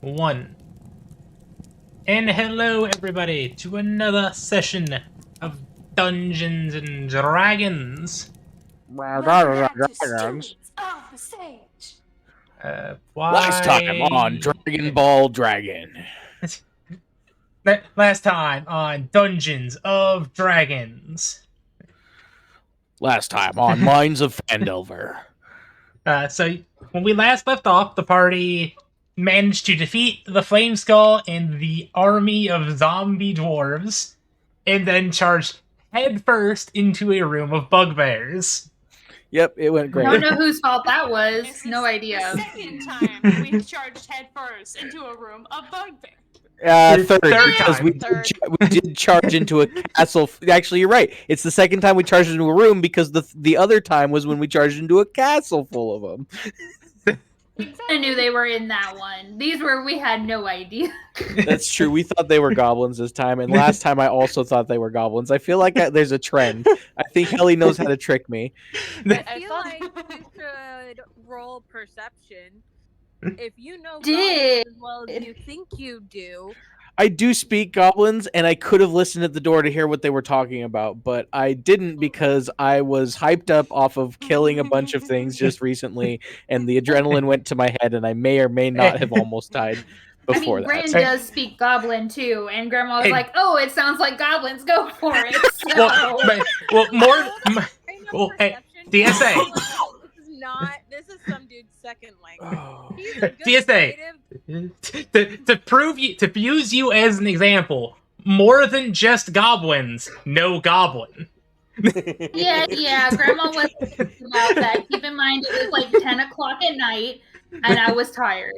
One. And hello, everybody, to another session of Dungeons and Dragons. Welcome back to Students of the Sage. Last time on Dragon Ball Dragon. Last time on Dungeons of Dragons. Last time on Mines of Phandelver. So when we last left off, the party managed to defeat the Flame Skull and the army of zombie dwarves, and then charged headfirst into a room of bugbears. Yep, it went great. I don't know whose fault that was. No The idea. second time we charged headfirst into a room of bugbear. Third because time. we did charge into a castle. Actually, you're right. It's the second time we charged into a room because the other time was when we charged into a castle full of them. I knew they were in that one. These were, we had no idea. That's true. We thought they were goblins this time, and last time I also thought they were goblins. I feel like there's a trend. I think Helly knows how to trick me. I feel like you should roll perception. If you know Did. goblins as well as you think you do. I do speak goblins, and I could have listened at the door to hear what they were talking about, but I didn't because I was hyped up off of killing a bunch of things just recently, and the adrenaline went to my head, and I may or may not have almost died before Ren that. does speak goblin too, and Grandma was Hey. like, "Oh, it sounds like goblins. Go for it." So. Hey, DSA. This is some dude's second language. He's a good DSA. native. To use you as an example, more than just goblins, no goblin. Yeah. Grandma was about that. Keep in mind, it was like 10 o'clock at night, and I was tired.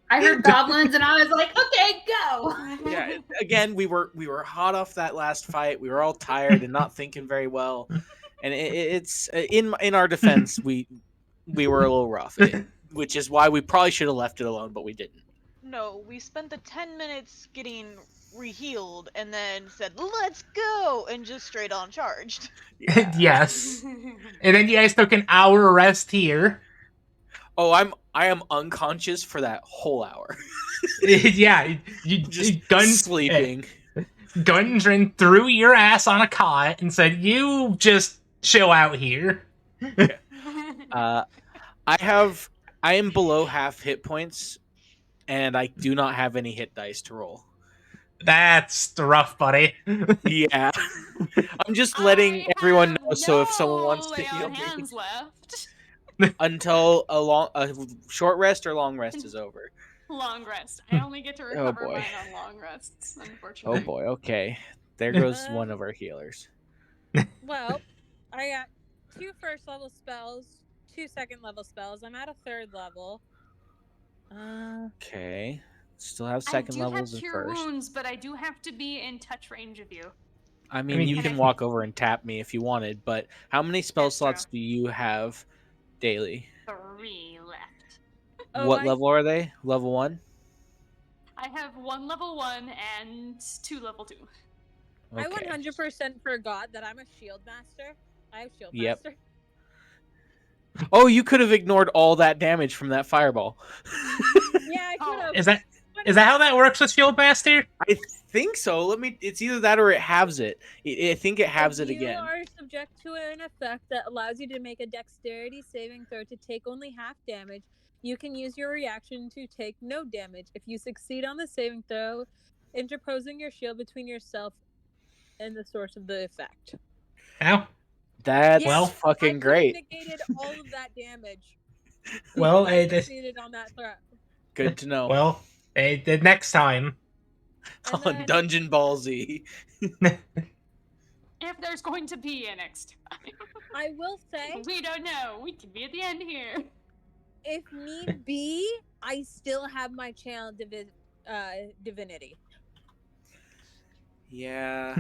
I heard goblins, and I was like, "Okay, go." Yeah, again, we were hot off that last fight. We were all tired and not thinking very well, and it's in our defense, we were a little rough, which is why we probably should have left it alone, but we didn't. No, we spent the 10 minutes getting rehealed and then said, let's go, and just straight on charged. Yeah. Yes. And then you guys took an hour rest here. Oh, I am unconscious for that whole hour. Yeah, you Just guns sleeping. Gundren threw your ass on a cot and said, "You just chill out here." I am below half hit points, and I do not have any hit dice to roll. That's rough, buddy. Yeah. I'm just letting everyone know, so if someone wants to lay on heal me hands left. until a short rest or long rest is over. Long rest. I only get to recover boy. mine on long rests, Oh unfortunately. boy, okay. There goes one of our healers. Well, I got 2 first level spells, 2 second level spells. I'm at a 3rd level. Okay. Still have second levels I and do have cure first. wounds, but I do have to be in touch range of you. I mean, you can walk over and tap me if you wanted, but how many spell That's slots true. do you have daily? 3 left. Oh, What level are they? Level 1? I have 1 level 1 and 2 level 2. I Okay. 100% forgot that I'm a shield master. I have shield Yep. master. Oh, you could have ignored all that damage from that fireball. Yeah, I could have. Is that how that works with Fieldmaster? I think so. It's either that or it halves it. I think it halves it You again. are subject to an effect that allows you to make a dexterity saving throw to take only half damage. You can use your reaction to take no damage. If you succeed on the saving throw, interposing your shield between yourself and the source of the effect. Ow. That's Well, fucking I great. negated all of that damage. Well, I succeeded on that threat. Good to know. Well, the next time. And On then- Dungeon Ball Z. If there's going to be a next time. I will say, We don't know. We could be at the end here. if need be, I still have my channel divinity, Yeah,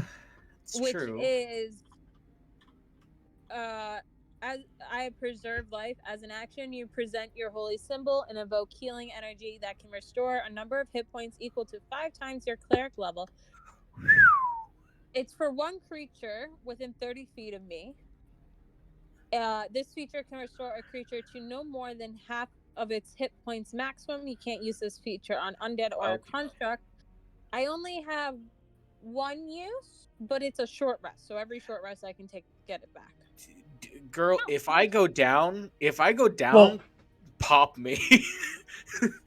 it's which true. is as I preserve life as an action, you present your holy symbol and evoke healing energy that can restore a number of hit points equal to 5 times your cleric level. It's for one creature within 30 feet of me. This feature can restore a creature to no more than half of its hit points maximum. You can't use this feature on undead or a Okay. construct. I only have one use, but it's a short rest. So every short rest I can get it back. Girl, if I go down, Well- pop me.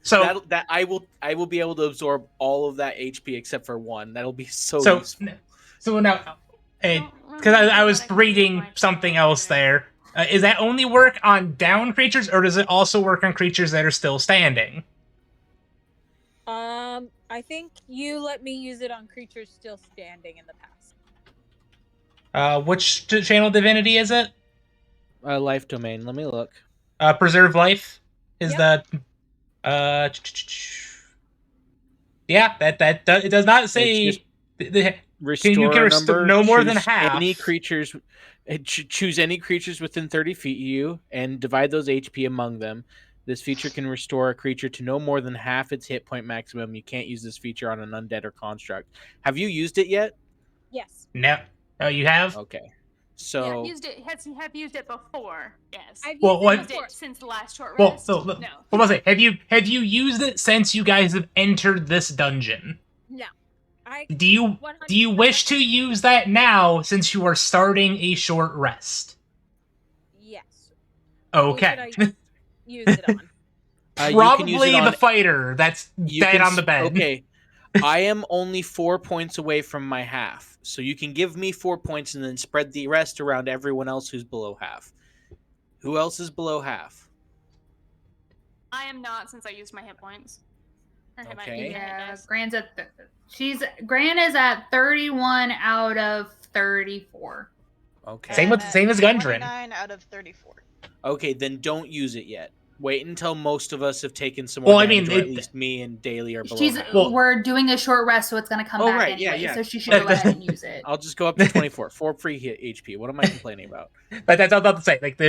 So that I will be able to absorb all of that HP except for one. That'll be so so useful. so now, Don't because I remember was what I can do reading with my something power else there. Is that only work on down creatures, or does it also work on creatures that are still standing? I think you let me use it on creatures still standing in the past. Which channel divinity is it? Life domain. Let me look. Preserve life is Yep. the yeah, that it does not say just- the Restore you can a restore number. no more than choose half. Any creatures. Choose any creatures within 30 feet of you and divide those HP among them. This feature can restore a creature to no more than half its hit point maximum. You can't use this feature on an undead or construct. Have you used it yet? Yes. No. Oh, you have? Okay. So Have used it before. Yes. I've Well, used what- it used before. it since the last short Well, rest. so no. what was it? Have you used it since you guys have entered this dungeon? No. I Do you 100% wish to use that now since you are starting a short rest? Yes. Okay. Who should I use it on? you can use Probably it on- the fighter that's you dead can on the bed. Okay. I am only 4 points away from my half. So you can give me 4 points and then spread the rest around everyone else who's below half. Who else is below half? I am not since I used my hit points. Or hit my- Okay. hit my Yeah, dice. Gran is at 31 out of 34. Okay. Same as Gundren. 29 out of 34. Okay, then don't use it yet. Wait until most of us have taken some Well, more I mean, damage, or at it- least me and Daly are below She's half. Well- we're doing a short rest, so it's gonna come Oh, back right, yeah, anyway. yeah. So she should go ahead and use it. I'll just go up to 24. 4 free hit HP. What am I complaining about? But that's all I'm about to say. Like,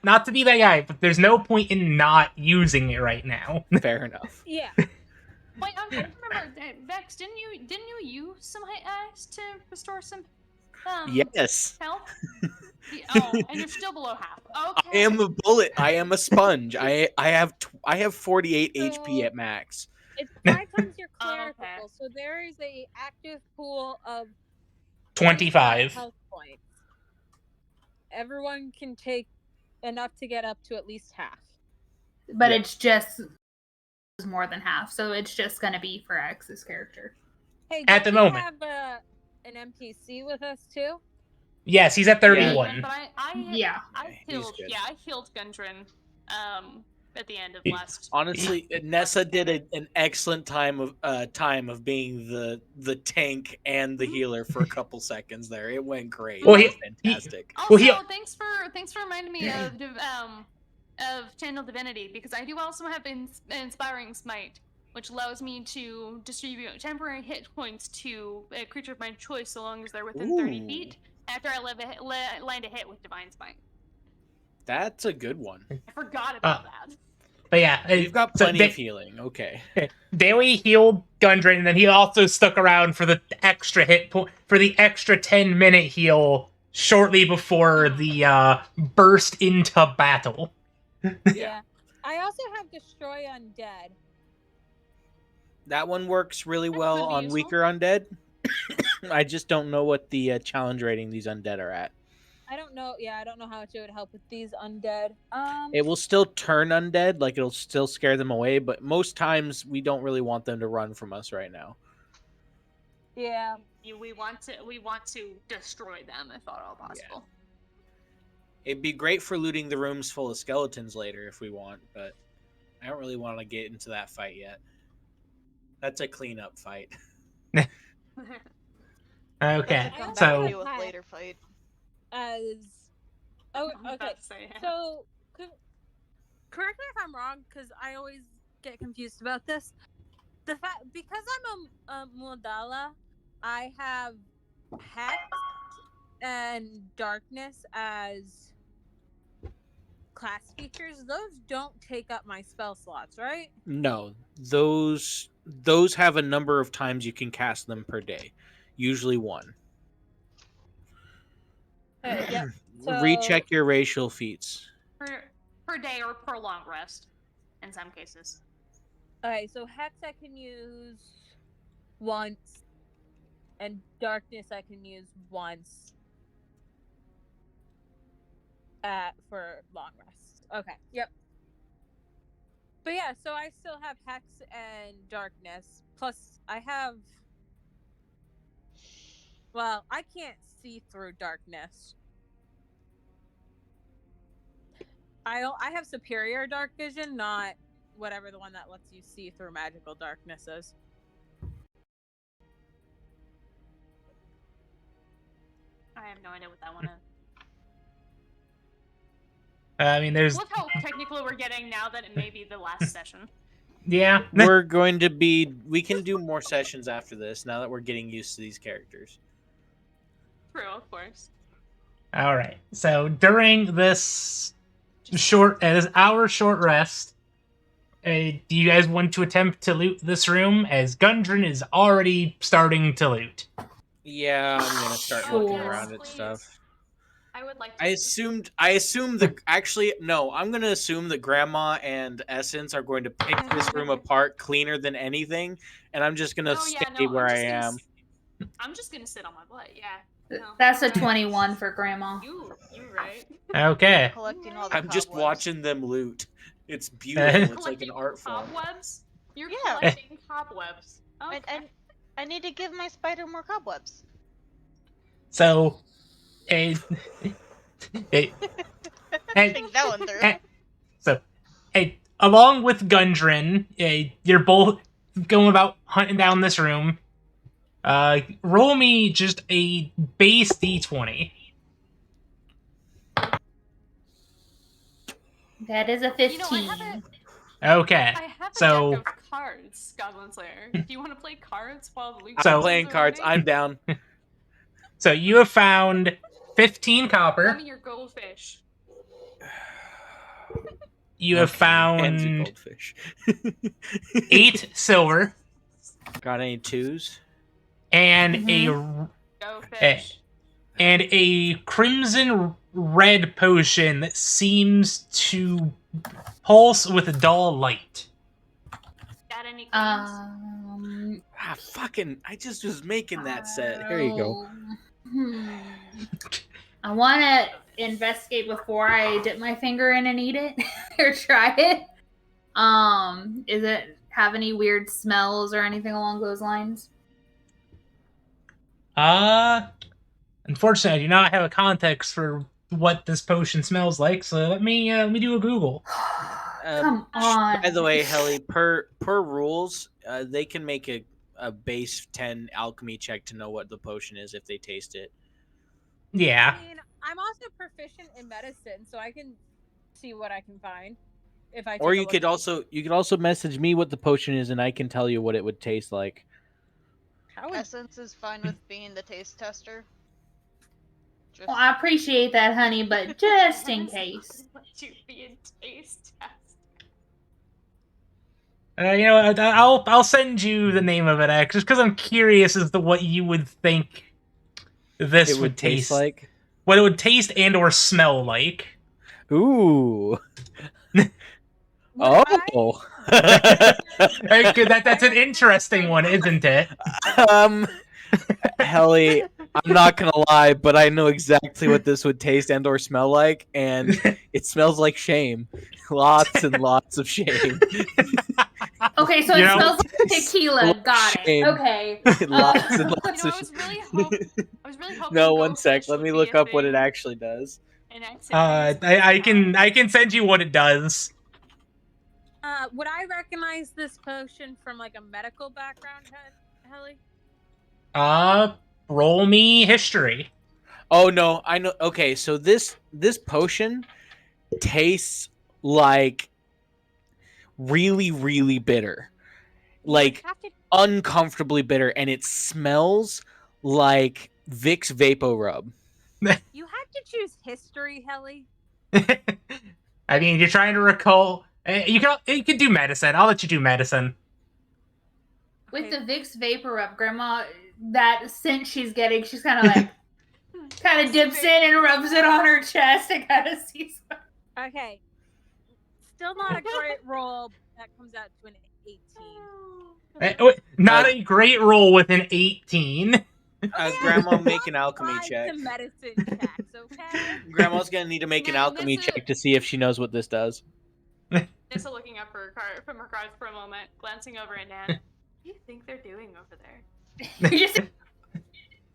not to be that guy, but there's no point in not using it right now. Fair enough. Yeah. Wait, I remember, Vex, didn't you use some hit dice to restore some Yes. health? Oh, and you're still below half. Okay. I am a bullet. I am a sponge. I have 48 HP So- at max. It's 5 times your Oh, okay. clerical, so there is a active pool of 25. health points. Everyone can take enough to get up to at least half. But Yeah. it's just more than half, so it's just gonna be for X's character. Hey, At don't the we moment. have an NPC with us too? Yes, he's at 31. But I Yeah. I He's healed. good. Yeah, I healed Gundren. At the end of He- last. Honestly, Nessa did an excellent time of being the tank and the healer for a couple seconds there. It went great. Well, It he- was fantastic. Also, Well, he- thanks for reminding me of Channel Divinity, because I do also have Inspiring Smite, which allows me to distribute temporary hit points to a creature of my choice so long as they're within 30 Ooh. feet after I land a hit with Divine Smite. That's a good one. I forgot about that. But yeah, You've got so plenty of healing. Okay. Daly healed Gundren, and then he also stuck around for the extra for the extra 10-minute heal shortly before the burst into battle. Yeah. I also have Destroy Undead. That one works really That's well gonna be on useful. weaker undead. I just don't know what the challenge rating these undead are at. I don't know. Yeah, I don't know how much it would help with these undead. It will still turn undead, like it'll still scare them away, but most times we don't really want them to run from us right now. Yeah. We want to destroy them if at all possible. It'd be great for looting the rooms full of skeletons later if we want, but I don't really want to get into that fight yet. That's a cleanup fight. Okay, I also so Deal with later fight. As I oh, was okay. about to say, So, correct me if I'm wrong, because I always get confused about this. The fact because I'm a Mudala, I have Hex and Darkness as class features. Those don't take up my spell slots, right? No, those have a number of times you can cast them per day, usually one. Yep. So- Recheck your racial feats. per day or per long rest. in some cases. Okay, so Hex I can use once, and Darkness I can use once for long rest. Okay, yep. But yeah, so I still have Hex and Darkness. Plus, I have. Well, I can't see through darkness. I have superior dark vision, not whatever the one that lets you see through magical darkness is. I have no idea what that one is. I mean, there's Look how technical we're getting now that it may be the last session. yeah. We're going to be. We can do more sessions after this now that we're getting used to these characters. True, of course. All right. So during this this hour short rest, do you guys want to attempt to loot this room? As Gundren is already starting to loot. Yeah, I'm gonna start Sure. looking Yes, around at please. stuff. I would like to. I assumed the actually no. I'm gonna assume that Grandma and Essence are going to pick this room apart cleaner than anything, and I'm just gonna stay where I am. I'm just gonna sit on my butt. Yeah. No, That's a right. 21 for Grandma. You right. Okay. Collecting all the I'm just cobwebs. watching them loot. It's beautiful. It's like an Collecting art form. Cobwebs. You're Yeah. collecting cobwebs. Okay. I need to give my spider more cobwebs. So, Think that one through. so, along with Gundren, you're both going about hunting down this room. Roll me just a base D20. That is a You know, 15. Okay. I have a So- deck of cards, Goblin Slayer. Do you want to play cards while the loot So- I'm playing cards. I'm down. So you have found 15 Lend copper. me your goldfish. You have Hands found of goldfish. 8 silver Got any twos? and Go fish. and a crimson red potion that seems to pulse with a dull light. Got any coins? I just was making that set. Here you go. I want to investigate before I dip my finger in and eat it or try it. Is it have any weird smells or anything along those lines? Unfortunately, I do not have a context for what this potion smells like, so let me do a Google. Come on. By the way, Helly, per rules, they can make a base 10 alchemy check to know what the potion is if they taste it. Yeah. I mean, I'm also proficient in medicine, so I can see what I can find. If I Or take a you could look. also message me what the potion is, and I can tell you what it would taste like. How would Essence is fine with being the taste tester. Just... Well, I appreciate that, honey, but just in case. Let you be a taste test. You know, I'll send you the name of it, just because I'm curious as to what you would think this It would taste like. what it would taste and or smell like. Ooh. Would Oh. That's an interesting one, isn't it? Helly, I'm not gonna lie, but I know exactly what this would taste and or smell like, and it smells like shame. Lots and lots of shame. Okay, so You it know- smells like tequila. Got it. Shame. Okay. Lots and You lots know, of I was really hoping. No, one sec. goldfish Let would me be look a up what it thing, actually does. and accidentally I can send you what it does. would I recognize this potion from like a medical background, Helly? Roll me history. Oh no, I know. Okay, so this potion tastes like really, really bitter, like uncomfortably bitter, and it smells like Vicks Vapo Rub. You have to choose history, Helly. I mean, you're trying to recall. You can do medicine. I'll let you do medicine. With the Vicks Vapor Rub, Grandma, that scent she's getting, she's kind of like, dips in and rubs it on her chest and kind of sees. Okay. Still not a great roll. That comes out to an 18. Not a great roll with an 18. Grandma, make an alchemy check. Some medicine checks, okay? Grandma's gonna need to make an Man, alchemy this is- check to see if she knows what this does. Nissa looking up her card from her cards for a moment, glancing over at Nan. What do you think they're doing over there? You're just-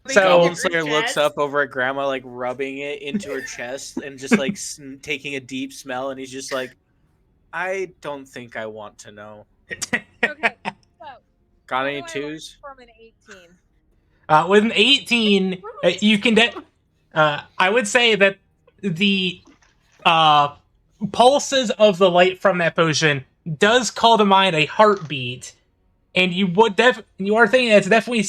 So- Goblin Slayer Chest. looks up over at Grandma, like rubbing it into her chest and just like taking a deep smell, and he's just like, "I don't think I want to know." Okay, so Got what any do I roll twos? from an 18? With an 18, you can. I would say that the pulses of the light from that potion does call to mind a heartbeat, and you would you are thinking it's definitely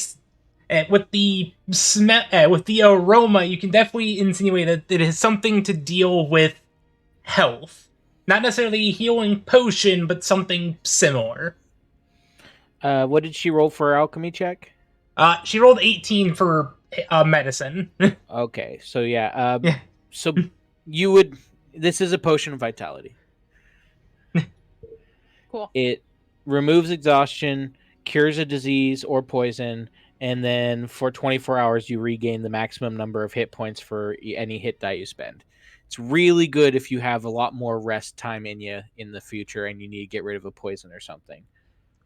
with the smell, with the aroma, you can definitely insinuate that it has something to deal with health, not necessarily a healing potion, but something similar. What did she roll for her alchemy check? She rolled 18 for medicine. Okay, so yeah, Yeah. so you would. This is a potion of vitality. Cool. It removes exhaustion, cures a disease or poison, and then for 24 hours you regain the maximum number of hit points for any hit die you spend. It's really good if you have a lot more rest time in you in the future and you need to get rid of a poison or something.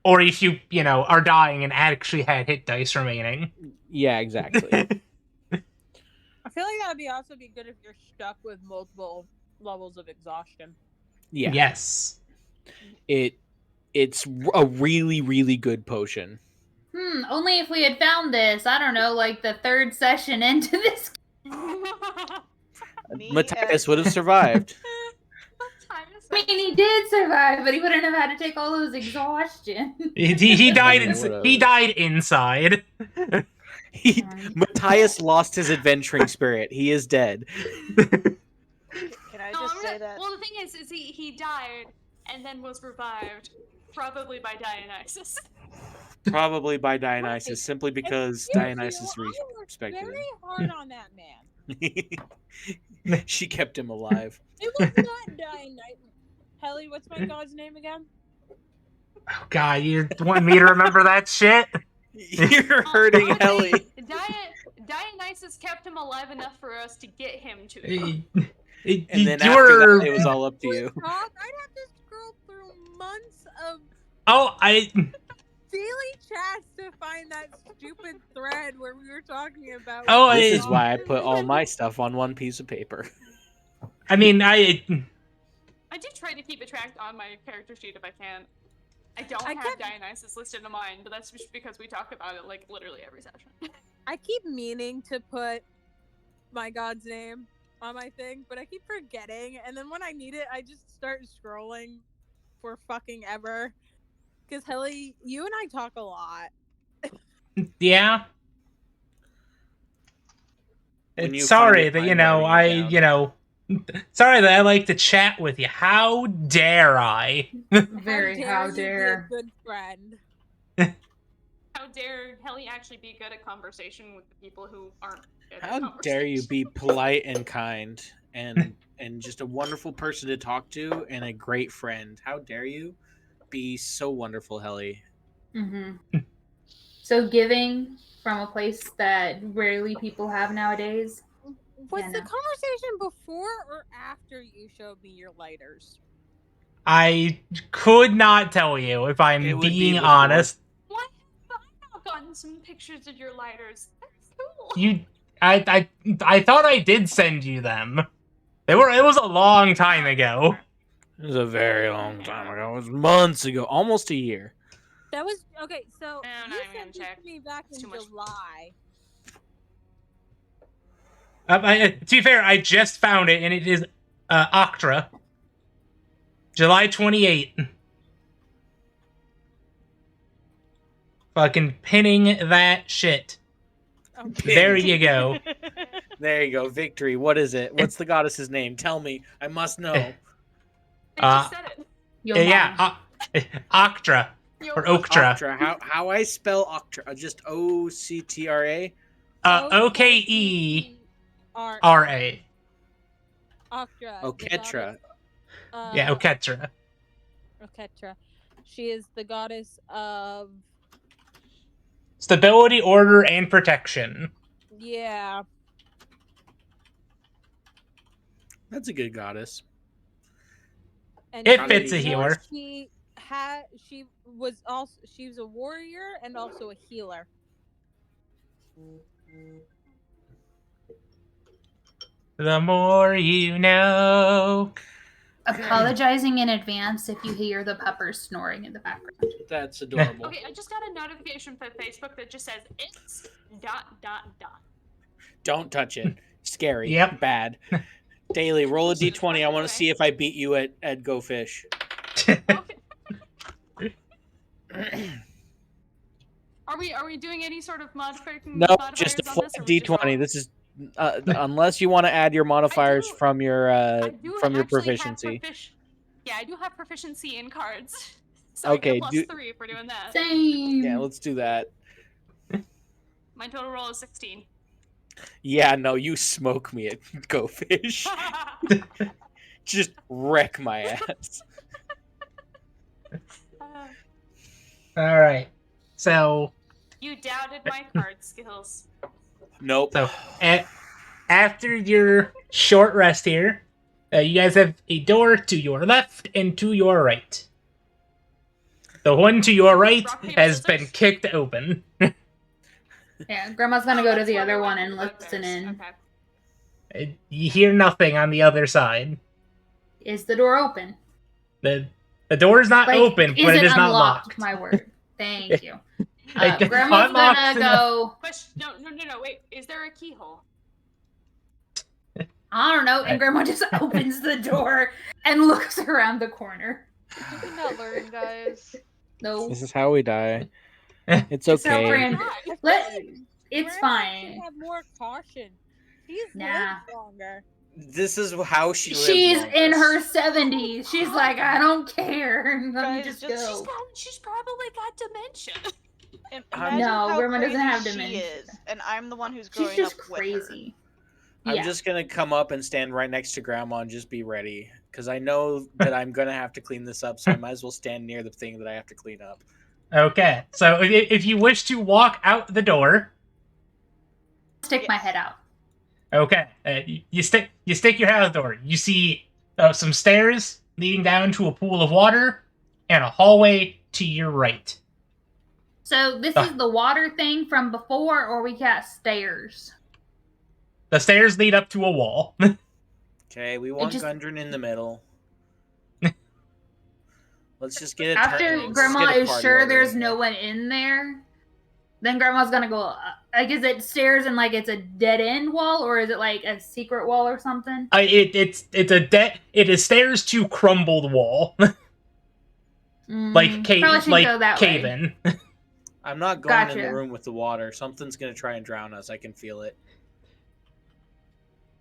Or if you are dying and actually had hit dice remaining. Yeah, exactly. I feel like that would also be good if you're stuck with multiple levels of exhaustion. Yeah. Yes. It's a really, really good potion. Only if we had found this, I don't know, like the third session into this. Me Matthias as- would have survived. I mean, he did survive, but he wouldn't have had to take all those exhaustion. He died. Yeah, whatever. He died inside. Matthias lost his adventuring spirit. He is dead. Can I No, just I'm say not- that? Well, the thing is he died and then was revived, probably by Dionysus. Probably by Dionysus, simply because Excuse you, Dionysus I worked respected very hard on that man. him. She kept him alive. It was not Dionysus. Helly, what's my god's name again? Oh, God, you want me to remember that shit? You're hurting Honestly, Helly. Dionysus kept him alive enough for us to get him to him. And then you after were. that, it was all up to you. Talk, I'd have to scroll through months of Oh, daily chats to find that stupid thread where we were talking about. Oh, This I- is why I put all my stuff on one piece of paper. I mean, I do try to keep it tracked on my character sheet if I can. I don't I have kept- Dionysus listed in mine, but that's just because we talk about it like literally every session. I keep meaning to put my god's name on my thing, but I keep forgetting. And then when I need it, I just start scrolling for fucking ever. Because Helly, you and I talk a lot. yeah. When you Sorry find it, that I'm writing it down. Sorry that I like to chat with you. How dare I? Very how you be a dare. good friend. How dare Helly actually be good at conversation with the people who aren't good at How dare you be conversation? polite and kind and just a wonderful person to talk to and a great friend? How dare you be so wonderful, Helly? So giving from a place that rarely people have nowadays. Was Yeah, the no. conversation before or after you showed me your lighters? I could not tell you if It I'm would be being before. honest. What? I've gotten some pictures of your lighters. That's cool. I thought I did send you them. It was a long time ago. It was a very long time ago. It was months ago, almost a year. That was okay. So I'm you not even sent gonna this check. to me back It's in too much. July. To be fair, I just found it, and it is Octra. July 28th. Fucking pinning that shit. Okay. There you go. There you go. Victory. What is it? What's the goddess's name? Tell me. I must know. They just said it. Your mom. Yeah, Octra. Yo, Or Octra. Octra. How I spell Octra? Just Octra? Okera. R. Oh, Octra. Oketra. Yeah, Oketra. or Ketra. She is the goddess of Stability, order, and protection. yeah. That's a good goddess. And If she- it's a no, healer. She was a warrior and also a healer. The more you know. Apologizing in advance if you hear the puppers snoring in the background. That's adorable. Okay, I just got a notification from Facebook that just says it's ... Don't touch it. Scary. Yep. Bad. Daily, roll a Okay. d20. I want to see if I beat you at Go Fish. Okay. Are we doing any sort of modifiers No, on just a this? flat Or we just d20. roll? This is unless you want to add your modifiers do- from your I do from your actually have proficiency. Yeah, I do have proficiency in cards. So Okay, I get plus 3 if we're doing that. Same. Yeah, let's do that. My total roll is 16. Yeah, no, you smoke me at Go Fish. Just wreck my ass. All right. So, You doubted my card skills. Nope. So, after your short rest here, you guys have a door to your left and to your right. The one to your right Rock, paper, has been scissors? kicked open. Yeah, Grandma's gonna Oh, go to that's the where other the one rock, and paper, listen scissors. in. Okay. You hear nothing on the other side. Is the door open? The door is not Like, open, but it is not unlocked? locked. My word. Thank you. It Grandma's unlocks gonna in a- go. Question. No. Wait. Is there a keyhole? I don't know. And Grandma just opens the door and looks around the corner. Did we not learn, guys? No, This is how we die. It's So okay. random. I feel Let- like it's Grandma fine. should have more caution. She's Nah. lived longer. This is how she lives. She's longer. in her 70s. She's like, I don't care. Let me Guys, just just- go. She's probably got dementia. Imagine No, how Grandma doesn't crazy have she dementia. is, and I'm the one who's She's growing just up with her. crazy. I'm Yeah. just gonna come up and stand right next to Grandma and just be ready, because I know that I'm gonna have to clean this up, so I might as well stand near the thing that I have to clean up. Okay, so if you wish to walk out the door, Stick my head out. okay, you stick your head out the door. You see some stairs leading down to a pool of water and a hallway to your right. So this is the water thing from before, or we got stairs? The stairs lead up to a wall. Okay, we want just- Gundren in the middle. Let's just get it. After let's just Grandma get a is party sure order there's in no here. one in there, then Grandma's gonna go. Like, is it stairs and like it's a dead end wall, or is it like a secret wall or something? It is stairs to crumbled wall, like Probably cave, shouldn't like go that cave way. in. I'm not going in Gotcha. the room with the water. Something's gonna try and drown us. I can feel it.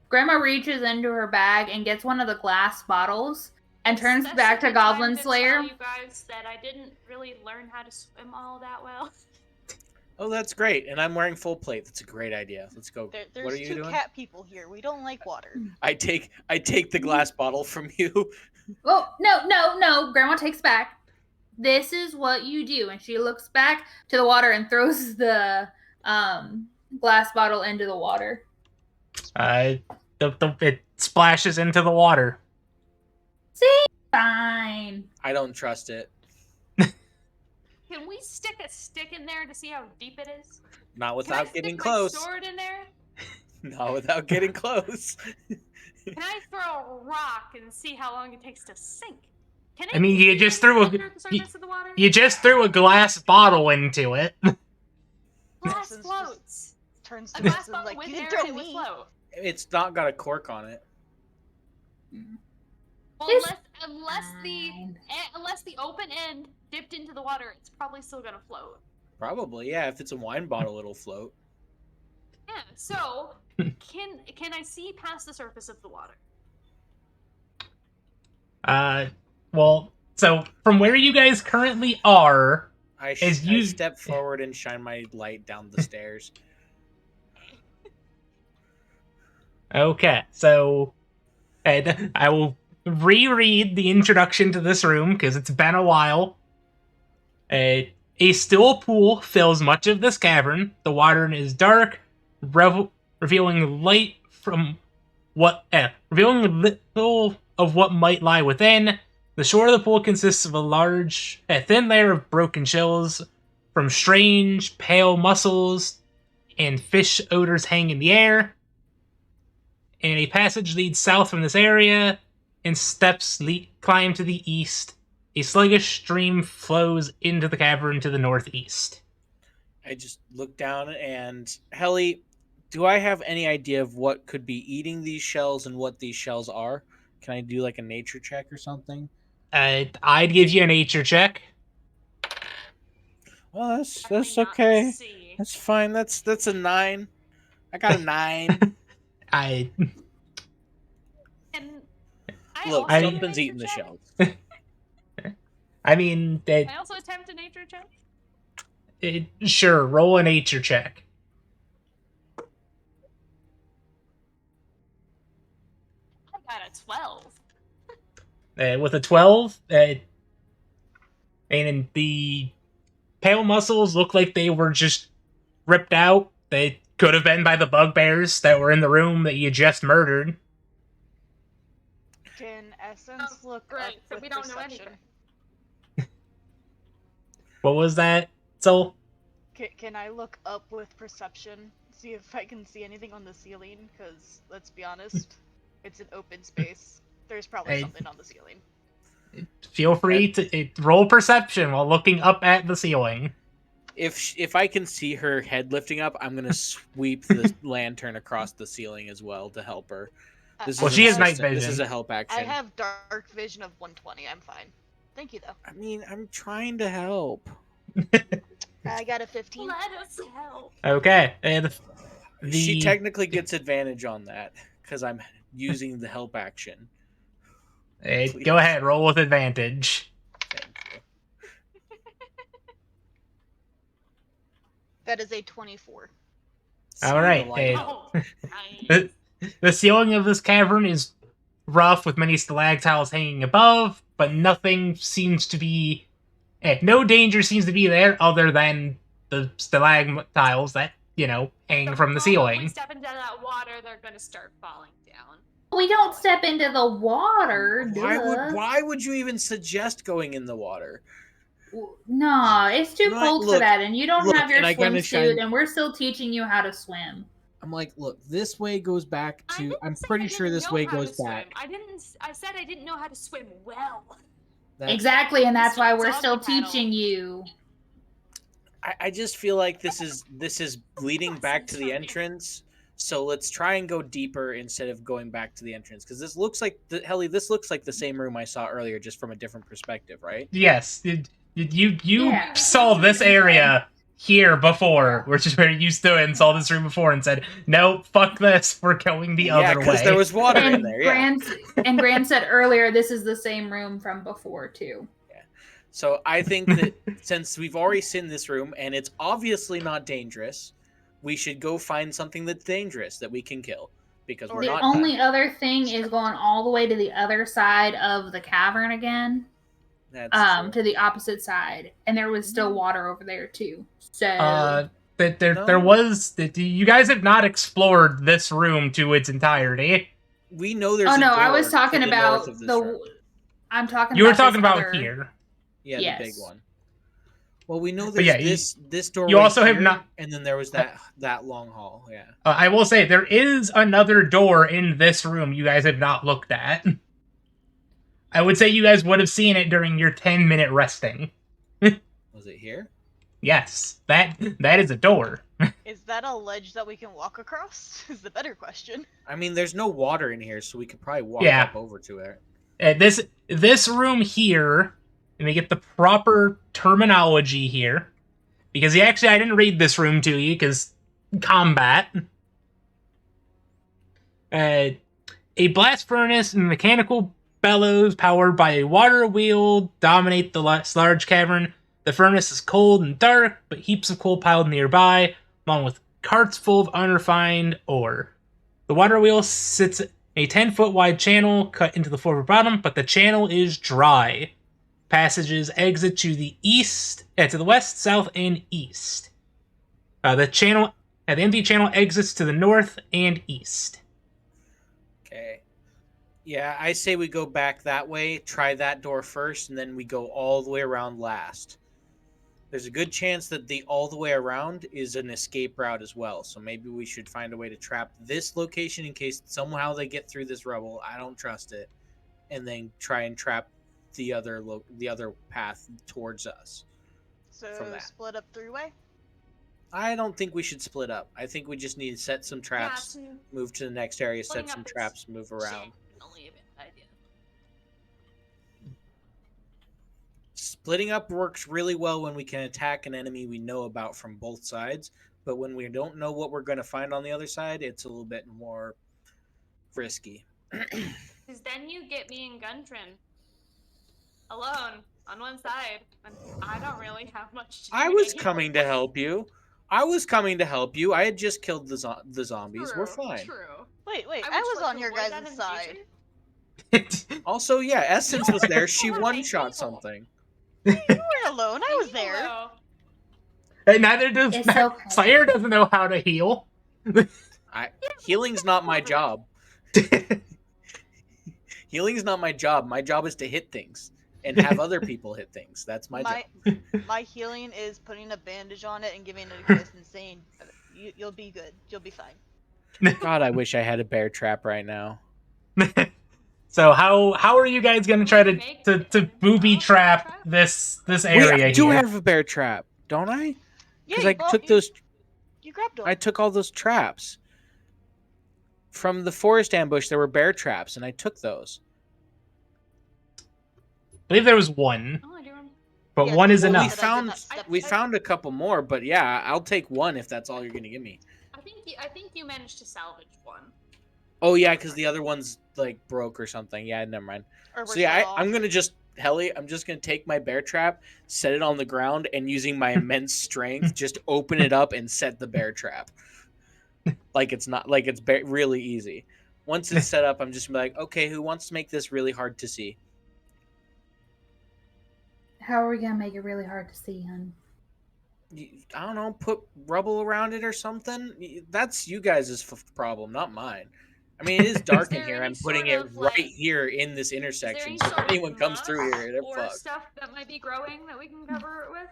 Grandma reaches into her bag and gets one of the glass bottles and turns That's back a to good time Goblin to Slayer. Tell you guys that I didn't really learn how to swim all that well. Oh, that's great. And I'm wearing full plate. That's a great idea. Let's go. There's what are you two doing? cat people here. We don't like water. I take the glass bottle from you. Oh, no. Grandma takes back. This is what you do. And she looks back to the water and throws the glass bottle into the water. It splashes into the water. See? Fine. I don't trust it. Can we stick a stick in there to see how deep it is? Not Can I without stick getting my close. sword in there? Not without getting close. Can I throw a rock and see how long it takes to sink? Can I mean, you just threw under the surface of the water? You just threw a glass bottle into it. Glass Just floats. Turns A to glass us and bottle like, with you air didn't throw and it would me. float. It's not got a cork on it. Well, It's unless the open end dipped into the water, it's probably still gonna float. Probably, yeah. If it's a wine bottle, it'll float. Yeah. So can I see past the surface of the water? Well, so from where you guys currently are, I As you- step forward and shine my light down the stairs. okay, so and I will reread the introduction to this room because it's been a while. A still pool fills much of this cavern. The water is dark, revealing light from revealing little of what might lie within. The shore of the pool consists of a thin layer of broken shells from strange, pale mussels, and fish odors hang in the air. And a passage leads south from this area, and steps climb to the east. A sluggish stream flows into the cavern to the northeast. I just look down and Helly, do I have any idea of what could be eating these shells and what these shells are? Can I do like a nature check or something? I'd give you a nature check. Well, that's Definitely not okay. C. That's fine. That's a 9. I got a 9. I And I Look, also something's nature eating the check. shells. I mean, I also attempt a nature check. sure, roll a nature check. I got a 12. With a 12, and the pale muscles look like they were just ripped out. They could have been by the bugbears that were in the room that you just murdered. Can Essence look great, up so with we don't know perception? anything. What was that, Soul? Can I look up with perception? See if I can see anything on the ceiling? Because, let's be honest, it's an open space. There's probably Hey. something on the ceiling. Feel free to roll perception while looking up at the ceiling. If I can see her head lifting up, I'm gonna sweep the lantern across the ceiling as well to help her. This Well, is she an has night assistant. This vision. is a help I action. have dark vision of 120. I'm fine. Thank you, though. I mean, I'm trying to help. I got a 15. Let us help. Okay, She technically gets advantage on that because I'm using the help action. go ahead, roll with advantage. Thank you. That is a 24. Seeing All right, the light hey. help. Oh, nice. The ceiling of this cavern is rough, with many stalactiles hanging above, but nothing seems to be... no danger seems to be there other than the stalagmites that, hang from the If ceiling. we step into that water, they're gonna start falling down. We don't step into the water. Duh. Why would you even suggest going in the water? No, it's too Right, cold for look, that, and you don't look, have your and I kinda swimsuit, shine- and we're still teaching you how to swim. I'm like, look, this way goes back I to. didn't I'm say pretty I sure didn't this know way how to goes swim. back. I said I didn't know how to swim well. That- Exactly, and that's why we're Doggy still paddle. teaching you. I just feel like this is leading back to the entrance. So let's try and go deeper instead of going back to the entrance, because this looks like this looks like the same room I saw earlier, just from a different perspective, right? Yes, you Yeah. saw this area here before, which is where you stood and saw this room before and said, "No, fuck this, we're going the Yeah, other because way." there was water in And there. Yeah. Gran said earlier this is the same room from before too. So I think that since we've already seen this room and it's obviously not dangerous, we should go find something that's dangerous that we can kill, because we're The not. only other thing is going all the way to the other side of the cavern again, That's true. to the opposite side, and there was still water over there too. So There No. was you guys have not explored this room to its entirety. We know there's. oh a no, I door was talking to the about north of this room. I'm talking. You were about talking this about other- here. Yeah, Yes. the big one. Well, we know But there's yeah, this door. you right also have here, not- And then there was that long hall. Yeah. I will say there is another door in this room you guys have not looked at. I would say you guys would have seen it during your 10-minute resting. Was it here? Yes, that is a door. Is that a ledge that we can walk across? Is the better question. I mean, there's no water in here, so we could probably walk Yeah. up over to it. This room here, let me get the proper terminology here, because I didn't read this room to you because combat. A blast furnace and mechanical bellows powered by a water wheel dominate the large cavern. The furnace is cold and dark, but heaps of coal piled nearby, along with carts full of unrefined ore. The water wheel sits A 10-foot wide channel cut into the floor bottom, but the channel is dry. Passages exit to the east, to the west, south, and east. The empty channel exits to the north and east. Okay. Yeah, I say we go back that way, try that door first, and then we go all the way around last. There's a good chance that the all the way around is an escape route as well. So maybe we should find a way to trap this location in case somehow they get through this rubble. I don't trust it. And then try and trap the other path towards us. So From that. split up 3-way. I don't think we should split up. I think we just need to set some traps, Yeah, move to the next area, Splitting set some up is traps, move around. generally a bad idea. Splitting up works really well when we can attack an enemy we know about from both sides, but when we don't know what we're going to find on the other side, it's a little bit more risky. Because then you get me and Guntrin alone on one side, and I don't really have much to do. I was to coming to help you. I had just killed the zombies. We're True, fine. True. Wait, I would I was like on to your avoid that guys' in the side. future. Also, yeah, Essence was there. She Alright, one-shot cool. something. You weren't alone. I was Thank you, there. though. And neither does It's okay. Slayer doesn't know how to heal. Healing's not my job. Healing's not my job. My job is to hit things and have other people hit things. That's my job. My healing is putting a bandage on it and giving it a kiss and saying, "You'll be good. You'll be fine." God, I wish I had a bear trap right now. So how are you guys gonna try to Make booby a trap trap? this Wait, area I do here? have a bear trap, don't I? Because Yeah, I took those. You grabbed them. I took all those traps from the forest ambush. There were bear traps, and I took those. I believe there was one, Oh, I do remember. but Yeah, one is well, enough. that I did not step We in. found a couple more, but yeah, I'll take one if that's all you're gonna give me. I think you managed to salvage one. Oh yeah, because the other one's like broke or something. Yeah, never mind. Or So were yeah, shut off. I'm gonna just I'm just gonna take my bear trap, set it on the ground, and using my immense strength, just open it up and set the bear trap. Like it's not like it's really easy. Once it's set up, I'm just gonna be like, okay, who wants to make this really hard to see? How are we gonna make it really hard to see, hun? I don't know, put rubble around it or something. That's you guys' problem, not mine. I mean, it is dark in there here. any I'm putting sort it of, right like- here in this Is there intersection. any So if sort of anyone comes through moss here, they're or fucked. stuff that might be growing that we can cover it with?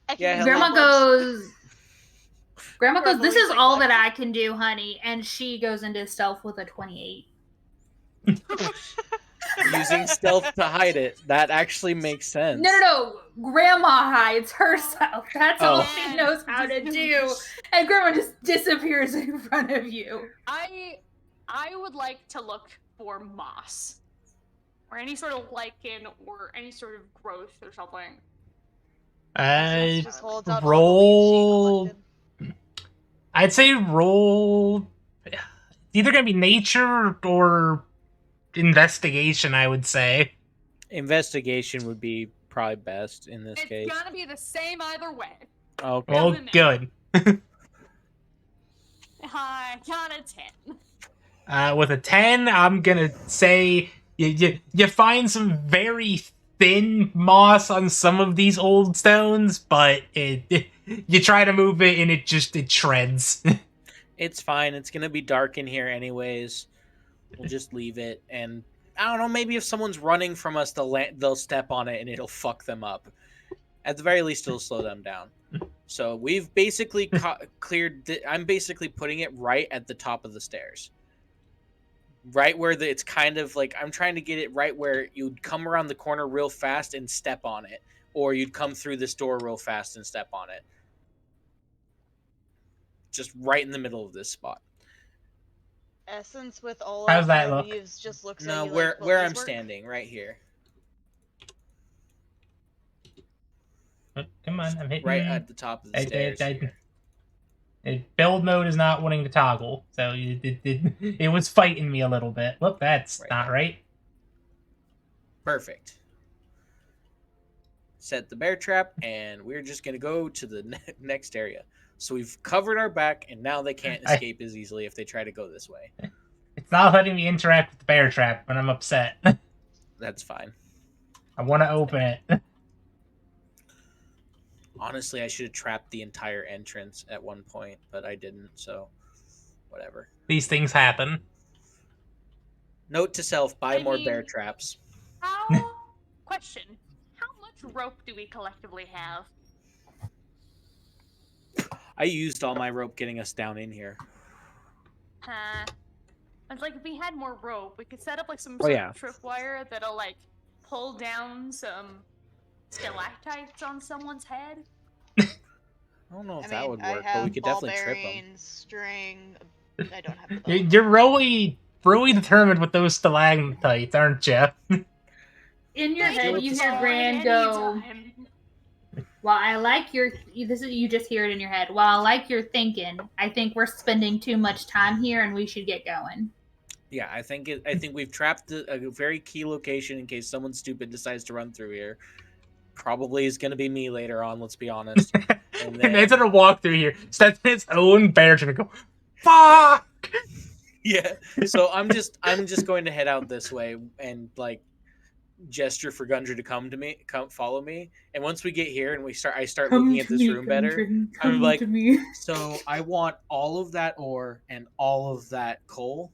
I can Yeah, use hello. Grandma cobwebs. goes. Grandma For goes. This is avoiding all that neglect. I can do, honey, and she goes into stealth with a 28. Using stealth to hide it. That actually makes sense. No. Grandma hides herself. That's all Oh. she knows how to do, and Grandma just disappears in front of you. I would like to look for moss. Or any sort of lichen or any sort of growth or something. Essence just holds out all the roll- leaves she collected. I'd say roll. It's either gonna be nature or investigation. I would say. Investigation would be probably best in this It's case. gonna be the same either way. Okay. Well, Doesn't matter. good. I got a 10. With a 10, I'm gonna say you find some very thin moss on some of these old stones, but you try to move it and it shreds. It's fine. It's gonna be dark in here anyways. We'll just leave it, and I don't know. Maybe if someone's running from us, they'll step on it and it'll fuck them up. At the very least, it'll slow them down. So we've basically cleared. I'm basically putting it right at the top of the stairs, right where it's kind of like I'm trying to get it right where you'd come around the corner real fast and step on it, or you'd come through this door real fast and step on it. Just right in the middle of this spot. Essence with all How's of that the look? leaves just looks No, at you where like, where "Will I'm this work?" standing, right here, Come on, I'm hitting. right at the top of the stairs. Build mode is not wanting to toggle, so it was fighting me a little bit. Whoop, that's Right. not right. Perfect. Set the bear trap, and we're just gonna go to the next area. So we've covered our back, and now they can't escape as easily if they try to go this way. It's not letting me interact with the bear trap when I'm upset. That's fine. I want to open it. Honestly, I should have trapped the entire entrance at one point, but I didn't, so whatever. These things happen. Note to self, buy I more bear mean- traps. Question. How much rope do we collectively have? I used all my rope getting us down in here. It's like if we had more rope, we could set up like some Oh, sort yeah. of tripwire that'll like pull down some stalactites on someone's head. I don't know if I that mean, would I work, have but we could ball definitely trip them. bearings, string. I don't have the bow. You're really determined with those stalactites, aren't you? In your They head, can you fall hear at Gran any go. time. While I like your, this is you just hear it in your head. While I like your thinking, I think we're spending too much time here, and we should get going. Yeah, I think we've trapped a very key location in case someone stupid decides to run through here. Probably is going to be me later on. Let's be honest. And it's gonna walk through here, steps in its own bear trap, and go, "Fuck!" Yeah. So I'm just going to head out this way and like gesture for Gundry to come follow me. And once we get here and I start looking at this room better. I'm like, so I want all of that ore and all of that coal,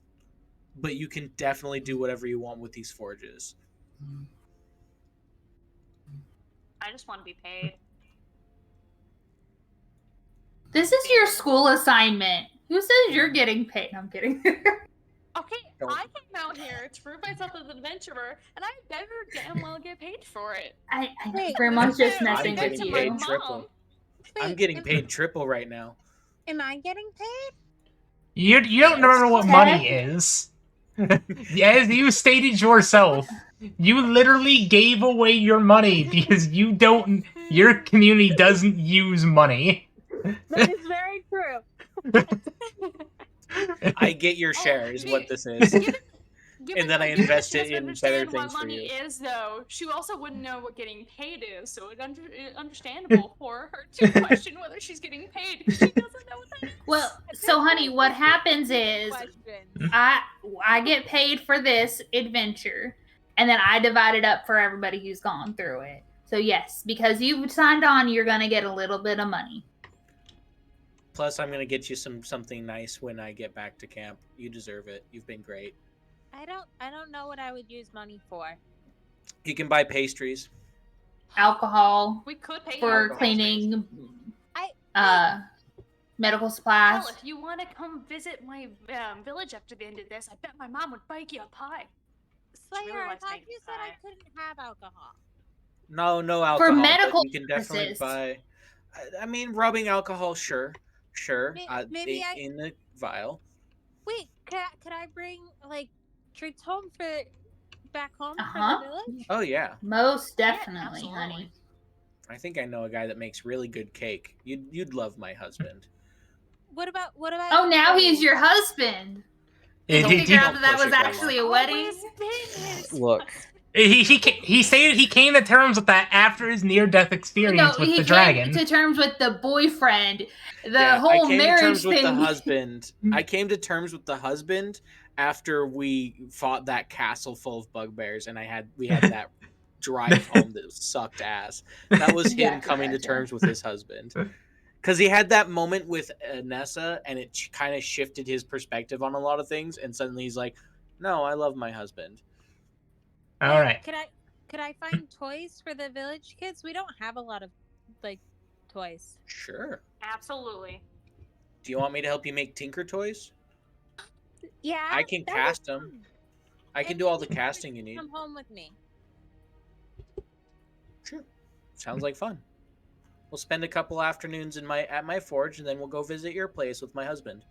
but you can definitely do whatever you want with these forges. I just want to be paid. This is your school assignment. Who says you're getting paid? No, I'm kidding. Okay, Don't- I came out here to prove myself as an adventurer, and I better damn well get paid for it. I Wait, Grandma's just I'm messing getting with to you. my paid mom. triple. I'm Wait, getting paid triple right now. Am I getting paid? You don't remember what money is. As you stated yourself, you literally gave away your money because your community doesn't use money. That is very true. I get your Oh, share is what me- this is. Given And then I given that invest she it doesn't in understand better things what for money you. is, though, she also wouldn't know what getting paid is, so it's understandable for her to question whether she's getting paid because she doesn't know what that is. Well, so honey, what happens is Question. I get paid for this adventure, and then I divide it up for everybody who's gone through it. So yes, because you've signed on, you're gonna get a little bit of money. Plus, I'm gonna get you something nice when I get back to camp. You deserve it. You've been great. I don't know what I would use money for. You can buy pastries. Alcohol We could pay for you for cleaning, I- medical Hell, supplies. if you want to come visit my village after the end of this, I bet my mom would bake you a pie. Slayer, really I likes thought making you said I pie. couldn't have alcohol. No alcohol. but medical you can definitely purposes. buy. I mean, rubbing alcohol, sure. Maybe I- in the vial. Wait, could I bring like treats home back home Uh-huh. for the village? Oh yeah, Most Yeah, definitely, honey. absolutely. I think I know a guy that makes really good cake. You'd love my husband. What about Oh, now he's food? your husband. He, Did you he, figure he, out that that push was it, Grandma. actually a wedding? Always been his Look. he stated he came to terms with that after his near-death experience with he the came dragon. to terms with the boyfriend. The I whole came to marriage terms with the thing. husband. I came to terms with the husband after we fought that castle full of bugbears, and we had that drive home that sucked ass. That was him Gotcha, coming to gotcha. terms with his husband. Because he had that moment with Nessa, and it kind of shifted his perspective on a lot of things, and suddenly he's like, "No, I love my husband." All right. Could I find toys for the village kids? We don't have a lot of like toys. Sure. Absolutely. Do you want me to help you make Tinker toys? Yeah, I can that would cast be 'em. fun. I can And do all maybe the casting you Richard need. Come home with me. Sure. Sounds like fun. We'll spend a couple afternoons at my forge, and then we'll go visit your place with my husband.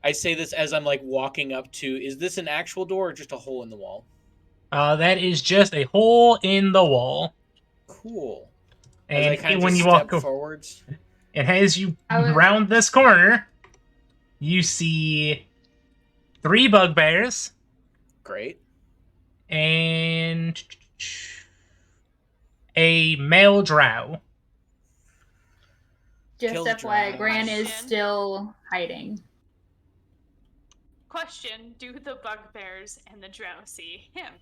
I say this as I'm like walking up to. Is this an actual door or just a hole in the wall? That is just a hole in the wall. Cool. As I And kind of when just you walk step forwards. and as you I was- round this corner, you see 3 bugbears Great. and a male drow. Just Kill the FYI, dragon. Gran is Question. still hiding. Question: do the bugbears and the drow see him?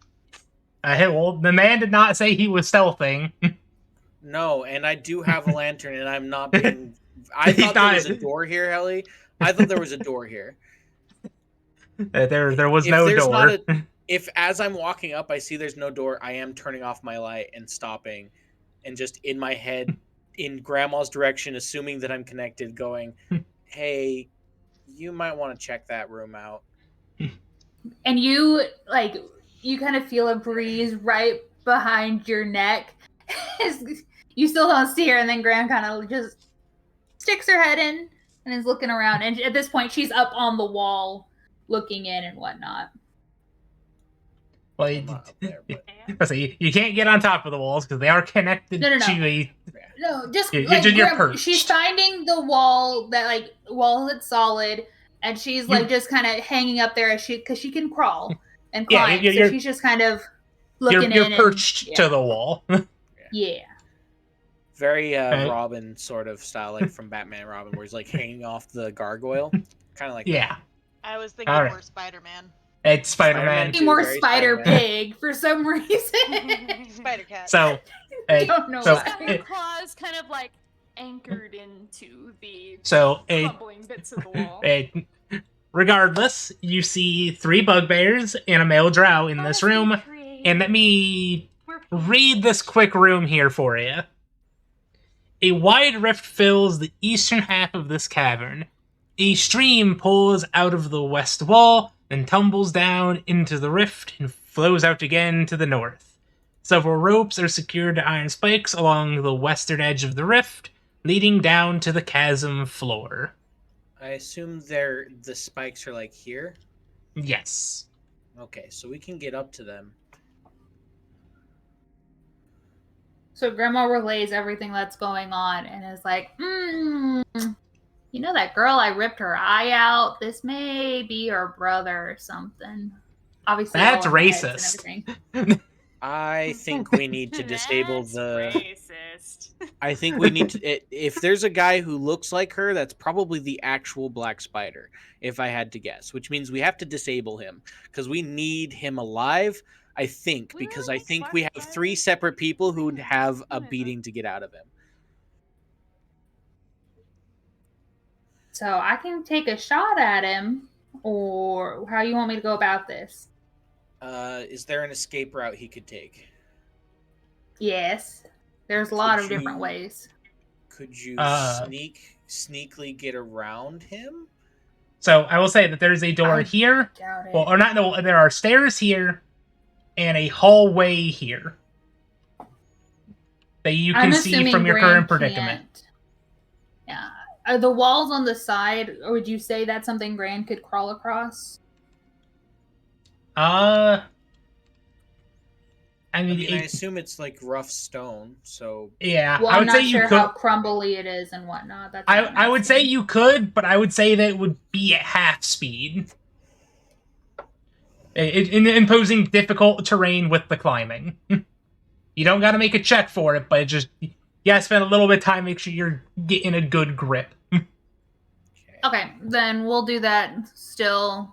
Well, the man did not say he was stealthing. No, and I do have a lantern, and I'm not being. I He's thought there was not- a door here, Helly. I thought there was a door here. There was If no there's not door. If as I'm walking up, I see there's no door, I am turning off my light and stopping, and just in my head, in Grandma's direction, assuming that I'm connected, going, "Hey, you might want to check that room out." And you kind of feel a breeze right behind your neck. You still don't see her, and then Graham kind of just sticks her head in and is looking around. And at this point, she's up on the wall, looking in and whatnot. Well, I'm not up there, but let's see, you can't get on top of the walls because they are connected No. to a. No, just You're like Graham, perched. she's finding the wall that's solid, and she's like just kind of hanging up there because she can crawl and Yeah, climb. you're- So she's just kind of looking You're in. perched and, to the wall. yeah. very Right. Robin sort of style, like from Batman Robin, where he's like hanging off the gargoyle, kind of like that. Yeah, I was thinking Alright. more Spider-Man. it's Spider-Man. Spider-Man. Be more Very spider Spider-Man. pig for some reason. Spider Cat. So, I don't know so- She's got why. her claws kind of like anchored into the so crumbling bits of the wall. regardless, you see 3 bugbears and a male drow in this room. And let me read this quick room here for you. A wide rift fills the eastern half of this cavern. A stream pours out of the west wall, then tumbles down into the rift and flows out again to the north. Several ropes are secured to iron spikes along the western edge of the rift, leading down to the chasm floor. I assume the spikes are like here. Yes. Okay, so we can get up to them. So Grandma relays everything that's going on and is like, you know that girl I ripped her eye out? This may be her brother or something. Obviously, That's all of the heads and racist. everything. I think we need to disable That's the. racist. I think we need to. If there's a guy who looks like her, that's probably the actual Black Spider, if I had to guess. Which means we have to disable him because we need him alive. I think We because will I get think Black we have Spider 3 separate people who soon. have a Soon enough. beating to get out of him. So I can take a shot at him, or how you want me to go about this? Is there an escape route he could take? Yes, there's a lot Could of different you- ways. Could you Uh, sneakily get around him? So I will say that there's a door I- here. Doubt it. Well, or not. No, there are stairs here, and a hallway here that you can I'm see assuming from your Graham current predicament. can't. Yeah. Are the walls on the side, or would you say that's something Gran could crawl across? I I mean, mean, I assume it's like rough stone, so yeah, Well, I I'm would not say you sure could. how crumbly it is and whatnot. That's what I'm I would say asking. you could, but I would say that it would be at half speed, imposing difficult terrain with the climbing. You don't got to make a check for it, but it just you gotta spend a little bit of time, make sure you're getting a good grip. Okay, then we'll do that still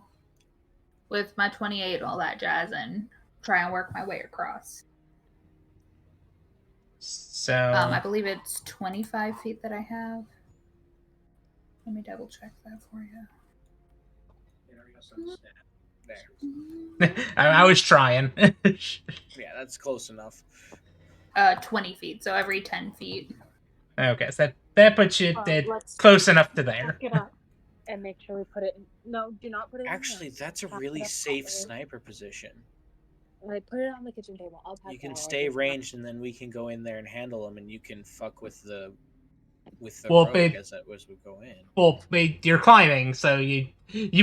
with my 28 and all that jazz and try and work my way across. So I believe it's 25 feet that I have. Let me double check that for you. there. I was trying. Yeah, that's close enough. 20 feet, so every 10 feet. Okay, so that puts you Let's close enough to there. pick it up and make sure we put it. No, do not put it. Actually, in there. that's a Pass it really up safe properly. sniper position. Like, put it on the kitchen table. I'll pass You it can out. stay ranged, and then we can go in there and handle them, and you can fuck with the Well, rogue babe- as we go in. Well, you're climbing, so you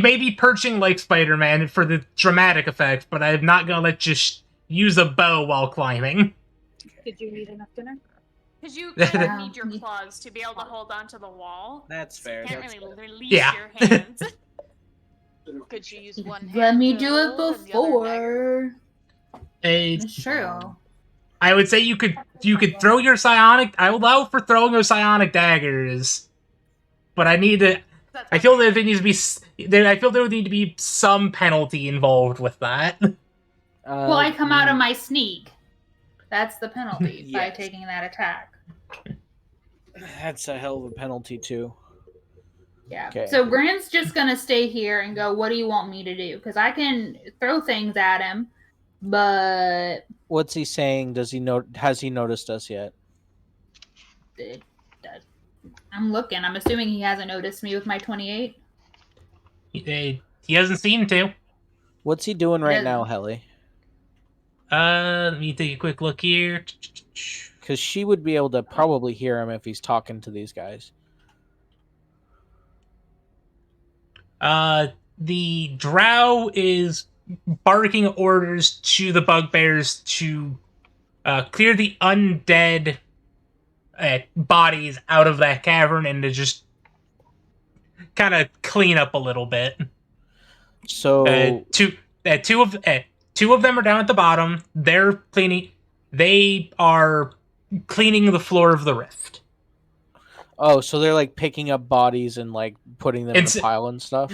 may be perching like Spider-Man for the dramatic effect, but I'm not gonna let you use a bow while climbing. Did you need enough dinner? Because you kind of Yeah. need your claws to be able to hold onto the wall. That's So you fair. can't That's really fair. release Yeah. your hands. Could she use one hand? Let me to do it hold and the other dagger? before. A It's true. I would say you could throw your psionic. I will allow for throwing your psionic daggers, but I need to. That's I feel that there needs to be. I feel there would need to be some penalty involved with that. Well, I come out of my sneak. That's the penalty by Yes. taking that attack. That's a hell of a penalty too. Yeah. Okay. So Grant's just gonna stay here and go, what do you want me to do? Because I can throw things at him, but What's he saying? Does he know? Has he noticed us yet? I'm looking. I'm assuming he hasn't noticed me with my 28. He hasn't seemed to. What's he doing right Doesn't. now, Helly? Let me take a quick look here. Because she would be able to probably hear him if he's talking to these guys. The drow is barking orders to the bugbears to clear the undead bodies out of that cavern and to just kind of clean up a little bit. So Two of them are down at the bottom. They're cleaning. They are cleaning the floor of the rift. oh, so they're like picking up bodies and like putting them in It's- a pile and stuff.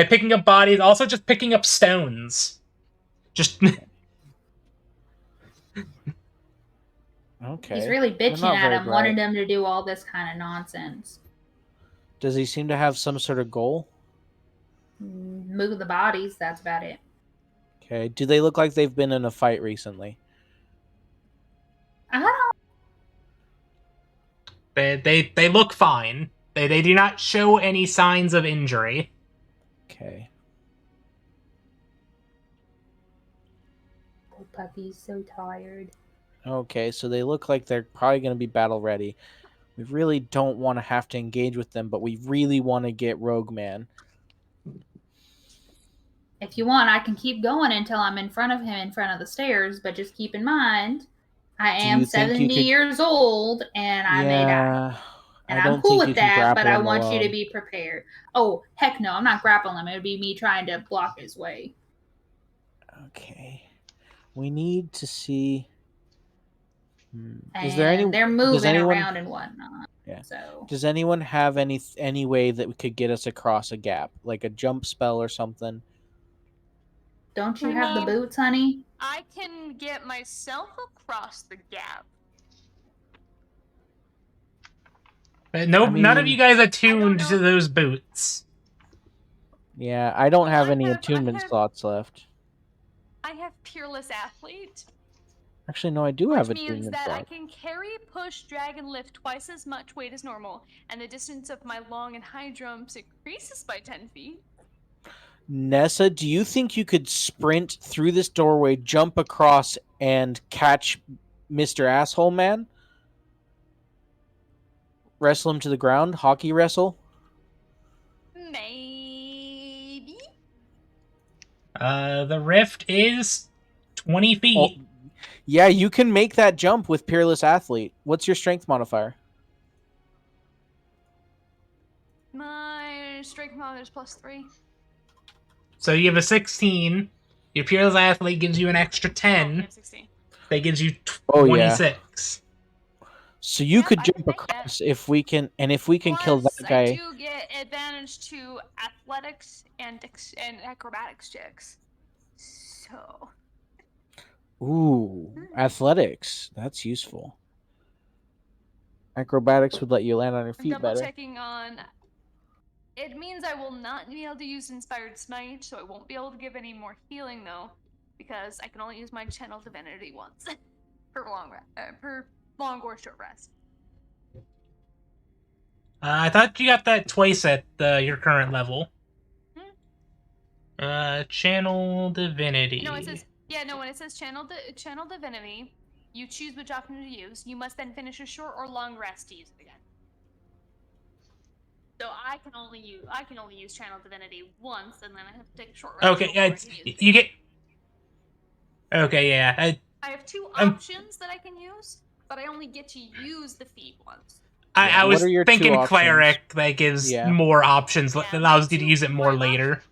Picking up bodies, also just picking up stones. Just Okay. He's really bitching not at very him, bright. wanting him to do all this kind of nonsense. Does he seem to have some sort of goal? Move the bodies. That's about it. Okay. Do they look like they've been in a fight recently? I don't. they look fine. They do not show any signs of injury. Okay. Poor puppy's so tired. Okay, so they look like they're probably going to be battle ready. We really don't want to have to engage with them, but we really want to get Rogue Man. If you want, I can keep going until I'm in front of him in front of the stairs, but just keep in mind, I Do am you think you 70 could- years old and I may die. And I I'm don't cool think with you can that, but grapple I him want you to alone. be prepared. Oh, heck no, I'm not grappling him. It would be me trying to block his way. Okay. We need to see. And Is there any? they're moving anyone- around and whatnot. Yeah. So Does anyone have any way that we could get us across a gap, like a jump spell or something? don't you have the No. boots, honey? I can get myself across the gap. None of mean- you guys attuned know. to those boots. Yeah, I don't have I any have- I attunement have- slots left. I have Peerless Athlete, Actually, no, I do which have means attunement that I slots. can carry, push, drag, and lift twice as much weight as normal, and the distance of my long and high jumps increases by 10 feet. Nessa, do you think you could sprint through this doorway, jump across, and catch Mr. Asshole Man? Wrestle him to the ground? Hockey wrestle? Maybe. The rift is 20 feet. Oh, yeah, you can make that jump with Peerless Athlete. What's your strength modifier? My strength modifier is +3. So you have a 16. Your Peerless Athlete gives you an extra Oh, 10. I have 16. That gives you Oh, yeah. 26. So you Yep, could I can jump make that. across if we can, and if we can kill Plus, that guy. I do get advantage to athletics and acrobatics checks. So Ooh, athletics. That's useful. Acrobatics would let you land on your I'm feet double better. checking on. It means I will not be able to use Inspired Smite, so I won't be able to give any more healing though, because I can only use my Channel Divinity once per long or short rest. I thought you got that twice at your current level. Channel Divinity. No, it says when it says Channel Divinity, you choose which option to use. You must then finish a short or long rest to use it again. So I can only use Channel Divinity once, and then I have to take a short rest. Okay, before I yeah, can use it you again. get. Okay, yeah. I have two Um, options that I can use, but I only get to use the feat once. I What was are your two thinking options? clearic that gives Yeah. more options, Yeah, allows my you to two- use it more my later.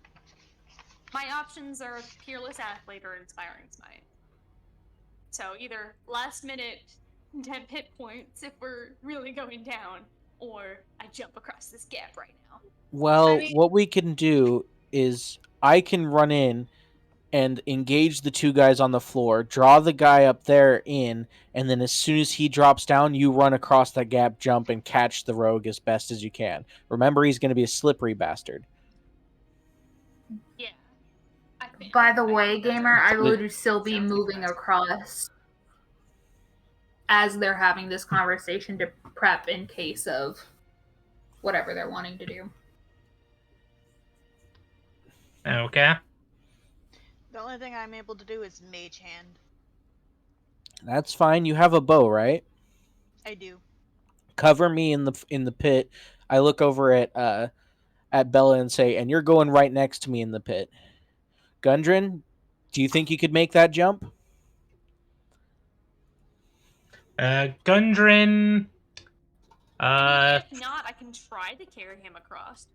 My options are Peerless Athlete or Inspiring Smite. So either last minute 10 hit points if we're really going down, or I jump across this gap right now. Well, I mean- what we can do is I can run in and engage the two guys on the floor, draw the guy up there in, and then as soon as he drops down, you run across that gap, jump, and catch the rogue as best as you can. Remember, he's going to be a slippery bastard. Yeah. By the way, think that's gamer, I actually- would still be sounds like moving that's- across as they're having this conversation to prep in case of whatever they're wanting to do. Okay. The only thing I'm able to do is Mage Hand. That's fine. You have a bow, right? I do. Cover me in the pit. I look over at Bella and say, "And you're going right next to me in the pit." Gundren, do you think you could make that jump? Gundren. If not, I can try to carry him across.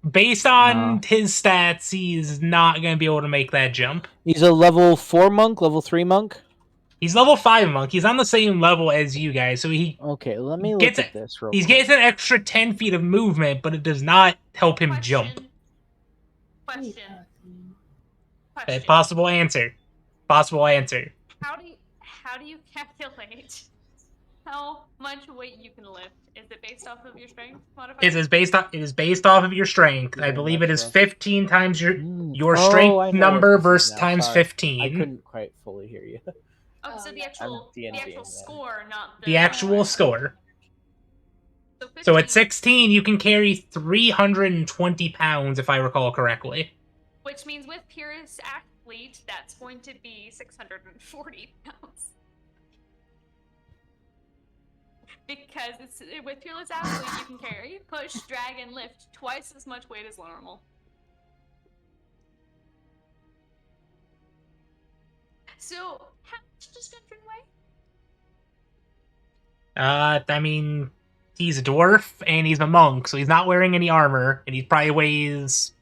Based on No. his stats, he's not going to be able to make that jump. He's a level 4 monk, level 3 monk. He's level 5 monk. He's on the same level as you guys, so Okay, let me look Gets at it. this real he quick. gets an extra 10 feet of movement, but it does not help him jump. Question. Possible answer. Possible answer. How do you calculate how much weight you can lift? Is it based off of your strength modifier? It is based off of your strength. I Very believe much it is so. 15 times your Oh, strength I know number what this is versus now. times Sorry. 15. I couldn't quite fully hear you. Oh, so the yeah. actual I'm the actual DNDing, score, not The actual score. So 15, at 16, you can carry 320 pounds, if I recall correctly. which means with Purist Athlete, that's going to be 640 pounds. Because it's with Fearless Athlete, you can carry, push, drag, and lift twice as much weight as normal. So, how much does Gundren weigh? I mean, he's a dwarf and he's a monk, so he's not wearing any armor, and he probably weighs.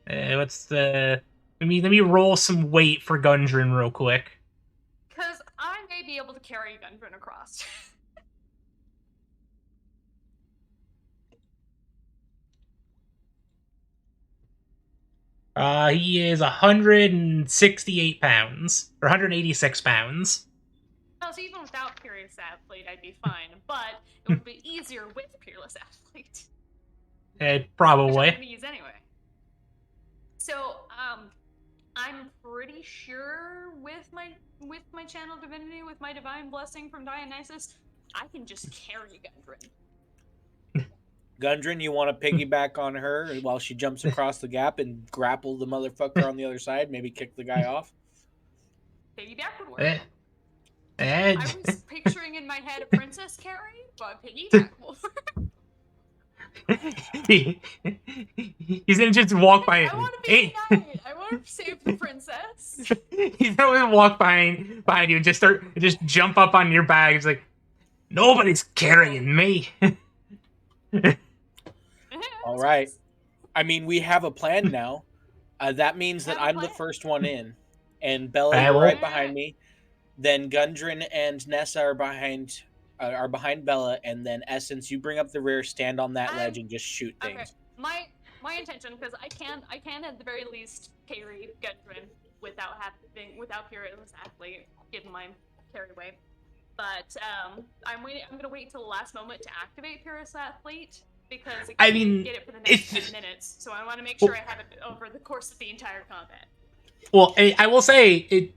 What's the? Let me roll some weight for Gundren real quick. Because I may be able to carry Gundren across. He is 168 pounds or 186 pounds. Oh, so even without Fearless Athlete, I'd be fine. But it would be easier with Fearless Athlete. Which I'm Probably. gonna use anyway. So, I'm pretty sure with my channel divinity, with my divine blessing from Dionysus, I can just carry Gundren. Gundren, you want to piggyback on her while she jumps across the gap and grapple the motherfucker on the other side? Maybe kick the guy off? Piggyback would work. Eh, I was picturing in my head a princess carry, but piggyback will work. He's gonna just walk by. I want to be a knight. I want to save the princess. He's gonna walk behind you and just jump up on your back. He's like, nobody's carrying me. All right. I mean, we have a plan now. That means that Have a I'm the plan? first one in, and Bella, I you're will- right behind me. Then Gundren and Nessa are behind Bella, and then Essence, you bring up the rear, stand on that ledge, and just shoot Okay. things. My intention, because I can at the very least carry Gundren without Fearless Athlete, given my carry weight. But I'm gonna wait till the last moment to activate Fearless Athlete because I mean, get it for the next if- 10 minutes. So I want to make sure I have it over the course of the entire combat. Well, I will say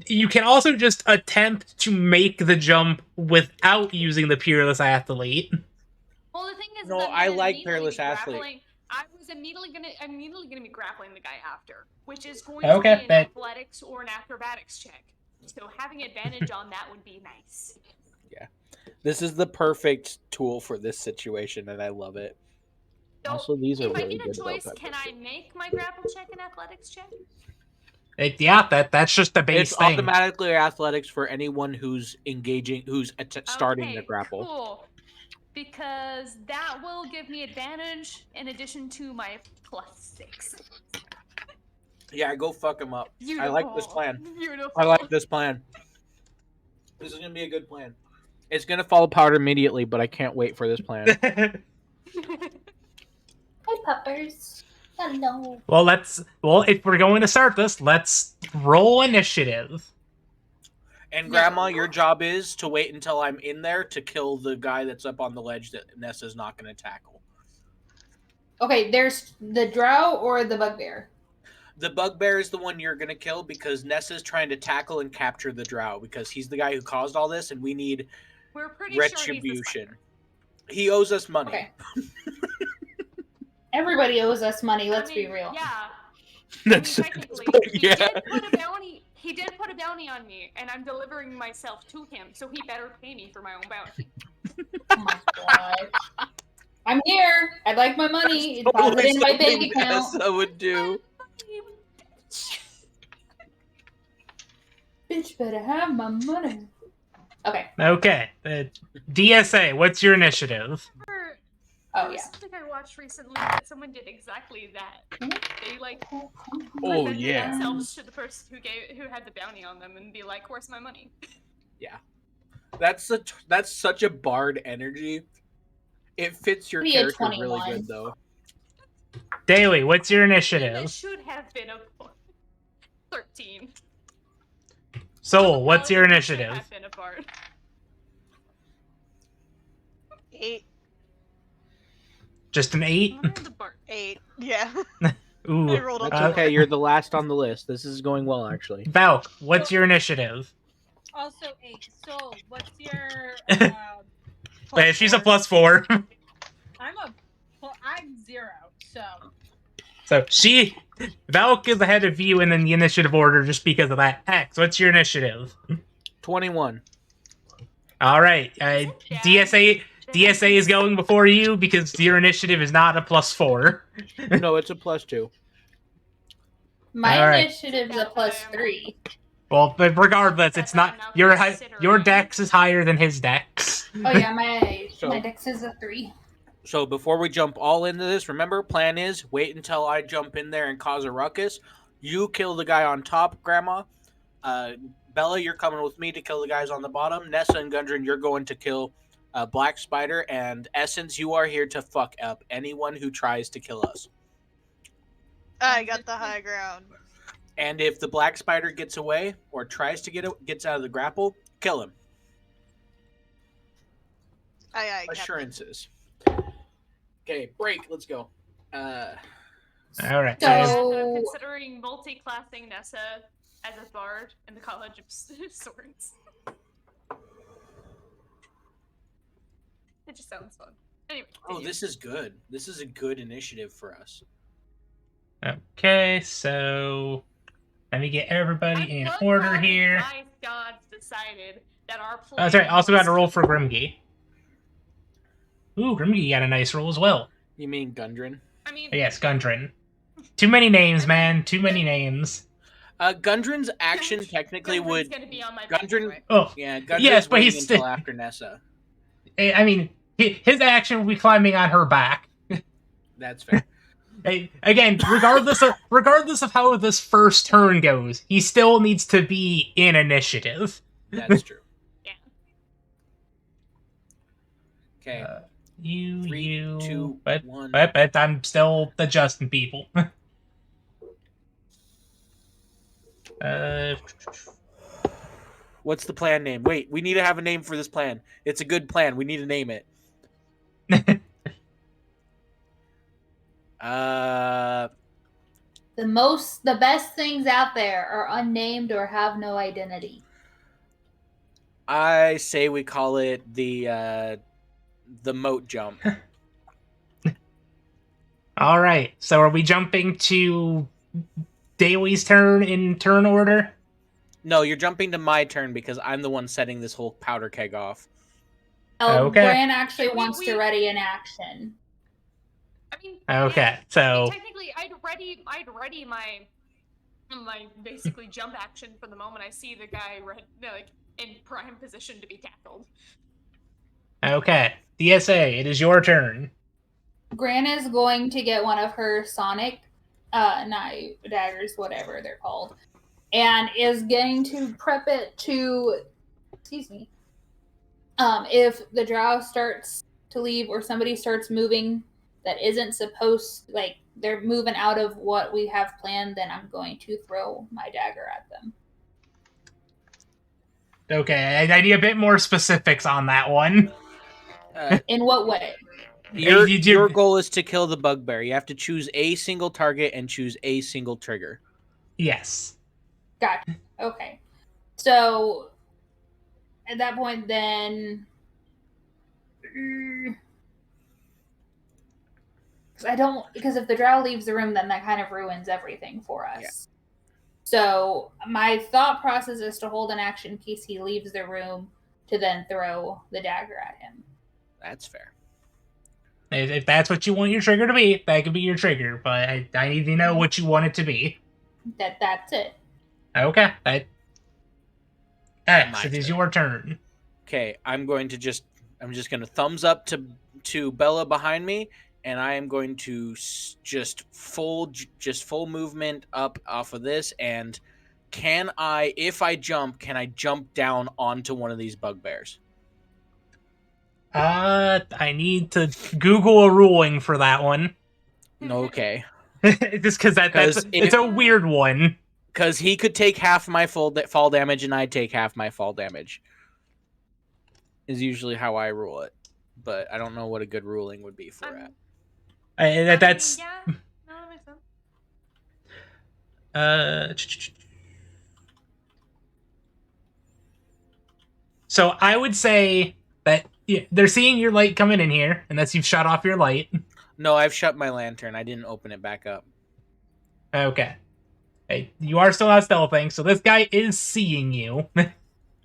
you can also just attempt to make the jump without using the Peerless Athlete. Well, the thing is, No, that I'm I gonna like immediately Peerless be Athlete. grappling- I was immediately gonna be grappling the guy after, which is going Okay, to be an that- athletics or an acrobatics check. So having advantage on that would be nice. This is the perfect tool for this situation, and I love it. So Also, these are if I really get a good choice, about can I make my grapple check an athletics check? Yeah, that's just the base It's thing. automatically athletics for anyone who's engaging, who's starting the Okay, grapple. Cool. Because that will give me advantage in addition to my +6. Yeah, go fuck him up. Beautiful. I like this plan. Beautiful. I like this plan. This is gonna be a good plan. It's gonna fall apart immediately, but I can't wait for this plan. Hi, puppers. Hello. Well, if we're going to start this, let's roll initiative. And Grandma, your job is to wait until I'm in there to kill the guy that's up on the ledge that Nessa's not going to tackle. Okay, there's the drow or the bugbear. The bugbear is the one you're going to kill because Nessa's trying to tackle and capture the drow because he's the guy who caused all this and we need We're pretty sure he's the retribution. spider. He owes us money. Okay. Everybody owes us money, let's I mean, be real. Yeah. That's, Technically, yeah. he did put a bounty on me, and I'm delivering myself to him, so he better pay me for my own bounty. Oh my god. I'm here. I'd like my money. Deposit Totally in my bank something account. Nessa would do. Bitch better have my money. Okay. Okay. DSA, what's your initiative? Oh, There was yeah. something I watched recently that someone did exactly that. They like Oh, presented yeah. themselves to the person who had the bounty on them and be like, "Where's my money?" That's such a bard energy. It fits your Be a character really 21. good, though. Daily, what's your It initiative? should have been a 13. Soul, what's your Paladin should initiative? have been a bard. 8. Just an 8? I'm the bard. 8. Yeah. Ooh. I rolled a That's 4. okay, you're the last on the list. This is going well, actually. Valk, what's your initiative? Also 8. So, what's your? Wait, she's a +4. I'm 0. So. So Valk is ahead of you in the initiative order just because of that. X, what's your initiative? 21. All right, DSA is going before you because your initiative is not a +4. No, it's a +2. My All right. initiative's a +3. Well, but regardless, it's not Now your considering- dex is higher than his dex. Oh yeah, my So- dex is a 3. So before we jump all into this, remember, plan is wait until I jump in there and cause a ruckus. You kill the guy on top, Grandma. Bella, you're coming with me to kill the guys on the bottom. Nessa and Gundren, you're going to kill Black Spider. And Essence, you are here to fuck up anyone who tries to kill us. I got the high ground. And if the Black Spider gets away or tries to gets out of the grapple, kill him. Aye, Captain. Assurances. Okay, break. Let's go. All right. So- I'm considering multi-classing Nessa as a bard in the College of Swords. It just sounds fun. Anyway. Oh, continue. this is good. This is a good initiative for us. Okay, so let me get everybody I'm in so order glad here. the Dice gods decided that our plan Oh, that's right. Also got was to roll for Grimgy. Ooh, Grimgy got a nice roll as well. You mean Gundren? I mean, Yes, Gundren. Too many names, man. Too many names. Gundren's action technically Gundren's would. gonna be on my back Gundren- anyway. Oh, Yeah, Gundren's Yes, but waiting he's until still- after Nessa. I mean, his action will be climbing on her back. That's fair. Again, regardless of how this first turn goes, he still needs to be in initiative. That's true. Yeah. Okay. 3, You, 2, but 1. I'm still adjusting people. What's the plan name? Wait, we need to have a name for this plan. It's a good plan. We need to name it. The best things out there are unnamed or have no identity. I say we call it the moat jump. All right, so are we jumping to Daly's turn in turn order? No, you're jumping to my turn because I'm the one setting this whole powder keg off. Oh, Okay. Bran actually We- wants to we- ready an action. I mean, Okay, yeah, so technically, I'd ready my basically jump action for the moment I see the guy in prime position to be tackled. okay, DSA, it is your turn. Gran is going to get one of her sonic knife daggers, whatever they're called, and is going to prep it to If the drow starts to leave or somebody starts moving that isn't supposed, like they're moving out of what we have planned, then I'm going to throw my dagger at them. Okay, I need a bit more specifics on that one. In what way? Your goal is to kill the bugbear. You have to choose a single target and choose a single trigger. Yes. Gotcha. Okay. So at that point, then, because if the drow leaves the room, then that kind of ruins everything for us. Yeah. So my thought process is to hold an action in case he leaves the room to then throw the dagger at him. That's fair. If that's what you want your trigger to be, that could be your trigger. But I need to know what you want it to be. That's it. Okay. X, My it is turn. your turn. Okay, I'm just gonna thumbs up to Bella behind me, and I am going to just full movement up off of this. And if I jump, can I jump down onto one of these bugbears? I need to Google a ruling for that one. Okay, Just because it's a weird one. because he could take half my fall damage, and I take half my fall damage. Is usually how I rule it, but I don't know what a good ruling would be for it. That's Yeah, no, that makes sense. So I would say that they're seeing your light coming in here, unless you've shut off your light. No, I've shut my lantern. I didn't open it back up. Okay. Hey, you are still not stealthing, so this guy is seeing you.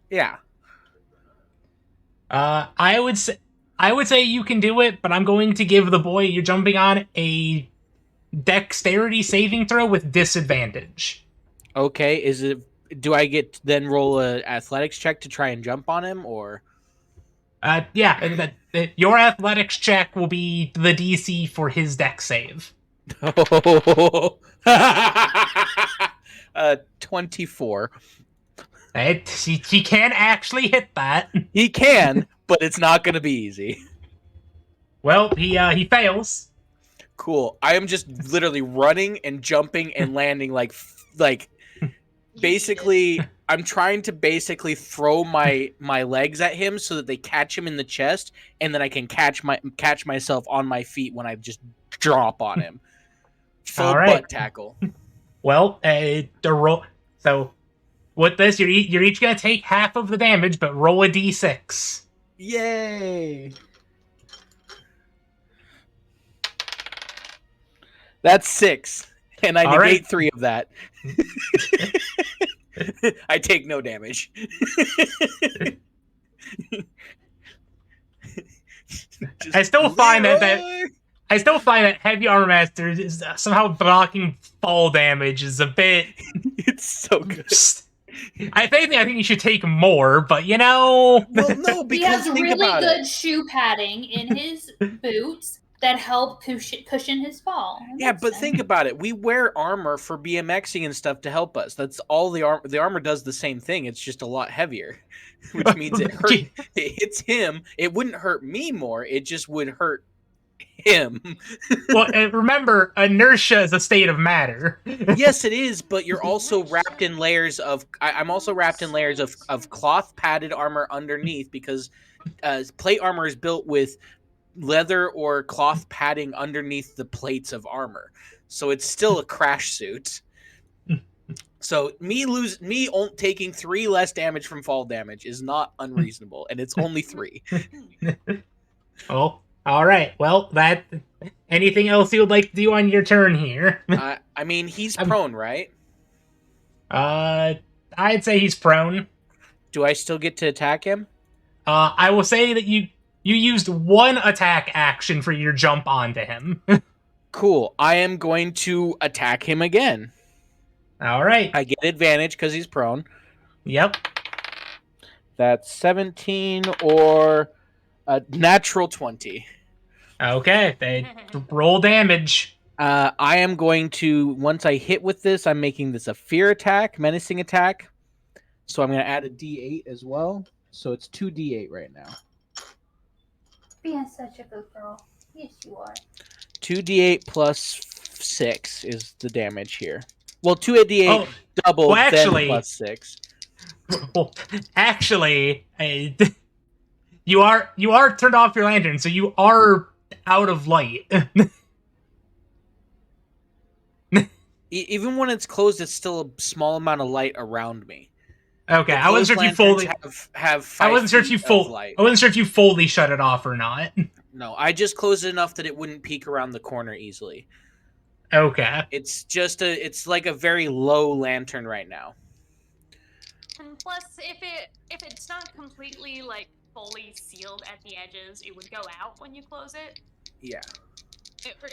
Yeah. I would say you can do it, but I'm going to give the boy you're jumping on a dexterity saving throw with disadvantage. Okay, do I get to then roll a athletics check to try and jump on him, or? Yeah, your athletics check will be the DC for his dex save. 24. He can actually hit that. He can, but it's not going to be easy. Well, he fails. Cool. I am just literally running and jumping and landing like basically I'm trying to basically throw my legs at him so that they catch him in the chest, and then I can catch myself on my feet when I just drop on him. Full butt tackle. Well, so with this, you're each gonna take half of the damage, but roll a d6. Yay! That's 6, and I negate 3 of that. I take no damage. I still find that heavy armor master is somehow blocking fall damage is a bit. It's so good. I think you should take more, but you know. Well, no, because he has think really about good it. shoe padding in his boots that help cushion his fall. Yeah, but think about it. We wear armor for BMXing and stuff to help us. That's all the armor. The armor does the same thing. It's just a lot heavier, which means it hits him. It wouldn't hurt me more. It just would hurt him. Well, and remember, inertia is a state of matter. Yes, it is, but you're also wrapped in layers of. I'm also wrapped in layers of cloth padded armor underneath, because plate armor is built with leather or cloth padding underneath the plates of armor, so it's still a crash suit. So me taking 3 less damage from fall damage is not unreasonable, and it's only 3. Oh, all right. Well, anything else you would like to do on your turn here? I mean, he's prone, right? I'd say he's prone. Do I still get to attack him? I will say that you used 1 attack action for your jump onto him. Cool. I am going to attack him again. All right. I get advantage because he's prone. Yep. That's 17 or a natural 20. Okay. They roll damage. I am going to, once I hit with this, I'm making this a fear attack, menacing attack. So I'm going to add a D8 as well. So it's 2D8 right now. being such a good girl. Yes, you are. 2d8 plus 6 is the damage here. Well, 2d8 Oh, doubled, well, actually- then plus 6. well, actually, you are turned off your lantern, so you are out of light. Even when it's closed, it's still a small amount of light around me. Okay, The I wasn't sure if you closed fully. lanterns have I 5 wasn't sure if feet you of full. light. I wasn't sure if you fully shut it off or not. No, I just closed it enough that it wouldn't peek around the corner easily. Okay. It's like a very low lantern right now. And plus, if it's not completely like fully sealed at the edges, it would go out when you close it. Yeah.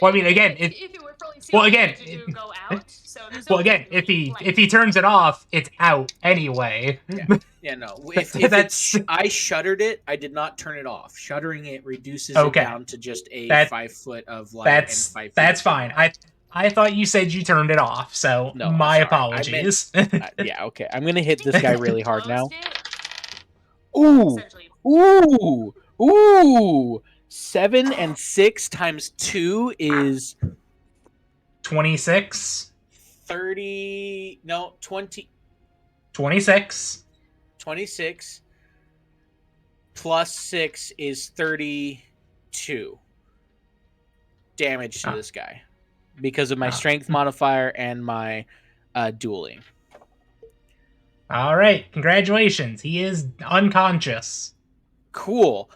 Well, I mean, again, if it were fully sealed, well, again, it would go out. So there's well, no again, really, if he turns it off, it's out anyway. Yeah, no. If That's- I shuttered it, I did not turn it off. Shuttering it reduces Okay. it down to just a That- 5 foot of light. That's and 5 feet that's of fine. I thought you said you turned it off, so No, I'm my sorry. apologies. yeah, okay. I'm gonna hit this guy really hard now. Closed it, Ooh, essentially. ooh. 7 and 6 times 2 is 26, 30. No, 20. 26. 26 plus 6 is 32 damage to Ah. this guy because of my Ah. strength modifier and my dueling. All right, congratulations. He is unconscious. Cool.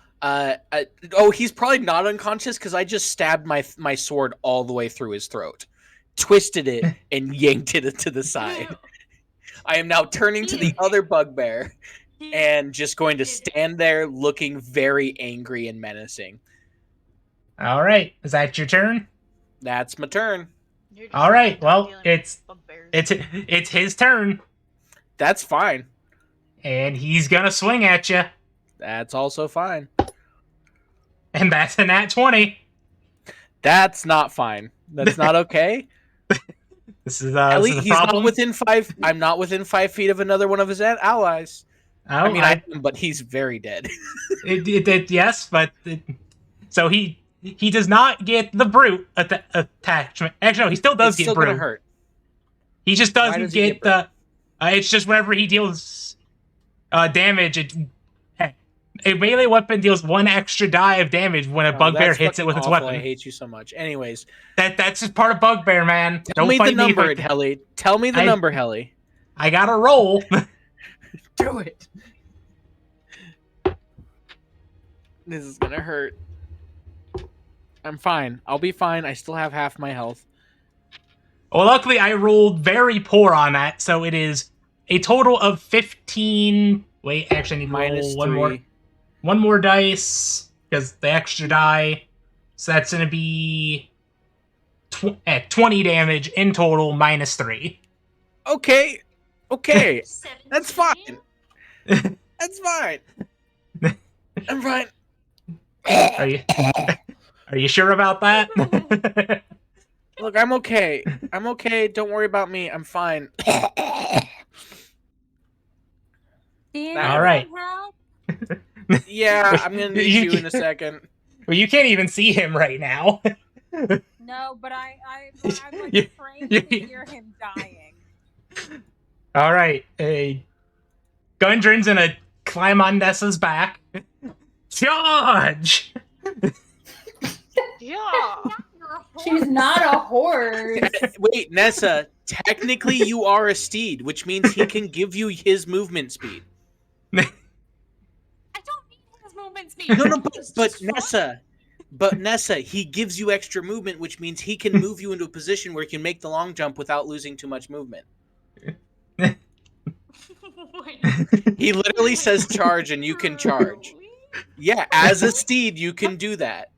He's probably not unconscious because I just stabbed my sword all the way through his throat, twisted it, and yanked it to the side. I am now turning to the other bugbear and just going to stand there looking very angry and menacing. All right, is that your turn? That's my turn. You're just All right, done well, dealing with bugbears. it's his turn, That's fine. and he's gonna swing at you, That's also fine. and that's a nat 20. That's not fine. That's not okay. This is At this least is a he's problem. not within 5. I'm not within 5 feet of another one of his allies. Oh, I mean, I am, but he's very dead. yes, but so he does not get the brute attachment. Actually, no, he still does It's get still brute. gonna hurt. He just Why doesn't does he get get the. It's just whenever he deals damage, a melee weapon deals 1 extra die of damage when a Oh, bugbear that's hits it fucking with its awful. weapon. I hate you so much. Anyways, That's just part of bugbear, man. tell Don't me fight the number, me. For, Helly. Tell me the I- number, Helly. I got to roll. Do it. This is gonna hurt. I'm fine. I'll be fine. I still have half my health. Well, luckily I rolled very poor on that, so it is a total of 15. Wait, actually, I need to Minus roll 3. one more dice because the extra die. So that's going to be 20 damage in total, minus 3. Okay. Okay. 17? That's fine. That's fine. I'm fine. Are you sure about that? Look, I'm okay. I'm okay. Don't worry about me. I'm fine. All right. Yeah, I'm gonna need you in a second. Well, you can't even see him right now. No, but I'm like You- trained you- to hear him dying. All right. Gundren's gonna climb on Nessa's back. Charge! Yeah. She's not a horse. Wait, Nessa, technically you are a steed, which means he can give you his movement speed. I don't need his movement speed. No, It's but just Nessa, he gives you extra movement, which means he can move you into a position where you can make the long jump without losing too much movement. fun. He literally says charge and you can charge. Yeah, as a steed, you can do that.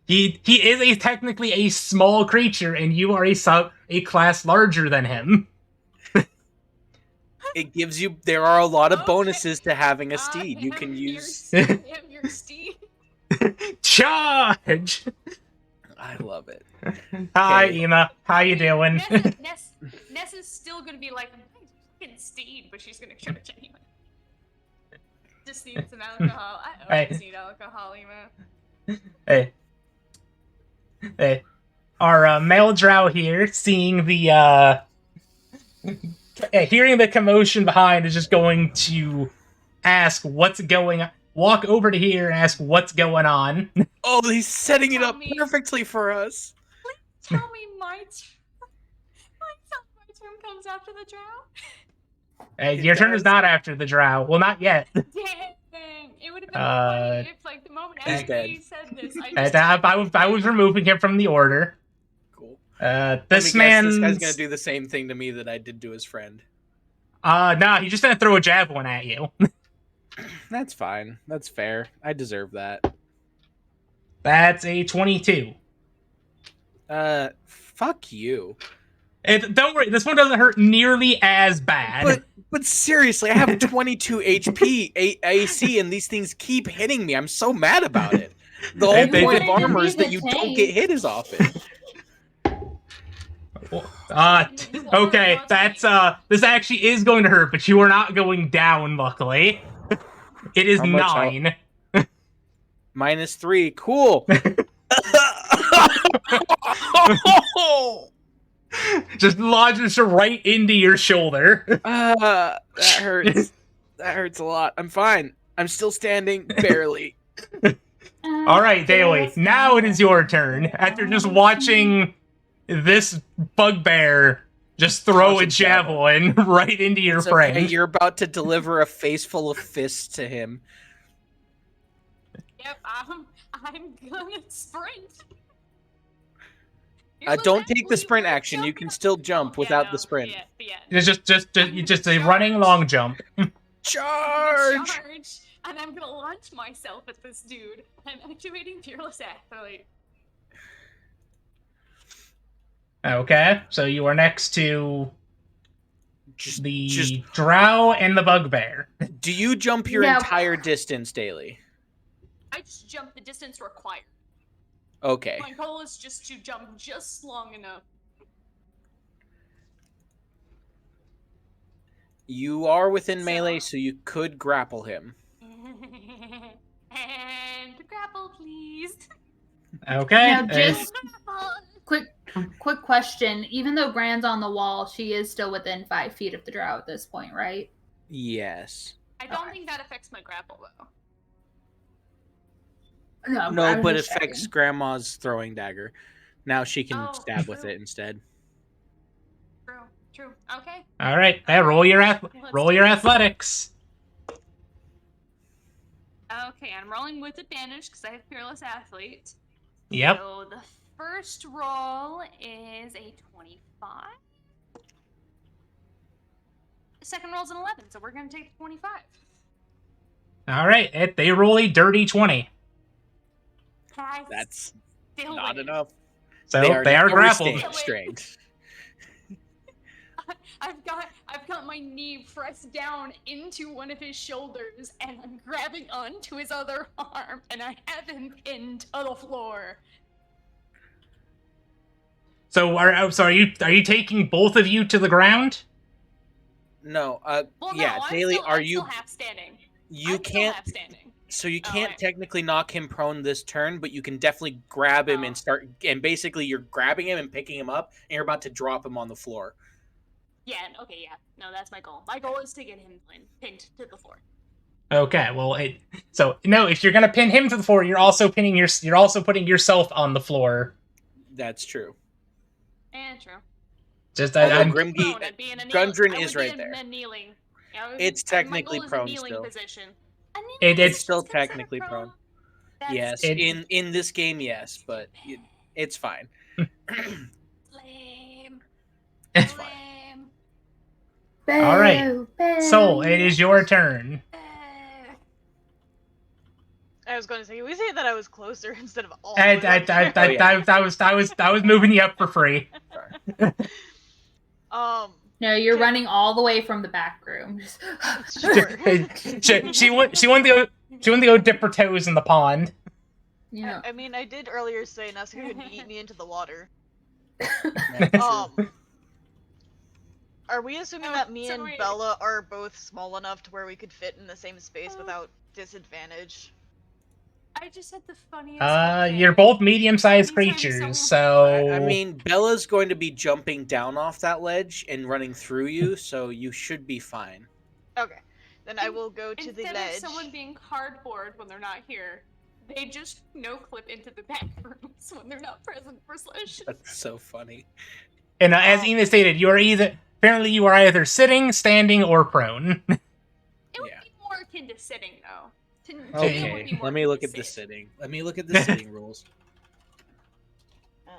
He is technically a small creature, and you are a class larger than him. It gives you. There are a lot of Okay. bonuses to having a I steed. You am can your use. I am your steed. Charge! I love it. Hi, Okay. Ema. How you doing? Ness is still gonna be like, I'm fucking steed, but she's gonna charge anyway. just need some alcohol. I Hey. always need alcohol, Emo. Hey. Hey. Our male drow here, seeing the hearing the commotion behind, is just going to ask what's going on. Walk over to here and ask what's going on. Oh, he's setting it Tell up me. perfectly for us. Tell me my turn comes after the drow. It Your turn is does. not after the drow. Well, not yet. Dang, it would have been funny if, like, the moment He's everybody dead. said this, I was removing him from the order. Cool. This This man's... guy's gonna do the same thing to me that I did to his friend. No, he's just gonna throw a javelin at you. That's fine. That's fair. I deserve that. That's a 22. Fuck you. Don't worry, this one doesn't hurt nearly as bad. But seriously, I have 22 HP AC, and these things keep hitting me. I'm so mad about it. The whole They- point they- of armor is that you don't get hit as often. Okay, that's this actually is going to hurt, but you are not going down, luckily. It is How much 9. -3. Cool. Just lodges right into your shoulder. That hurts. That hurts a lot. I'm fine. I'm still standing, barely. Alright, Daily, now it is your turn. After just watching this bugbear just throw Toss a a javelin. javelin right into your It's friend. okay, you're about to deliver a face full of fists to him. Yep, I'm gonna sprint. Don't take the sprint action. You can still jump without the sprint. Yeah. It's just a running long jump. Charge! And I'm gonna launch myself at this dude. I'm activating Fearless Athlete. Okay, so you are next to Just the drow and the bugbear. do you jump your Yeah. entire distance daily? I just jump the distance required. Okay. My goal is just to jump just long enough. You are within So- melee, so you could grapple him. And grapple, please. Okay. Now, just quick question. Even though Gran's on the wall, she is still within 5 feet of the drow at this point, right? Yes. I don't Okay. think that affects my grapple though. No, I No, was but it just affects checking. Grandma's throwing dagger. Now she can Oh, stab with true. it instead. True. Okay. All right. Roll your Let's do this. athletics. Okay, I'm rolling with advantage because I have Fearless Athlete. Yep. So the first roll is a 25. The second roll's an 11, so we're gonna take 25. All right. They roll a dirty 20. That's Still not winning. enough. So they are now grappled. restrained. I've got my knee pressed down into one of his shoulders, and I'm grabbing onto his other arm, and I have him pinned to the floor. So are you taking both of you to the ground? No, Well, yeah, no, Daily, I'm still half standing. you I'm can't, Still half standing. so you Oh, can't right. technically knock him prone this turn, but you can definitely grab him Oh. and basically you're grabbing him and picking him up, and you're about to drop him on the floor. Yeah. Okay. Yeah. No, that's my goal. My goal is to get him pinned to the floor. Okay. Well, if you're gonna pin him to the floor, you're also putting yourself on the floor. That's true. And true. Just Although I'm Grimgi, Prone, I'd be in a Gundren I is would be right in there. a kneeling. It's My technically goal is prone a kneeling still. position. A kneeling It's position's still considered technically prone. That's Yes, It- in this game, yes, but it's fine. lame. It's fine. Lame. All right. Soul, it is your turn. I was going to say, can we say that I was closer instead of all. I was moving you up for free. No, you're running all the way from the back room. Sure. she went to go dip her toes in the pond. Yeah. I mean, I did earlier say Nasuka could eat me into the water. That's true. Are we assuming Oh, that me so and wait. Bella are both small enough to where we could fit in the same space without disadvantage? I just had the funniest. one You're day. both medium-sized Anytime creatures, someone- I so mean, Bella's going to be jumping down off that ledge and running through you, so you should be fine. Okay. Then I will go to the Instead ledge. of someone being cardboard when they're not here, they just no clip into the back rooms when they're not present for sessions. That's so funny. and as Ina stated, you are either sitting, standing, or prone. It would Yeah. be more akin to sitting, though. To me, it would Okay, be more let me akin look to at the sit. sitting. Let me look at the sitting rules. Uh,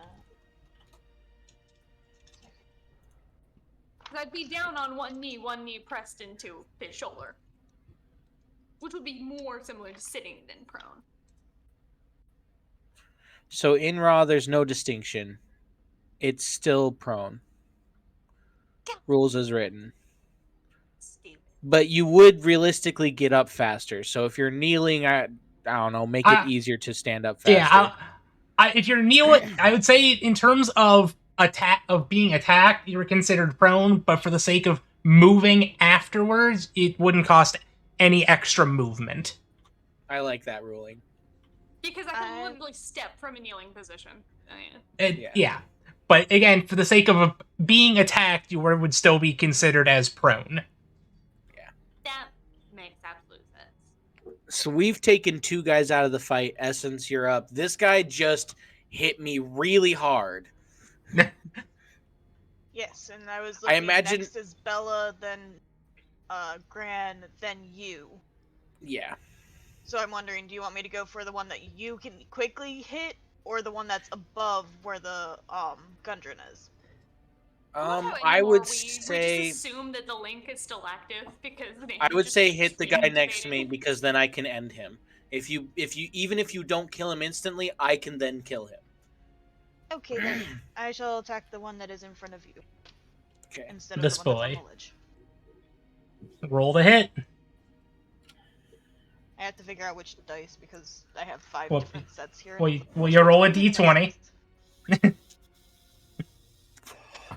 'Cause I'd be down on one knee pressed into his shoulder. Which would be more similar to sitting than prone. So in Raw, there's no distinction. It's still prone. Rules as written. Stupid. But you would realistically get up faster. So if you're kneeling, I don't know, make it easier to stand up faster. Yeah, if you're kneeling, I would say in terms of being attacked, you were considered prone. But for the sake of moving afterwards, it wouldn't cost any extra movement. I like that ruling. Because I can literally step from a kneeling position. Yeah. But again, for the sake of being attacked, you would still be considered as prone. That makes absolute sense. So we've taken two guys out of the fight. Essence, you're up. This guy just hit me really hard. yes, and I was looking imagine- next is Bella, then Gran, then you. Yeah. So I'm wondering, do you want me to go for the one that you can quickly hit, or the one that's above where the Gundren is? love how I anymore would we say just assume that the link is still active because they I would just say hit the guy screamed next to me debating. because then I can end him. If you even if you don't kill him instantly, I can then kill him. Okay, then I shall attack the one that is in front of you Okay. instead of This the one that's boy. on the ledge. Roll the hit. I have to figure out which dice because I have 5 Well, different sets here. Well, you roll a d20.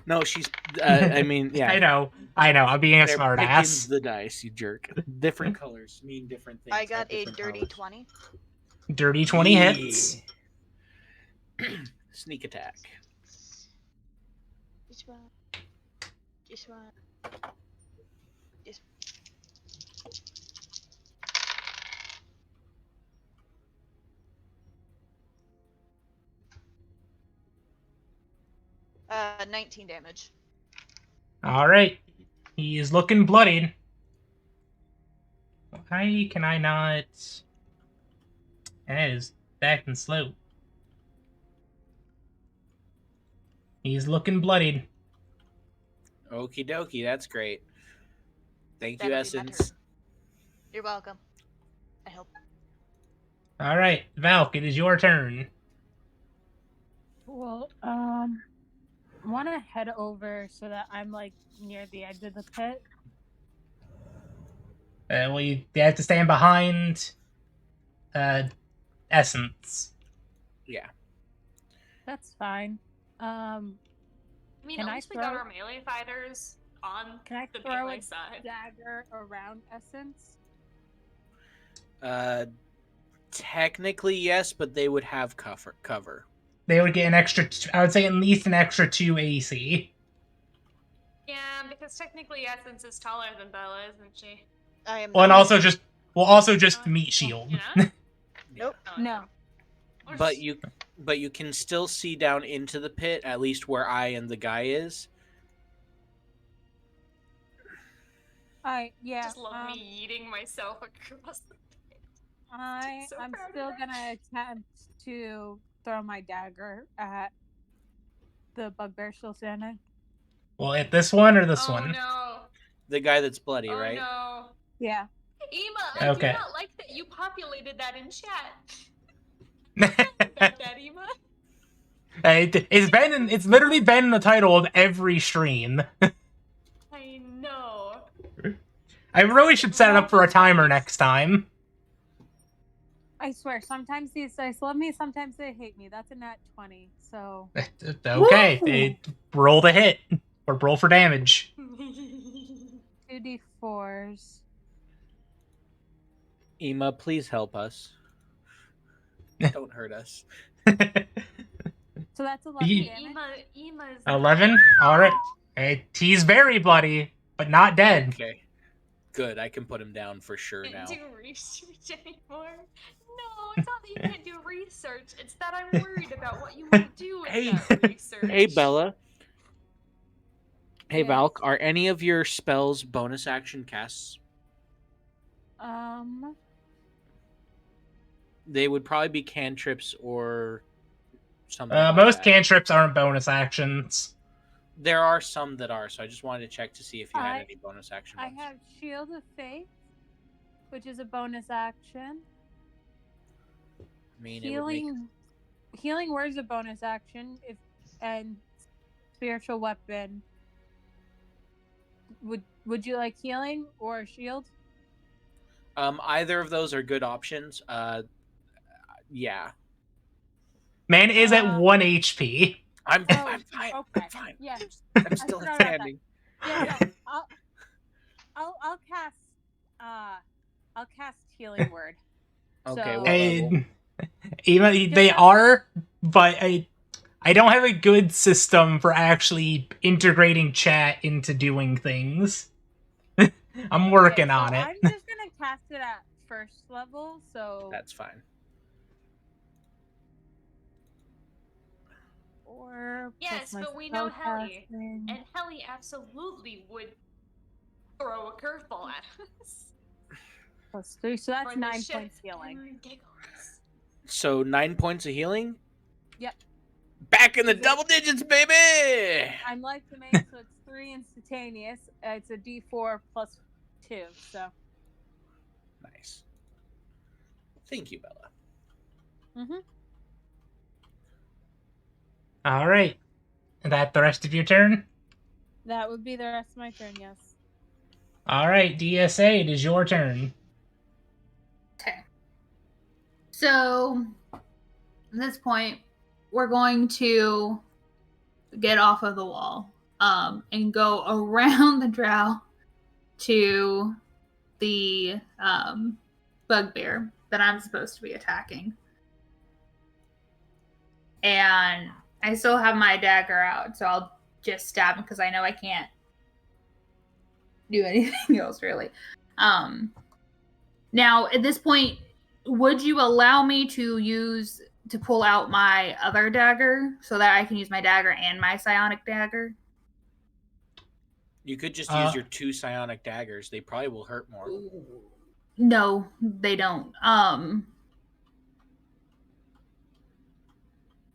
No, she's. I mean, yeah. I know. I'm being a They're smart picking ass. the dice, you jerk. Different colors mean different things. I got have a different dirty powers. 20. Dirty 20 hits. Sneak attack. This one. This one. This. 19 damage. All right. He is looking bloodied. Why can I not? That is acting slow. He's looking bloodied. Okie dokie, that's great. Thank That'll you, be my Essence. turn. You're welcome. I hope. All right, Valk, it is your turn. Well, want to head over so that I'm like near the edge of the pit. Well, you have to stand behind Essence. Yeah. That's fine. I mean, Can at I least we got throw- our melee fighters on Can I the throw melee a side. dagger around Essence? Technically yes, but they would have cover. They would get an extra. I would say at least an extra 2 AC. Yeah, because technically Essence is taller than Bella, isn't she? I am. Well, and not- also just meat shield. You know? Nope. No. Or But just- you can still see down into the pit, at least where I and the guy is. Yeah. just love me eating myself across the pit. I'm so proud of still her. gonna attempt to throw my dagger at the bugbear still standing. Well, at this one or this Oh one? no! The guy that's bloody, Oh right? no! Yeah. Ema, I Okay. do not like that you populated that in chat. About that, Ema. It's literally been in the title of every stream. I know. I really should set it up for a timer next time. I swear, sometimes these dice love me, sometimes they hate me. That's a nat 20, so Okay, roll the hit or roll for damage. 2d4s. Ema, please help us. Don't hurt us. So that's 11 Ye- damage. Ema's 11? Alright. He's very bloody, but not dead. Okay. Good, I can put him down for sure now. Can't do research anymore. No, it's not that you can't do research. It's that I'm worried about what you might do with Hey. that research. Hey, Bella. Hey, Yes. Valk, are any of your spells bonus action casts? They would probably be cantrips or something like Most that. cantrips aren't bonus actions. There are some that are, so I just wanted to check to see if you had I- any bonus action I ones. have Shield of Faith, which is a bonus action. I mean, it would make... Healing Word is a bonus action, and Spiritual Weapon. Would you like healing or shield? Either of those are good options. Yeah. Man is at Uh, 1 HP. I'm Oh, fine. okay. I'm fine. Yeah. I'm still forgot about that. standing. Yeah, no, I'll cast I'll cast Healing Word. Okay, So- what level? Even they are, but I don't have a good system for actually integrating chat into doing things. I'm working Okay, so on it. I'm just gonna cast it at first level, so That's fine. or Yes, plus my but we know Helly, spellcasting. and Helly absolutely would throw a curveball at us. Plus 3, so that's For the 9 shit points healing. and giggles. So 9 points of healing? Yep. Back in the Is it- double digits, baby! I'm life domain, so it's 3 instantaneous. It's a D4 plus 2, so. Nice. Thank you, Bella. Mm-hmm. All right. Is that the rest of your turn? That would be the rest of my turn, yes. All right, DSA, it is your turn. Okay. So, at this point, we're going to get off of the wall and go around the drow to the bugbear that I'm supposed to be attacking. And I still have my dagger out, so I'll just stab him because I know I can't do anything else really. Now, at this point, would you allow me to pull out my other dagger so that I can use my dagger and my psionic dagger? You could just Uh, use your 2 psionic daggers. They probably will hurt more. No, they don't.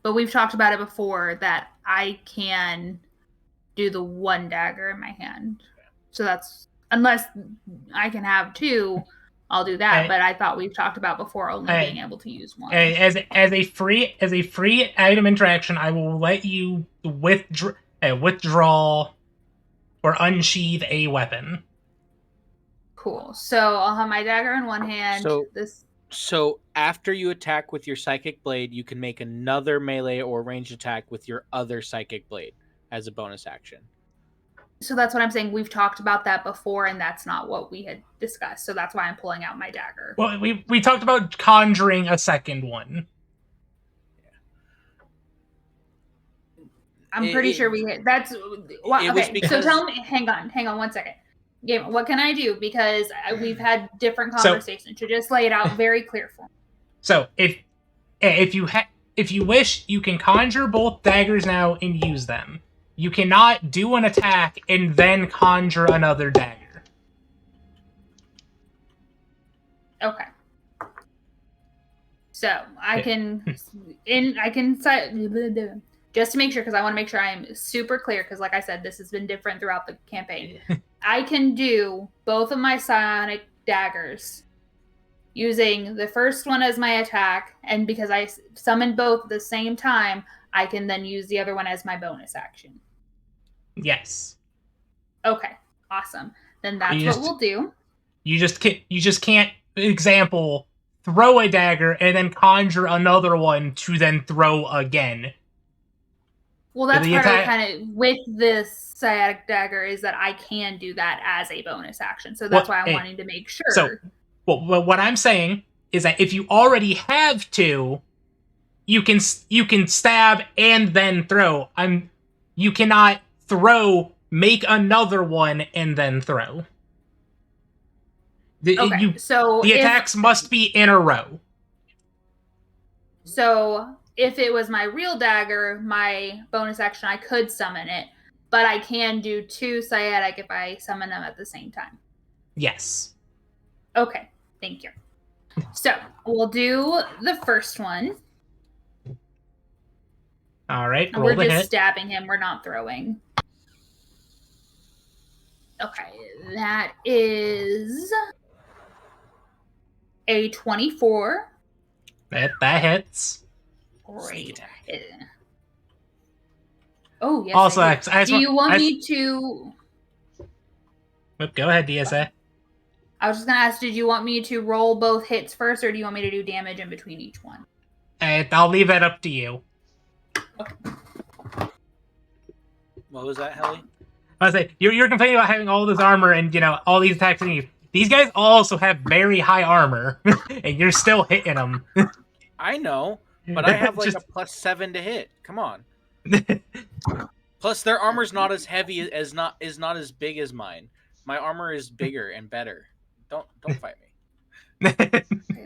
But we've talked about it before that I can do the one dagger in my hand. So that's, unless I can have 2, I'll do that. Hey. But I thought we've talked about before only Hey. being able to use one. As a free item interaction, I will let you withdraw or unsheath a weapon. Cool. So I'll have my dagger in one hand. So- This So after you attack with your psychic blade, you can make another melee or ranged attack with your other psychic blade as a bonus action. So that's what I'm saying. We've talked about that before, and that's not what we had discussed. So that's why I'm pulling out my dagger. Well, we talked about conjuring a second one. I'm pretty sure we hit. That's well, it was okay. because- So tell me. Hang on 1 second. Game. What can I do? Because we've had different So- conversations. So just lay it out very clear for me. So if you wish, you can conjure both daggers now and use them. You cannot do an attack and then conjure another dagger. Okay. So I Yeah. can just to make sure, because I want to make sure I am super clear, because like I said, this has been different throughout the campaign. I can do both of my psionic daggers using the first one as my attack, and because I summoned both at the same time, I can then use the other one as my bonus action. Yes. Okay, awesome. Then that's You what just- we'll do. You just can't, example, throw a dagger and then conjure another one to then throw again. Well, that's The part of attack- kind of with this sciatic dagger is that I can do that as a bonus action. So that's Well, why I'm hey, wanting to make sure. So, well, what I'm saying is that if you already have two, you can stab and then throw. You cannot throw, make another one, and then throw. Okay, so The if- attacks must be in a row. So if it was my real dagger, my bonus action, I could summon it, but I can do 2 sciatic if I summon them at the same time. Yes. Okay, thank you. So we'll do the first one. All right, And roll we're the just hit. stabbing him. We're not throwing. Okay, that is a 24. That hits. Great. Oh, yes. Also, I do. Do you want me to... Go ahead, DSA. I was just going to ask, did you want me to roll both hits first, or do you want me to do damage in between each one? I'll leave that up to you. What was that, Helly? I was like, you're complaining about having all this armor and all these attacks. And these guys also have very high armor, and you're still hitting them. I know, but I have like Just- a +7 to hit. Come on. Plus, their armor's not as heavy is not as big as mine. My armor is bigger and better. Don't fight me.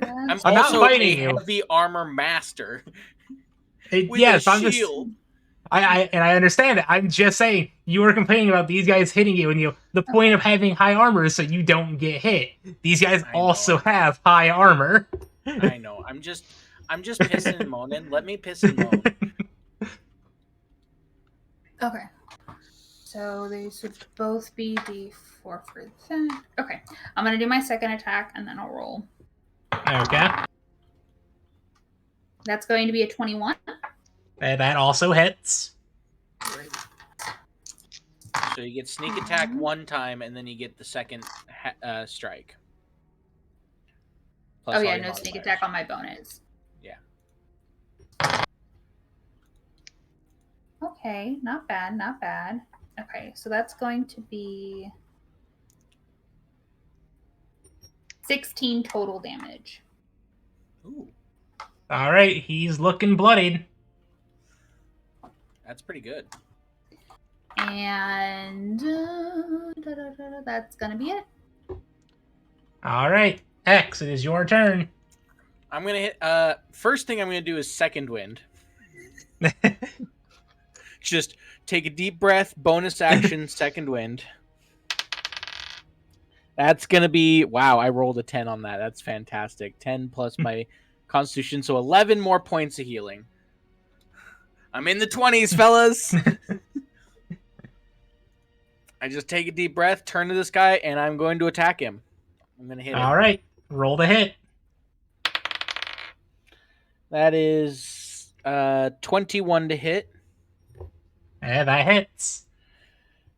I'm I'm not also fighting a you. heavy armor master with Yes, a I'm just. shield. I understand it. I'm just saying you were complaining about these guys hitting you, and the point of having high armor is so you don't get hit. These guys I know. also have high armor. I know. I'm just pissing and moaning. Let me piss and moan. Okay. So these should both be D4 for that. Okay. I'm going to do my second attack, and then I'll roll. Okay. That's going to be a 21. That also hits. Great. So you get sneak attack one time, and then you get the second strike. Plus Oh, all yeah, your no sneak modifiers. attack on my bonus. Yeah. Okay, not bad, not bad. Okay, so that's going to be 16 total damage. Ooh, All right, he's looking bloodied. that's pretty good. And that's going to be it. All right, X, it is your turn. I'm gonna hit. First thing I'm gonna do is second wind. Just take a deep breath. Bonus action. Second wind. That's gonna be wow. I rolled a 10 on that. That's fantastic. 10 plus my Constitution, so 11 more points of healing. I'm in the 20s, fellas. I just take a deep breath, turn to this guy, and I'm going to attack him. I'm gonna hit him. All right, roll the hit. That is 21 to hit. That hits.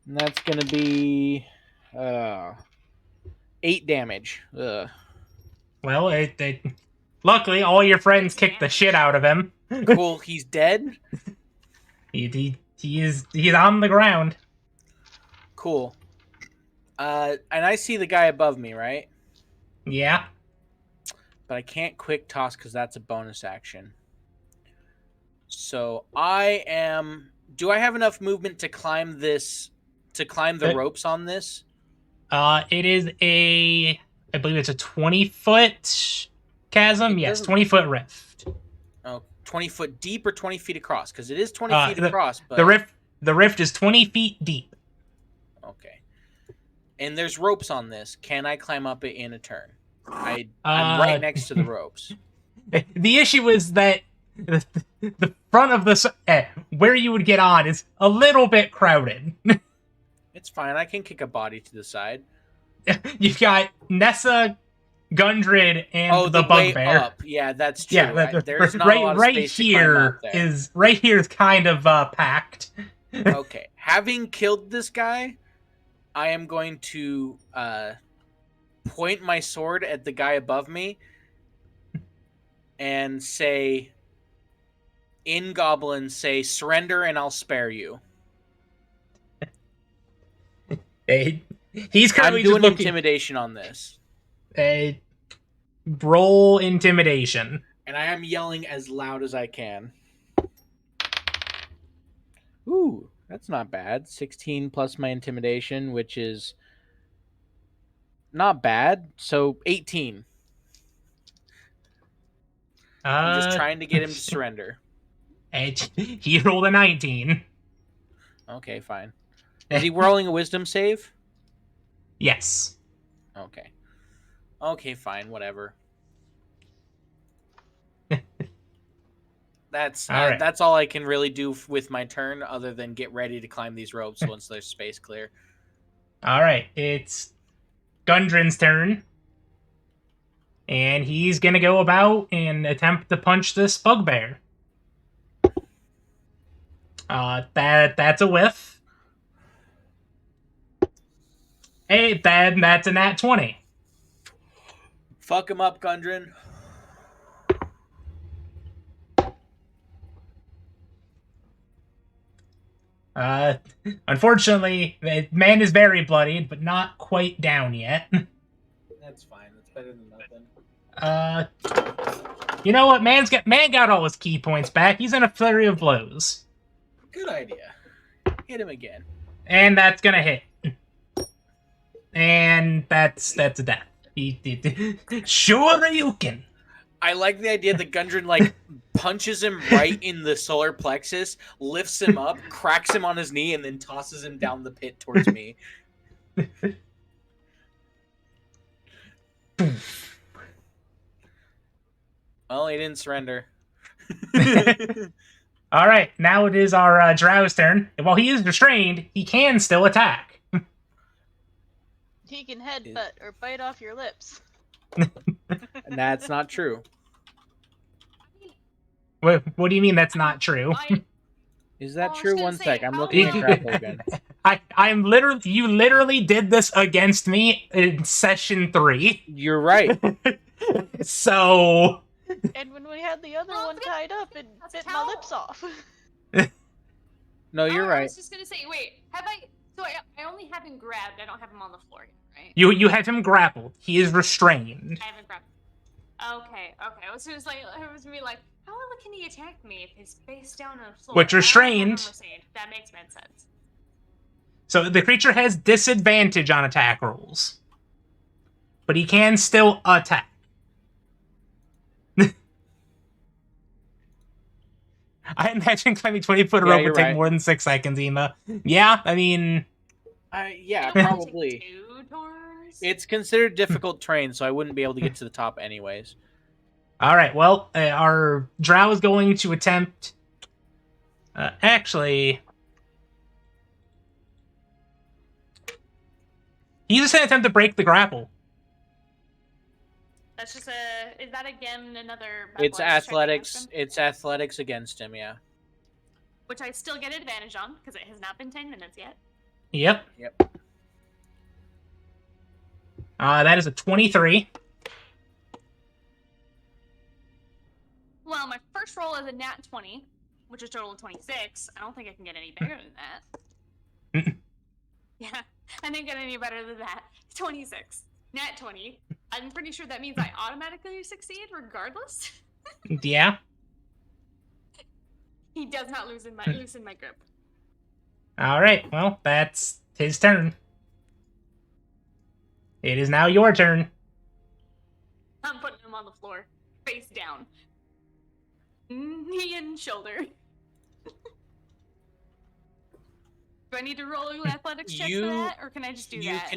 And that's gonna be 8 damage. Ugh. Well, luckily all your friends kicked the shit out of him. Cool. He's dead. He's on the ground. Cool. And I see the guy above me, right? Yeah. But I can't quick toss because that's a bonus action. So I am. Do I have enough movement to climb this? To climb the ropes on this? It is I believe it's a 20-foot chasm. It Yes, doesn't- 20-foot rift. Oh, 20 foot deep or 20 feet across? Because it is 20 feet the- across. But The rift is 20 feet deep. okay. And there's ropes on this. Can I climb up it in a turn? I'm Uh, right next to the ropes. The issue is that the front of where you would get on is a little bit crowded. It's fine. I can kick a body to the side. You've got Nessa, Gundred, and the way Bugbear. up. Yeah, that's true. Yeah, There's not a lot of space to climb up there. right here is kind of packed. Okay. Having killed this guy, I am going to point my sword at the guy above me and say, in Goblin say, "Surrender and I'll spare you." He's I'm currently just doing looking. intimidation on this, Roll intimidation. and I am yelling as loud as I can. Ooh, that's not bad. 16 plus my intimidation, which is not bad. So 18. I'm just trying to get him to surrender. He rolled a 19. Okay, fine. Is he rolling a wisdom save? Yes. Okay. Okay, fine, whatever. That's All right. that's all I can really do with my turn, other than get ready to climb these ropes once there's space clear. All right, it's Gundren's turn, and he's gonna go about and attempt to punch this bugbear. That's a whiff. Hey, that's a nat 20. Fuck him up, Gundren. Unfortunately, the man is very bloodied, but not quite down yet. That's fine. That's better than nothing. You know what? Man got all his key points back. He's in a flurry of blows. Good idea. Hit him again. And that's gonna hit. And that's a death. Sure you can. I like the idea that Gundren like punches him right in the solar plexus, lifts him up, cracks him on his knee, and then tosses him down the pit towards me. Well, he didn't surrender. All right, now it is our Drow's turn. And while he is restrained, he can still attack. He can headbutt or bite off your lips. And that's not true. What do you mean that's not true? Is that Well, I was true? gonna One say, sec. I'm how looking at long- grapple again. You literally did this against me in session 3. You're right. So And when we had the other Well, one tied up, it that's a bit my towel. lips off. No, you're I right. was just gonna say, wait, have I? So I only have him grabbed. I don't have him on the floor yet, right? you have him grappled. He is restrained. I haven't grabbed. Okay. I was just like, I was gonna be like, how can he attack me if he's face down on the floor? Which I don't have him restrained. restrained. That makes sense. So the creature has disadvantage on attack rolls. But he can still attack. I imagine climbing 20-foot Yeah, rope you're would take right. more than 6 seconds, Ema. Yeah, I mean... Yeah, It'll only take probably. 2 turns. It's considered difficult terrain, so I wouldn't be able to get to the top anyways. Alright, well, our Drow is going to attempt... actually... He's just going to attempt to break the grapple. That's just is that again another? It's check athletics. against him? It's athletics against him. Yeah. Which I still get advantage on because it has not been 10 minutes yet. Yep. Yep. That is a 23. Well, my first roll is a nat 20, which is total of 26. I don't think I can get any better than that. Yeah, I didn't get any better than that. 26. Nat 20. I'm pretty sure that means I automatically succeed regardless. Yeah. He does not loosen my grip. Alright, well, that's his turn. It is now your turn. I'm putting him on the floor, face down. Knee and shoulder. Do I need to roll athletics checks for that, or can I just do that?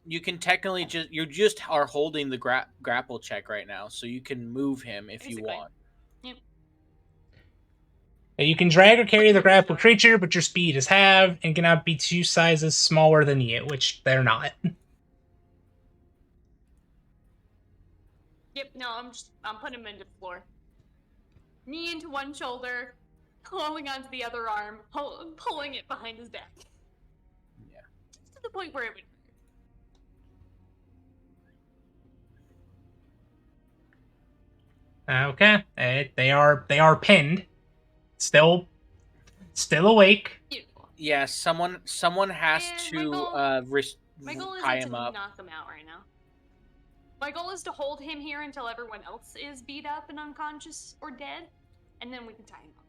You can technically just are holding the grapple check right now, so you can move him if you Basically. want. You can drag or carry the grappled creature, but your speed is halved and cannot be 2 sizes smaller than you, which they're not. Yep, no, I'm putting him into the floor. Knee into one shoulder, holding onto the other arm, pulling it behind his back. Yeah. Just to the point where it would Okay, they are pinned. Still awake. Beautiful. Yeah, someone has And my to goal- My goal tie isn't him to up. knock him out right now. My goal is to hold him here until everyone else is beat up and unconscious or dead, and then we can tie him up.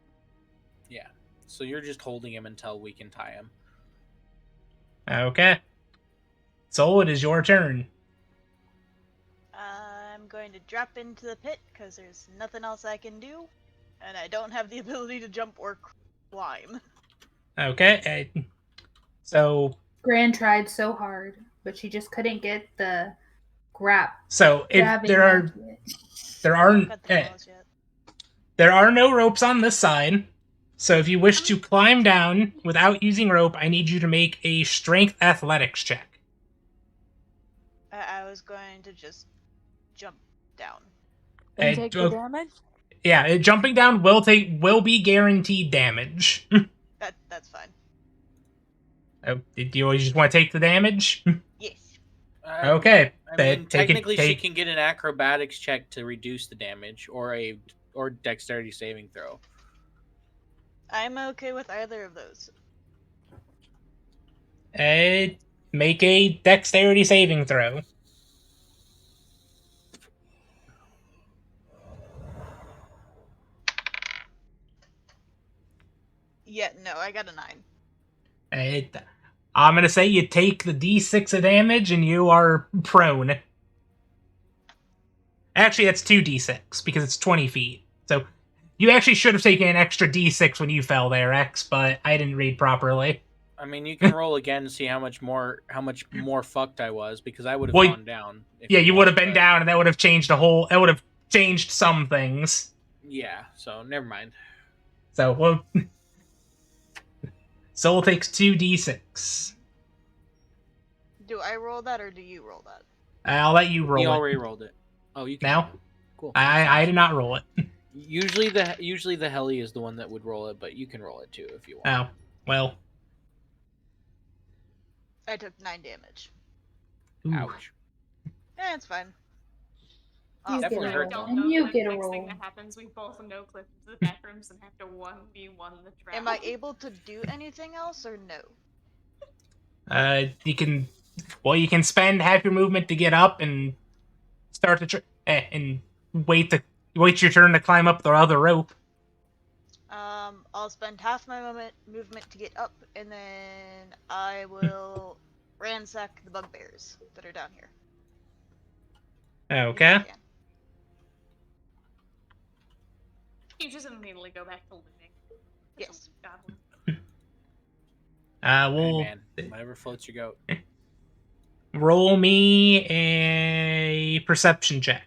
Yeah. So you're just holding him until we can tie him. Okay. Soul, it is your turn. I'm going to drop into the pit because there's nothing else I can do, and I don't have the ability to jump or climb. Okay. So Gran tried so hard, but she just couldn't get the grab. if grabbing there are onto it. Got the balls yet. there are no ropes on this side. So if you wish to climb down without using rope, I need you to make a strength athletics check. I was going to just jump down. And Uh, take the uh, damage? Yeah, jumping down will be guaranteed damage. That's fine. Oh, do you just want to take the damage? Yes. Okay. I mean, take technically, it, she can get an acrobatics check to reduce the damage, or dexterity saving throw. I'm okay with either of those. Make a dexterity saving throw. Yeah, no, I got a 9. I'm gonna say you take the d6 of damage and you are prone. Actually, that's 2d6 because it's 20 feet. So you actually should have taken an extra d6 when you fell there, X, but I didn't read properly. I mean, you can roll again and see how much more fucked I was, because I would have Well, gone down. Yeah, you would have been but- down, and that would have changed that would have changed some things. Yeah, so never mind. So, well, Soul takes 2d6. Do I roll that or do you roll that? I'll let you roll You it. already rolled it. Oh, you can. Now? Cool. I did not roll it. Usually the heli is the one that would roll it, but you can roll it too if you want. Oh, well. I took 9 damage. Ooh. Ouch. It's fine. You Definitely get a hurt. roll. Don't know And you the get a next roll. thing that happens. We both no clip to the bathrooms and have to 1v1 the trap. Am I able to do anything else or no? You can spend half your movement to get up and start to and wait your turn to climb up the other rope. I'll spend half my movement to get up, and then I will ransack the bugbears that are down here. Okay. Yeah. You just immediately go back to living. Yes. Goblin. Hey, We'll man, whatever floats your goat. roll me a perception check.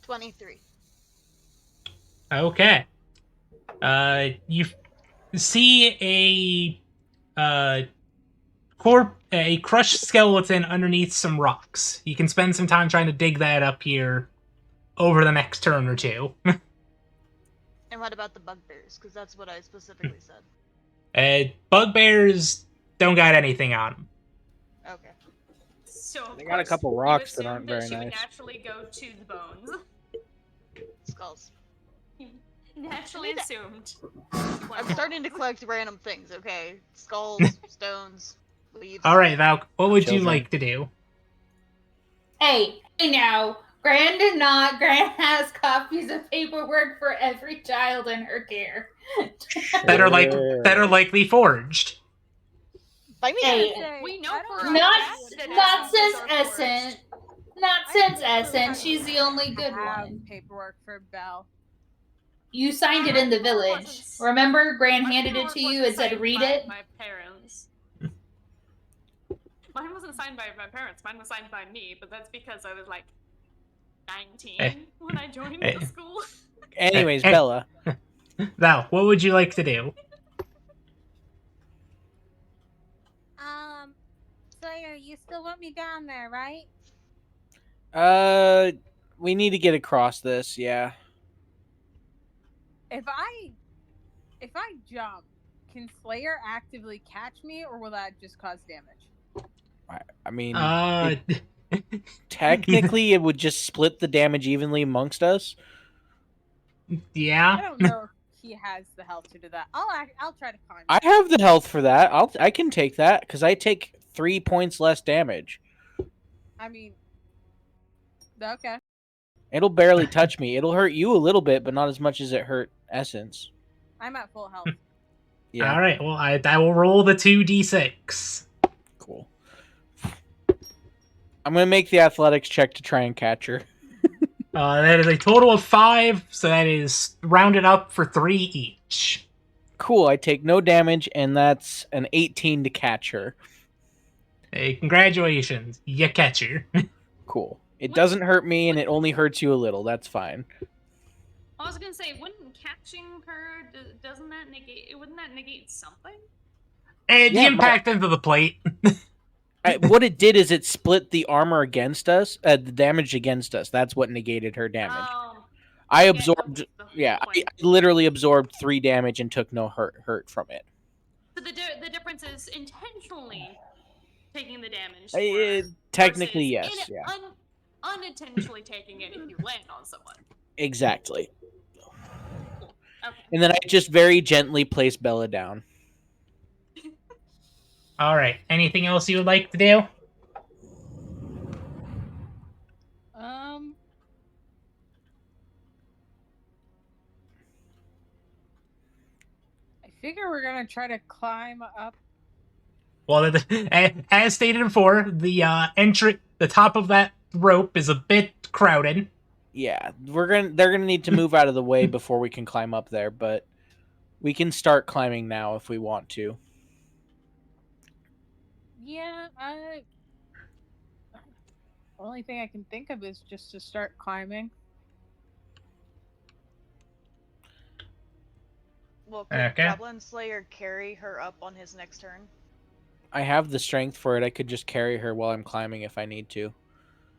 23. Okay. You see a crushed skeleton underneath some rocks. You can spend some time trying to dig that up here over the next turn or two. And what about the bugbears? Because that's what I specifically said. Bugbears don't got anything on them. Okay. So of They got a course, couple you rocks that assume aren't very she would nice. naturally go to the bones. Skulls. Naturally Need that. assumed. I'm starting to collect random things, okay? Skulls, stones, leaves. All right, Val, what would you Children. like to do? Hey now, Gran did not. Gran has copies of paperwork for every child in her care. That are likely forged. By me. Hey, We know I don't for a Not, fact that not since essences are forged. Essence. Not since Essence. She's the only good have one. paperwork for Belle. You signed it in the village. Remember, Gran My handed it paperwork to you wasn't and said, signed "Read by it." My parents. Mine wasn't signed by my parents. Mine was signed by me, but that's because I was like 19 when I joined the school. Anyways, Hey. Bella. Val, what would you like to do? Slayer, you still want me down there, right? We need to get across this. Yeah. If I jump, can Slayer actively catch me, or will that just cause damage? I mean, Technically, it would just split the damage evenly amongst us. I Yeah. don't know if he has the health to do that. I'll try to climb. I have the health for that. I can take that because I take 3 points less damage. I mean, okay. It'll barely touch me. It'll hurt you a little bit, but not as much as it hurt Essence. I'm at full health. Yeah, All right. Well, I will roll the 2d6. cool. I'm gonna make the athletics check to try and catch her. That is a total of 5, so that is rounded up for 3 each. Cool. I take no damage, and that's an 18 to catch her. Hey, congratulations, you catch her. Cool. It doesn't hurt me, and it only hurts you a little. That's fine. I was gonna say, wouldn't catching her doesn't that negate? Wouldn't that negate something? And the Yeah, impact into the plate. What it did is it split the armor against us, the damage against us. That's what negated her damage. I get absorbed, the yeah, I point. literally absorbed 3 damage and took no hurt from it. So the difference is intentionally taking the damage. Technically, versus yes, yeah, unintentionally taking it if you land on someone. exactly. Okay. And then I just very gently place Bella down. All right. Anything else you would like to do? I figure we're gonna try to climb up. Well, as stated before, the top of that rope is a bit crowded. Yeah, they're gonna need to move out of the way before we can climb up there, but we can start climbing now if we want to. Yeah, only thing I can think of is just to start climbing. Well, could Okay. Goblin Slayer carry her up on his next turn? I have the strength for it. I could just carry her while I'm climbing if I need to.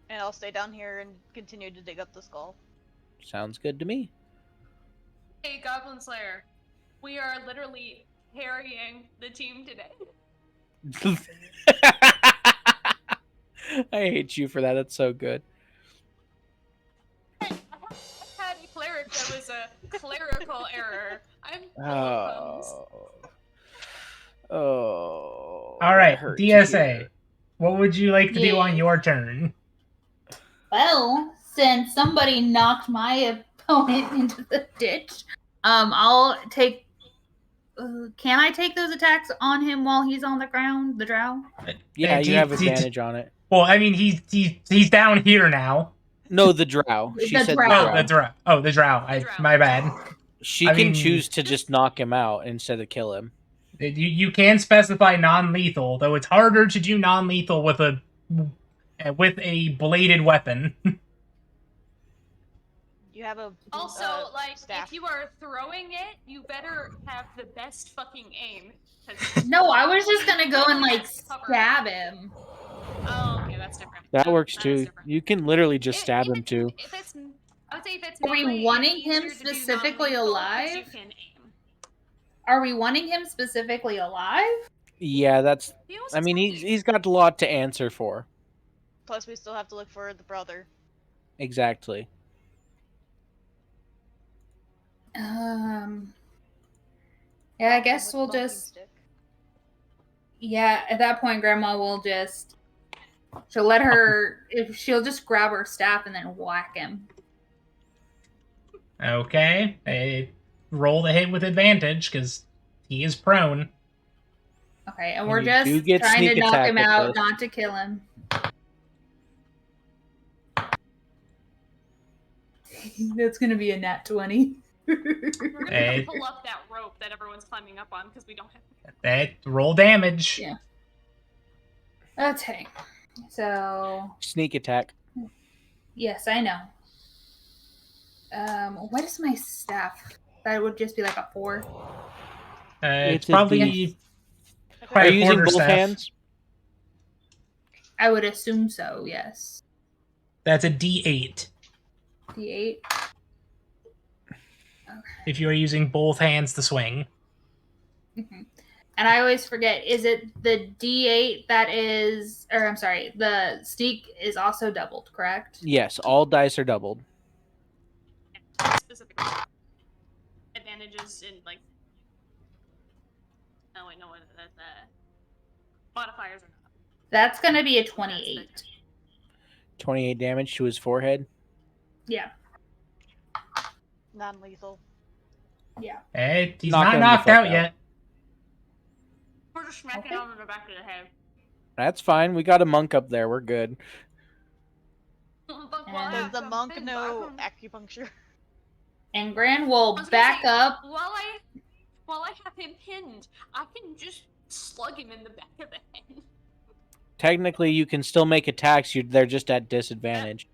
And I'll stay down here and continue to dig up the skull. Sounds good to me. Hey, Goblin Slayer, we are literally carrying the team today. I hate you for that. That's so good. I had a cleric that was a clerical error. I'm full of puns. Oh. All right, that hurts DSA. here. What would you like to do on Yeah. your turn? Well, since somebody knocked my opponent into the ditch, I'll take. Can I take those attacks on him while he's on the ground? The drow. Yeah, Do you you- have do you- advantage on it. Well, I mean, he's down here now. No, the drow. She The said drow. the Oh, drow. the drow. Oh, the drow. The drow. My bad. She I can mean- choose to just knock him out instead of kill him. You can specify non-lethal, though it's harder to do non-lethal with a bladed weapon. You have a Also, like, staff. if you are throwing it, you better have the best fucking aim. 'cause- No, I was just gonna go and like Yes, cover. stab him. Oh, okay, that's different. That works is too. different. You can literally just If- stab if him it's- too. If it's, I would say if it's Are we melee, it's wanting him easier to do specifically non-lethal 'cause alive? You can aim. Are we wanting him specifically alive? Yeah, that's. He also I mean, told you. he's got a lot to answer for. Plus, we still have to look for the brother. Exactly. Yeah, I guess With we'll walking just. stick. Yeah, at that point, Grandma will just. She'll let her. If she'll just grab her staff and then whack him. Okay. Roll the hit with advantage, because he is prone. Okay, and And we're you just do get trying to sneak knock attack him with out, this. not to kill him. That's gonna be a nat 20. We're gonna Hey. pull up that rope that everyone's climbing up on because we don't have. That roll damage. Yeah. Okay, so Sneak attack. yes, I know. What is my staff? That would just be like a 4. It's It's a probably D- I Probably Are a you using both quarterstaff. hands? I would assume so. Yes. that's a D8 D8. if you are using both hands to swing. Mhm. And I always forget, is it the D8 that is, or I'm sorry, the Steak is also doubled, correct? Yes, all dice are doubled. Specific advantages in like. Oh wait, no, what the modifiers are not. That's going to be a That's 28. 28 damage to his forehead. Yeah. Non-lethal. Yeah. Hey, he's Knock not him the knocked fuck out out. yet. We're just smacking Okay. him in the back of the head. That's fine. We got a monk up there. We're good. But And- Does the monk know acupuncture? And Gran will I was gonna back say, up. While I have him pinned, I can just slug him in the back of the head. Technically, you can still make attacks. They're just at disadvantage.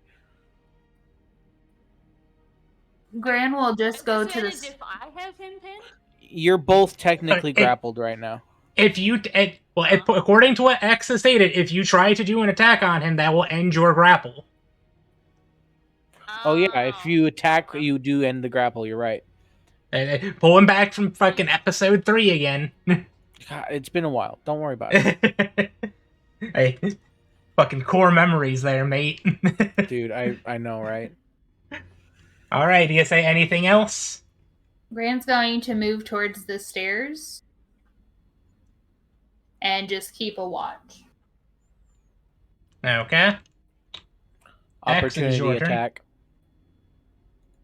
Gran will just go to the. Disadvantage if I have him pinned. You're both technically It- grappled right now. If you, according to what X has stated, if you try to do an attack on him, that will end your grapple. Oh yeah, if you attack, you do end the grapple. You're right. Pull him back from fucking episode 3 again. God, it's been a while. Don't worry about it, Hey, fucking core memories there, mate. dude. I know, right? All right, do you say anything else? Gran's going to move towards the stairs and just keep a watch. Okay. X, it is Opportunity your turn. attack.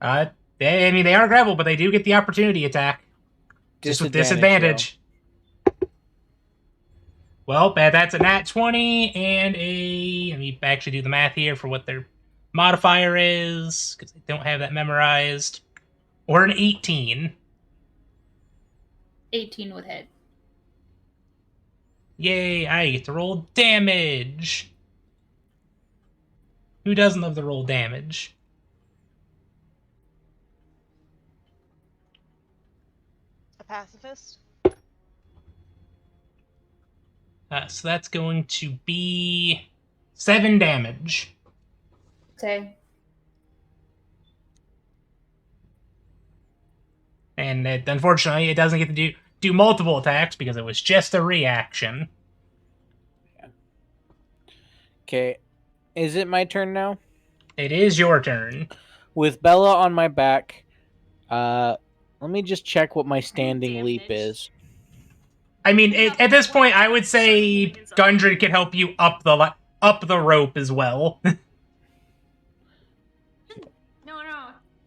I mean, they are grappled, but they do get the opportunity attack. Just with disadvantage. Well, that's a nat 20 and a... Let me actually do the math here for what their modifier is, because I don't have that memorized. Or an 18. 18 would hit. Yay, I get to roll damage. Who doesn't love to roll damage? A pacifist? So that's going to be 7 damage. Okay. And unfortunately, it doesn't get to do multiple attacks because it was just a reaction. Okay, is it my turn now? It is your turn. With Bella on my back, let me just check what my standing Damn leap it. is. I mean, at this point, I would say Gundren can help you up the rope as well. No,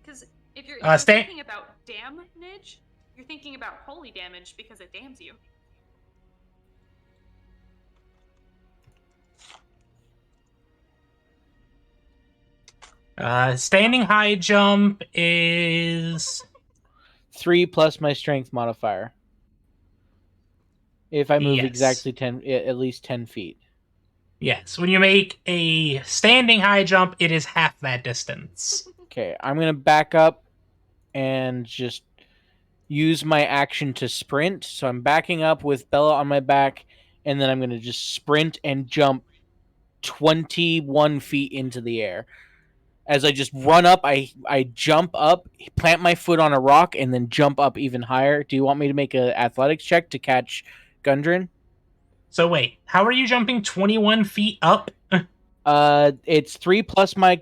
because if you're, Stan- thinking about damage, you're thinking about holy damage because it damns you. Standing high jump is 3 plus my strength modifier. If I move Yes. exactly at least 10 feet. yes. When you make a standing high jump, it is half that distance. Okay, I'm gonna back up and just use my action to sprint. So I'm backing up with Bella on my back, and then I'm gonna just sprint and jump 21 feet into the air. As I just run up, I jump up, plant my foot on a rock, and then jump up even higher. Do you want me to make an athletics check to catch Gundren? So wait, how are you jumping 21 feet up? It's 3 plus my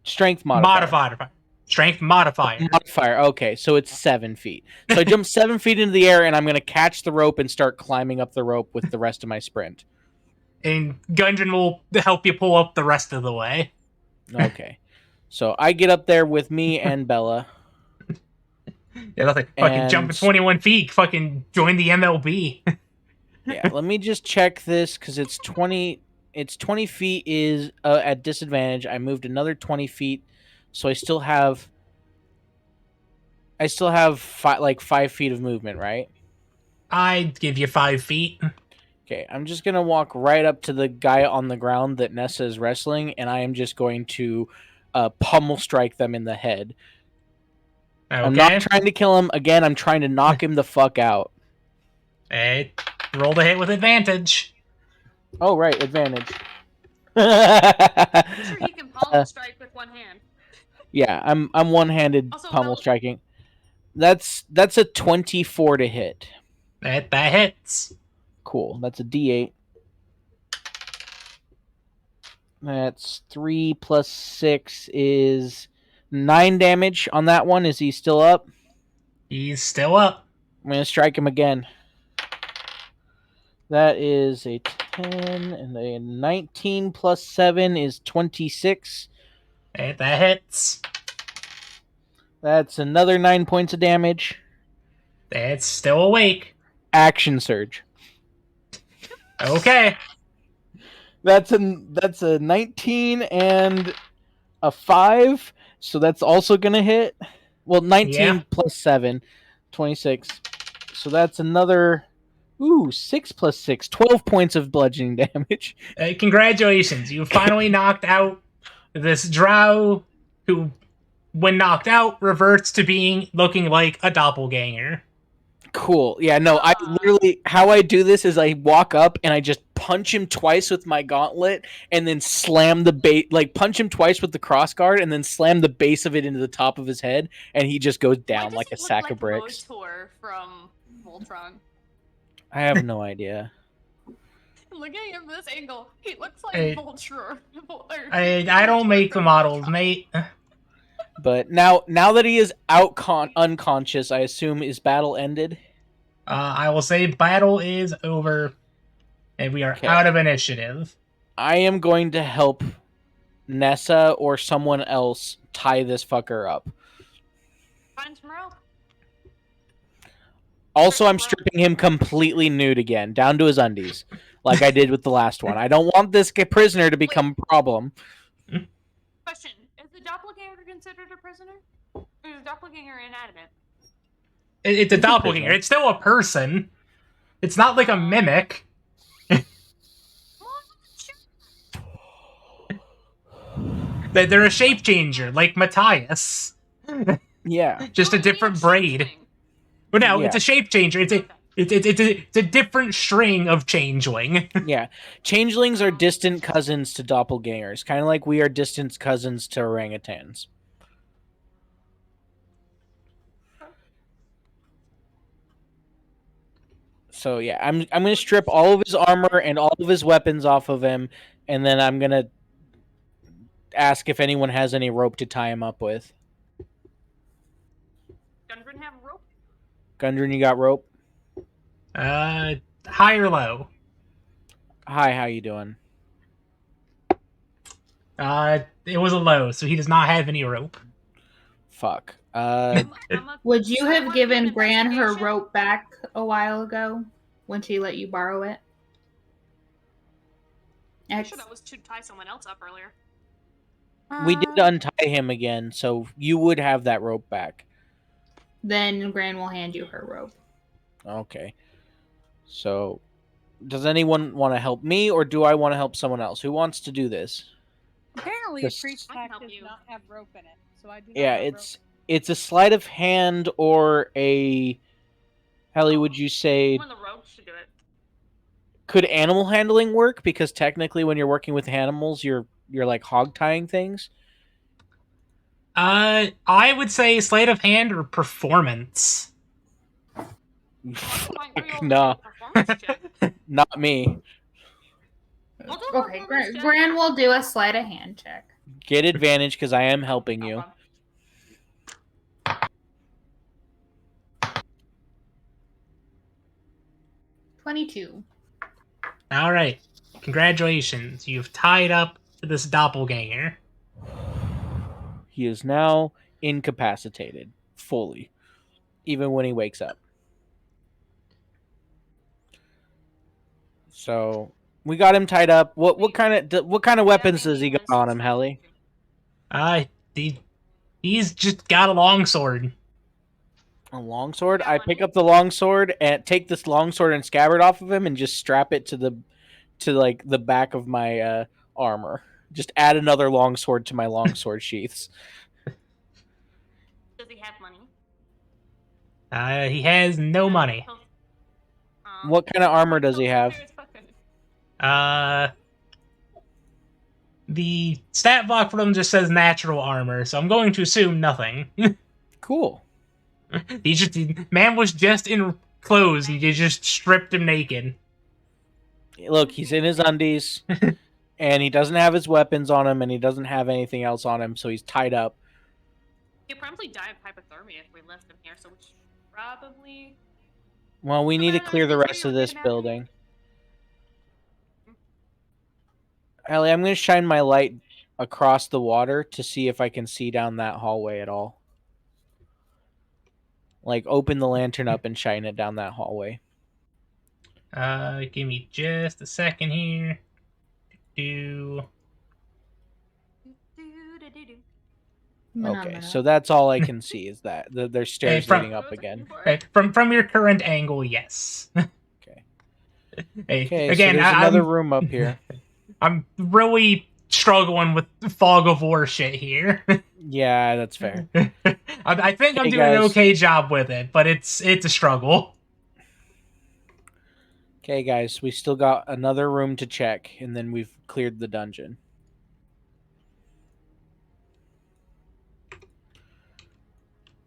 strength modifier. Modifier. Strength modifier. Modifier. Okay, so it's 7 feet. So I jump 7 feet into the air, and I'm going to catch the rope and start climbing up the rope with the rest of my sprint. And Gundren will help you pull up the rest of the way. Okay. So I get up there with me and Bella. Yeah, that's like fucking And- jumping 21 feet. Fucking join the MLB. Yeah, let me just check this because it's 20. It's 20 feet is at disadvantage. I moved another 20 feet, so I still have. Like 5 feet of movement, right? I'd give you 5 feet. Okay, I'm just gonna walk right up to the guy on the ground that Nessa is wrestling, and I am just going to pummel strike them in the head. Okay. I'm not trying to kill him. Again, I'm trying to knock him the fuck out. Hey, roll the hit with advantage. Oh, right, advantage. I'm sure you can pommel strike with one hand. Yeah, I'm one-handed Also, pummel Bella- striking. That's a 24 to hit. That hits. Cool. That's a D8. That's 3 plus 6 is 9 damage on that one. Is he still up? He's still up. I'm going to strike him again. That is a 10, and a 19 plus 7 is 26. That hits. That's another 9 points of damage. That's still awake. Action surge. Okay. That's a 19 and a 5, so that's also going to hit. Well, 19 Yeah. plus 7, 26. So that's another 6 plus 6, 12 points of bludgeoning damage. Congratulations. You finally knocked out this drow who, when knocked out, reverts to looking like a doppelganger. Cool. Yeah, no, I literally, how I do this is I walk up and I just punch him twice with my gauntlet and then slam the base, like punch him twice with the crossguard and then slam the base of it into the top of his head and he just goes down like a sack of bricks. Motor from Voltron. I have no idea. Looking at him from this angle, he looks like Hey. Voltron. I don't make the models, mate. But now that he is unconscious, I assume is battle ended. I will say battle is over, and we are Okay. out of initiative. I am going to help Nessa or someone else tie this fucker up. Find some rope. Also, I'm stripping him completely nude again, down to his undies, like I did with the last one. I don't want this prisoner to become a problem. Question: is the doppelganger considered a prisoner? Or is the doppelganger inanimate? It's a doppelganger. It's still a person. It's not like a mimic. They're a shape changer, like Matthias. Yeah. Just a different braid. But no, it's a shape changer. It's a different string of changeling. Yeah. Changelings are distant cousins to doppelgangers, kind of like we are distant cousins to orangutans. So yeah, I'm gonna strip all of his armor and all of his weapons off of him, and then I'm gonna ask if anyone has any rope to tie him up with. Gundren have rope. Gundren, you got rope? High or low? Hi, how you doing? It was a low, so he does not have any rope. Fuck. Would you have Someone given with Gran her investigation? rope back a while ago when she let you borrow it? I X. should always to tie someone else up earlier. We did untie him again, so you would have that rope back. Then Gran will hand you her rope. Okay. So, does anyone want to help me, or do I want to help someone else? Who wants to do this? Apparently, Just- a priest I can pack help does you. not have rope in it, so I do. Not Yeah, have it's a sleight of hand or a. Helly, would you say One of the ropes should do it. could animal handling work? Because technically, when you're working with animals, you're like hog tying things. I would say sleight of hand or performance. Nah, Performance check. not me. We'll do a Okay, performance check. Gran will do a sleight of hand check. Get advantage because I am helping you. Okay. 22. All right, congratulations. You've tied up this doppelganger. He is now incapacitated fully, even when he wakes up. So we got him tied up. What kind of weapons does he got on him, Helly? He's just got a longsword. A longsword. I pick up the longsword and take this longsword and scabbard off of him and just strap it to the back of my armor. Just add another longsword to my longsword sheaths. Does he have money? He has no money. What kind of armor does he have? The stat block for them just says natural armor, so I'm going to assume nothing. Cool. Man was just in clothes and you just stripped him naked. Look, he's in his undies, and he doesn't have his weapons on him, and he doesn't have anything else on him, so he's tied up. He'll probably die of hypothermia if we left him here, so we should probably. Well, we need to Come on, clear the let's rest see of what we this can have. building. Ellie, I'm going to shine my light across the water to see if I can see down that hallway at all. Like, open the lantern up and shine it down that hallway. Give me just a second here. Okay, so that's all I can see is that there's stairs from- leading up again. From your current angle, yes. Okay. Hey, Okay, again, so there's another room up here. I'm really struggling with fog of war shit here. Yeah, that's fair. I think I'm Hey, doing an guys. okay job with it, but it's a struggle. Okay, guys, we still got another room to check, and then we've cleared the dungeon.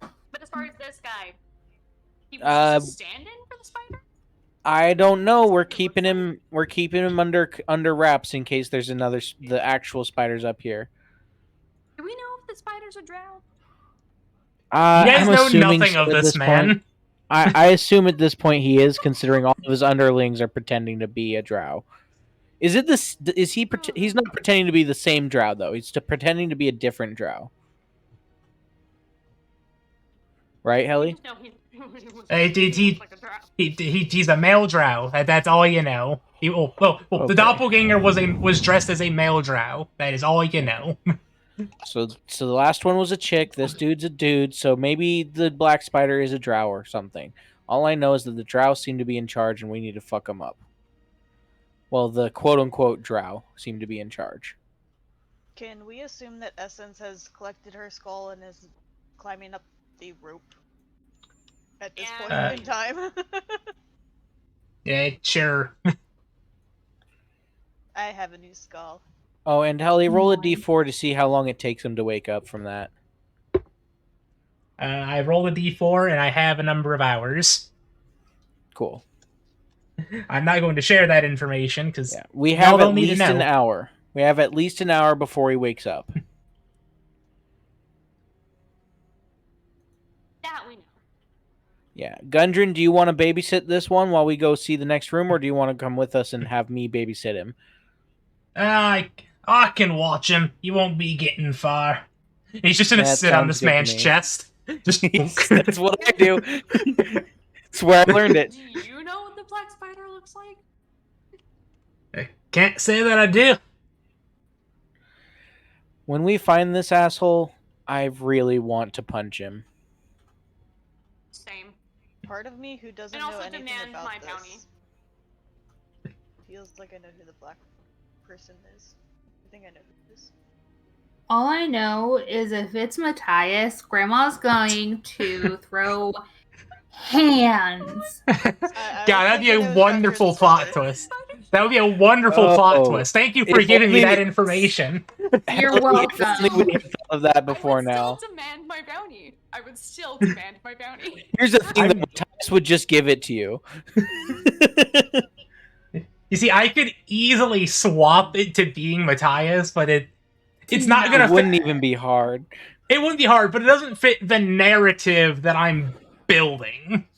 But as far as this guy, he was just a stand-in for the spider. I don't know. We're keeping him. We're keeping him under wraps in case there's the actual spiders up here. Do we know if the spiders are drow? You guys I'm know assuming nothing so of at this man. point. I assume at this point he is, considering all of his underlings are pretending to be a drow. Is it this? Is he? He's not pretending to be the same drow though. He's pretending to be a different drow. Right, Helly? No, he He- looks like a drow. He's a male drow. That's all you know. The Okay. doppelganger was dressed as a male drow. That is all you know. So the last one was a chick. This dude's a dude. So maybe the black spider is a drow or something. All I know is that the drow seem to be in charge, and we need to fuck them up. Well, the quote-unquote drow seem to be in charge. Can we assume that Essence has collected her skull and is climbing up the rope at this point Yeah. in time? Yeah, sure. I have a new skull. Oh, and Helly, roll a Nice. d4 to see how long it takes him to wake up from that. I roll a d4 and I have a number of hours. Cool. I'm not going to share that information because Yeah, we Y'all have don't at need to least an know. hour. We have at least an hour before he wakes up. That we know. Yeah. Gundren, do you want to babysit this one while we go see the next room, or do you want to come with us and have me babysit him? I can watch him. You won't be getting far. He's just gonna That sit on sounds this good to man's me. chest. Just That's what I do. That's where I learned it. Do you know what the black spider looks like? I can't say that I do. When we find this asshole, I really want to punch him. Same. Part of me who doesn't And also know anything demand about my this bounty. feels like I know who the black person is. I think I know who it is. All I know is if it's Matthias, Grandma's going to throw hands. I God, that'd be a wonderful plot twist. That would be a wonderful plot Oh, twist. Thank you for if giving me only- that information. You're If only we welcome. had thought of that before I would now. still demand my bounty. I would still demand my bounty. Here's the thing: that I'm- Matthias would just give it to you. You see, I could easily swap it to being Matthias, but it's not It gonna wouldn't fit. even be hard. It wouldn't be hard, but it doesn't fit the narrative that I'm building.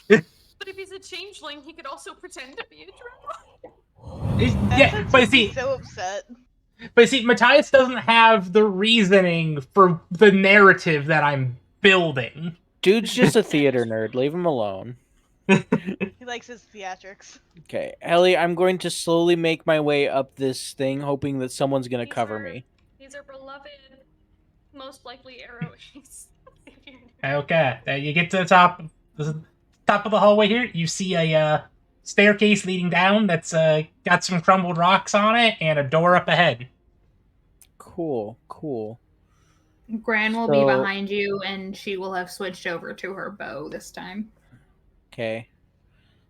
But if he's a changeling, he could also pretend to be a drow. Yeah, Essence but would be see, so upset. Matthias doesn't have the reasoning for the narrative that I'm building. Dude's just a theater nerd. Leave him alone. He likes his theatrics. Okay, Ellie, I'm going to slowly make my way up this thing, hoping that someone's going to These cover are- me. These are beloved, most likely arrows. Okay, you get to the top of the hallway here. You see a staircase leading down that's got some crumbled rocks on it and a door up ahead. Cool, cool. Gran will be So- behind you, and she will have switched over to her bow this time. Okay.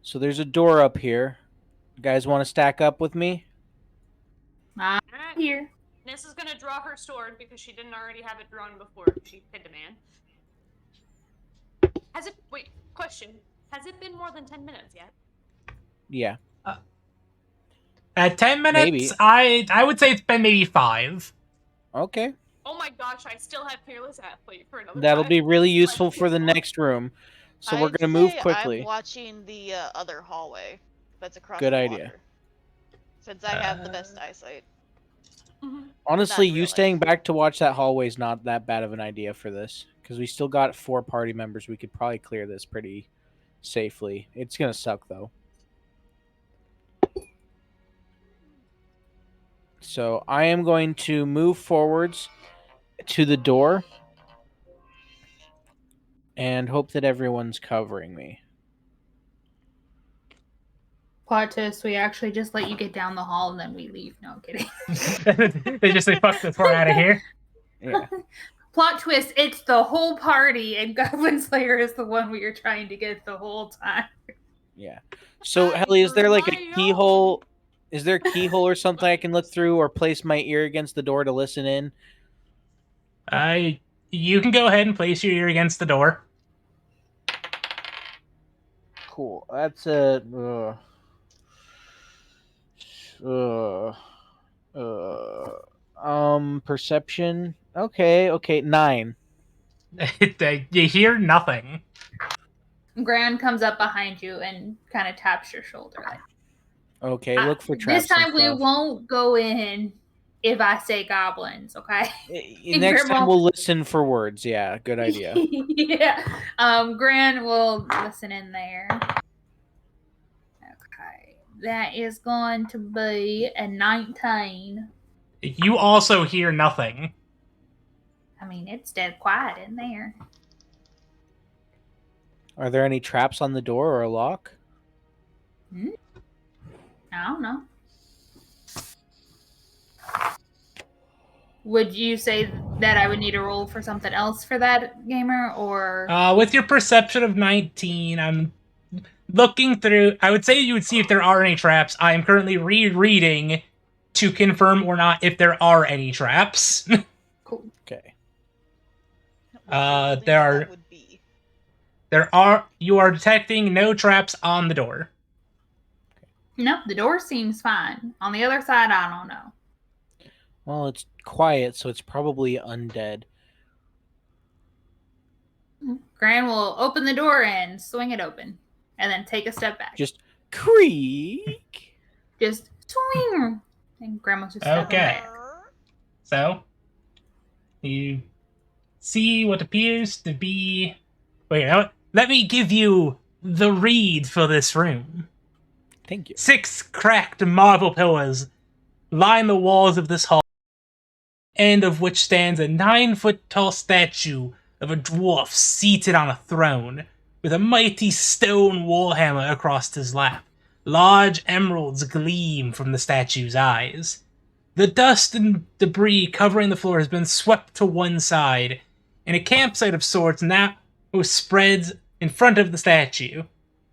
So there's a door up here. You guys want to stack up with me? Alright. Here. Ness is gonna draw her sword because she didn't already have it drawn before she hit the man. Has it? Wait, question. Has it been more than 10 minutes yet? Yeah. At 10 minutes, Maybe. I would say it's been maybe 5. Okay. Oh my gosh, I still have Fearless Athlete for another That'll 5 be really minutes. useful for the next room. So we're I'd gonna move say quickly. I'm watching the other hallway that's across Good the idea. water. Since I have the best eyesight. Mhm. Honestly, Not in you real staying life. back to watch that hallway is not that bad of an idea for this, because we still got 4 party members. We could probably clear this pretty safely. It's gonna suck though. So I am going to move forwards to the door and hope that everyone's covering me. Plot twist, we actually just let you get down the hall and then we leave. No, I'm kidding. They just say, fuck this, we're out of here. Yeah. Plot twist, it's the whole party and Goblin Slayer is the one we are trying to get the whole time. Yeah. So, Time Helly, is there for like a my keyhole? Is there a keyhole or something I can look through, or place my ear against the door to listen in? You can go ahead and place your ear against the door. Cool. That's a. Perception. Okay, 9. You hear nothing. Gran comes up behind you and kind of taps your shoulder. Like, Okay, look for traps. this time and we stuff. won't go in if I say goblins, okay? Next Grandma- time we'll listen for words. Yeah, good idea. Yeah. Gran will listen in there. Okay. That is going to be a 19. You also hear nothing. I mean, it's dead quiet in there. Are there any traps on the door or a lock? I don't know. Would you say that I would need a roll for something else for that, gamer, or With your perception of 19, I'm looking through. I would say you would see if there are any traps. I am currently rereading to confirm or not if there are any traps. cool? Okay. What building there are- that would be. You are detecting no traps on the door. No, the door seems fine. On the other side, I don't know. Well, it's quiet, so it's probably undead. Gran will open the door and swing it open, and then take a step back. Just creak. Just swing. And Grandma's just stepping Okay. back. So, you see what appears to be... Wait, let me give you the read for this room. Thank you. 6 cracked marble pillars line the walls of this hall, end of which stands a 9-foot-tall statue of a dwarf seated on a throne, with a mighty stone warhammer across his lap. Large emeralds gleam from the statue's eyes. The dust and debris covering the floor has been swept to one side, and a campsite of sorts now spreads in front of the statue.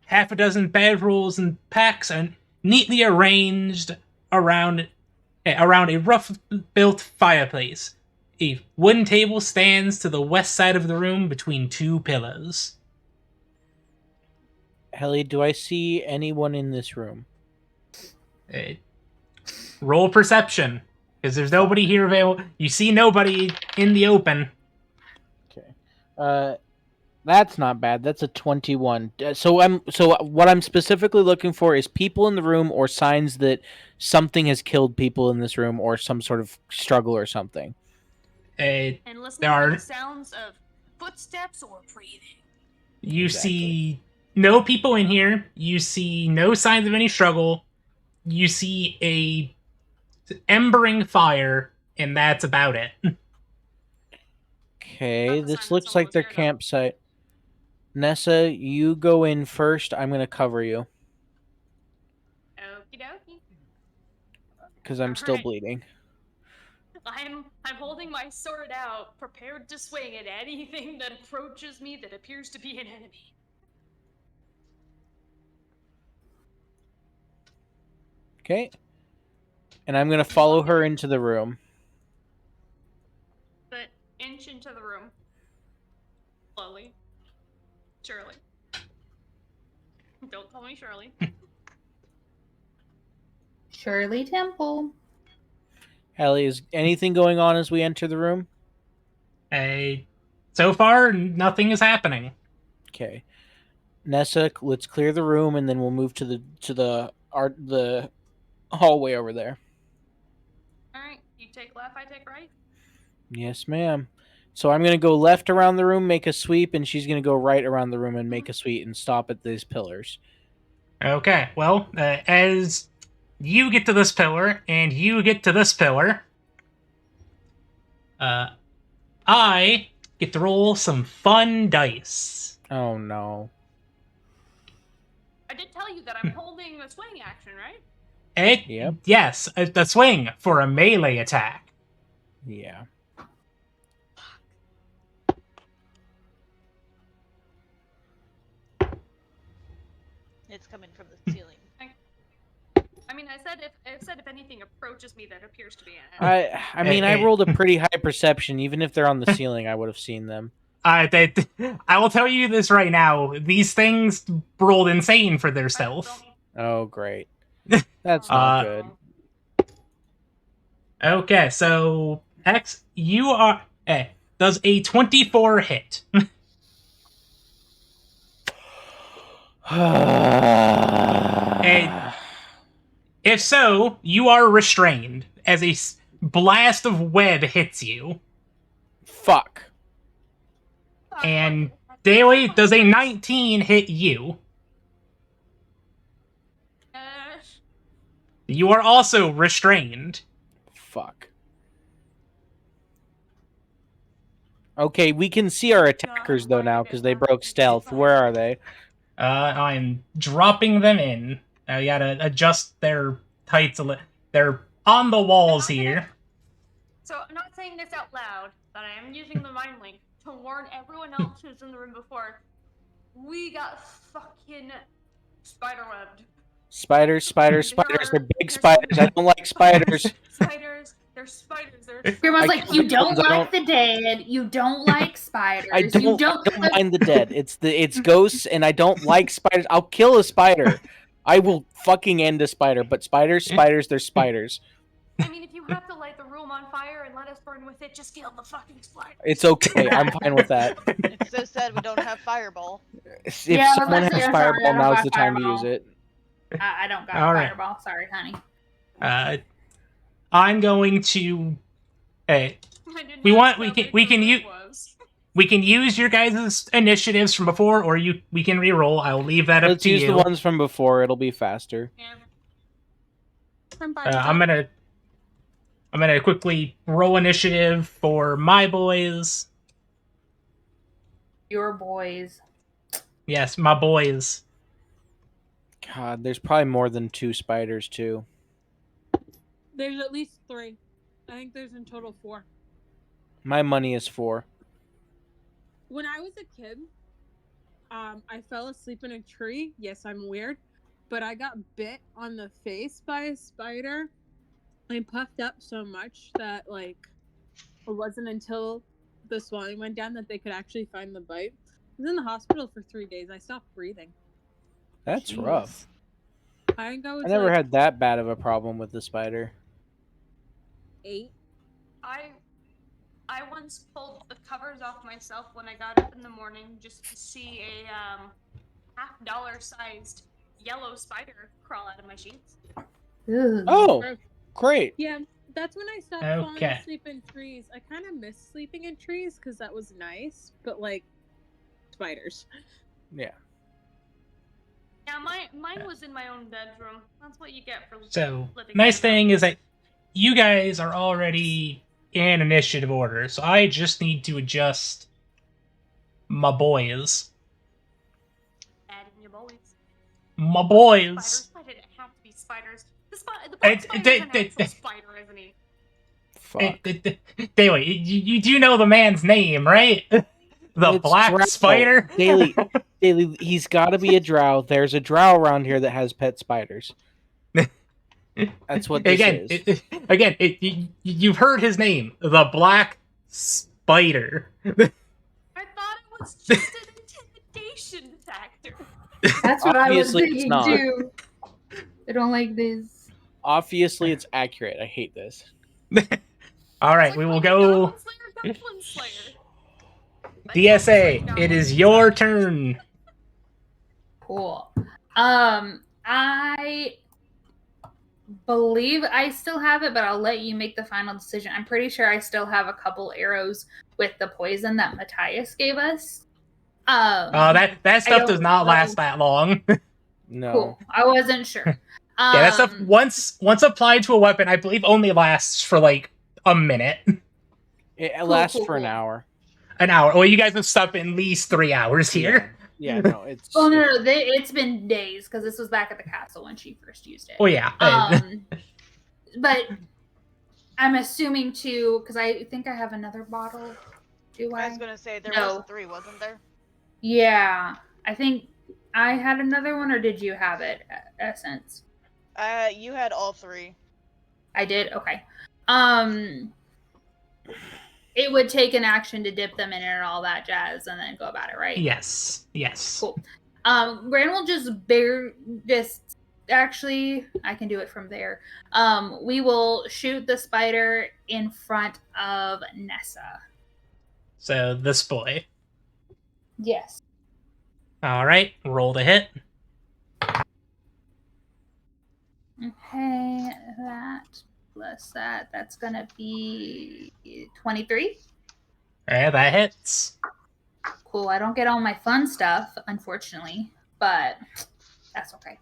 Half a dozen bedrolls and packs are neatly arranged around a rough-built fireplace. A wooden table stands to the west side of the room between 2 pillars. Helly, do I see anyone in this room? Roll perception, because there's nobody here available. You see nobody in the open. Okay. That's not bad. That's a 21. So what I'm specifically looking for is people in the room or signs that something has killed people in this room or some sort of struggle or something. And listening There are- to the sounds of footsteps or breathing. You Exactly. see no people in here. You see no signs of any struggle. You see a embering fire, and that's about it. Okay, Not the this sign that looks someone like was their here, though. campsite. Nessa, you go in first. I'm going to cover you Okie dokie. because I'm still Alright. bleeding. I'm holding my sword out, prepared to swing at anything that approaches me that appears to be an enemy. Okay. And I'm going to follow her into the room. But inch into the room. Slowly. Surely. Don't call me Shirley. Shirley Temple. Ellie, is anything going on as we enter the room? So far, nothing is happening. Okay. Nessa, let's clear the room and then we'll move to the hallway over there. Alright, you take left, I take right. Yes, ma'am. So I'm gonna go left around the room, make a sweep, and she's gonna go right around the room and make a sweep and stop at these pillars. Okay, well, as you get to this pillar and you get to this pillar, I get to roll some fun dice. Oh no. I did tell you that I'm holding the swing action, right? Yep. Yes, the swing for a melee attack. Yeah. It's coming from the ceiling. I mean, I said if anything approaches me that appears to be an I mean, I rolled a pretty high perception. Even if they're on the ceiling, I would have seen them. I will tell you this right now. These things rolled insane for their stealth. Oh, great. That's not good. Okay, so X, you are. Does a 24 hit? If so, you are restrained as a blast of web hits you. Fuck. And Daily, does a 19 hit you? You are also restrained. Fuck. Okay, we can see our attackers though now because they broke stealth. Where are they? I'm dropping them in. You gotta adjust their heights a little. They're on the walls here. So I'm not saying this out loud, but I am using the mind link to warn everyone else who's in the room before. We got fucking spiderwebbed. Spiders. They're big spiders. I don't like spiders. Spiders. They're spiders. Everyone's like, you don't like the dead. You don't like spiders. I don't mind the dead. It's ghosts, and I don't like spiders. I'll kill a spider. I will fucking end a spider. But spiders, they're spiders. I mean, if you have to light the room on fire and let us burn with it, just kill the fucking spider. It's okay. I'm fine with that. It's so sad we don't have fireball. If someone has fireball, now's the time to use it. I don't got All right. fireball. Sorry, honey. I'm going to. We can use your guys' initiatives from before, or we can re-roll. I'll leave that up Let's to use you. the ones from before. It'll be faster. Yeah. I'm gonna quickly roll initiative for my boys. Your boys. Yes, my boys. God, there's probably more than 2 spiders too. There's at least 3. I think there's in total 4. My money is 4. When I was a kid, I fell asleep in a tree. Yes, I'm weird, but I got bit on the face by a spider. I puffed up so much that it wasn't until the swelling went down that they could actually find the bite. I was in the hospital for 3 days. I stopped breathing. That's Jeez. rough. I think I never had that bad of a problem with the spider. 8. I once pulled the covers off myself when I got up in the morning just to see a $50 sized yellow spider crawl out of my sheets. Ooh. Oh, great. Yeah, that's when I stopped falling Okay. asleep in trees. I kind of miss sleeping in trees because that was nice, but spiders. Yeah. Yeah, mine was in my own bedroom. That's what you get for So, living. nice thing is that you guys are already in initiative order, so I just need to adjust my boys. Adding your boys. My boys. Spiders? Why did it have to be spiders? The black spider's an actual spider, isn't he? Fuck. Daily, you do know the man's name, right? The It's black Drow. spider? Daily, he's got to be a drow. There's a drow around here that has pet spiders. That's what this is. You've heard his name, the Black Spider. I thought it was just an intimidation factor. That's what Obviously I it's was thinking not. too. I don't like this. Obviously, it's accurate. I hate this. All right, It's like we will playing go. Goblin Slayer. DSA, it is your turn. Cool. I believe I still have it, but I'll let you make the final decision. I'm pretty sure I still have a couple arrows with the poison that Matthias gave us. That stuff does don't not know. last that long. No. Cool. I wasn't sure. Yeah, that stuff once applied to a weapon, I believe only lasts for like a minute, It lasts cool, for an cool. hour. an hour. Well, you guys have stuck at least 3 hours here. Yeah, no, it's. Oh no, it's been days because this was back at the castle when she first used it. Oh yeah. But I'm assuming too, because I think I have another bottle. Do I? I was gonna say there No. was 3, wasn't there? Yeah, I think I had another one, or did you have it, Essence? You had all 3. I did. Okay. It would take an action to dip them in and all that jazz, and then go about it, right? Yes. Cool. Gran will just actually, I can do it from there. We will shoot the spider in front of Nessa. So this boy. Yes. All right, roll to hit. Okay, that plus that's gonna be 23. Yeah, that hits. Cool. I don't get all my fun stuff, unfortunately, but that's okay.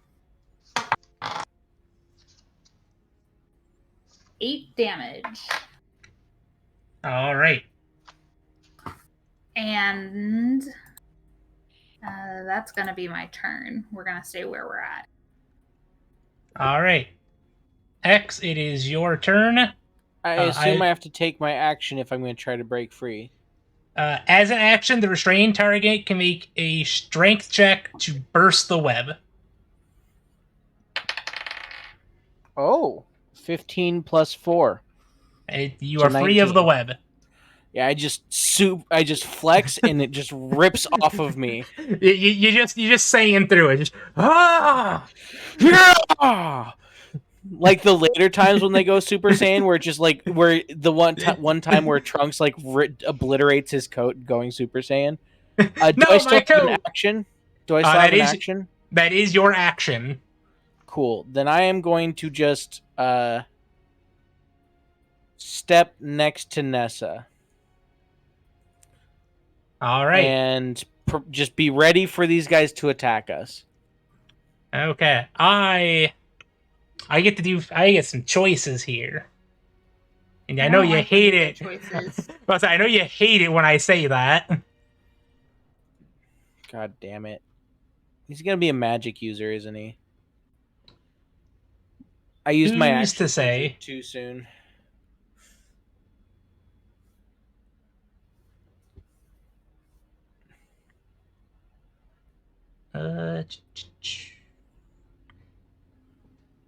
8 damage. All right. And that's going to be my turn. We're going to stay where we're at. All right. X, it is your turn. I assume I have to take my action if I'm going to try to break free. As an action, the restrained target can make a strength check to burst the web. Oh, 15 plus 4. You So are free of the 19. web. Yeah, I just flex and it just rips off of me. You just saying through it. Just Yeah! Like the later times when they go Super Saiyan, where it just like where the one time where Trunks like obliterates his coat going Super Saiyan. Do No, I still my have an coat! action? Do I still have an action? That is your action. Cool. Then I am going to just step next to Nessa. All right. And just be ready for these guys to attack us. Okay. I get some choices here. And I know you hate it. But I know you hate it when I say that. God damn it. He's going to be a magic user, isn't he? I used my Who's action to say? too soon.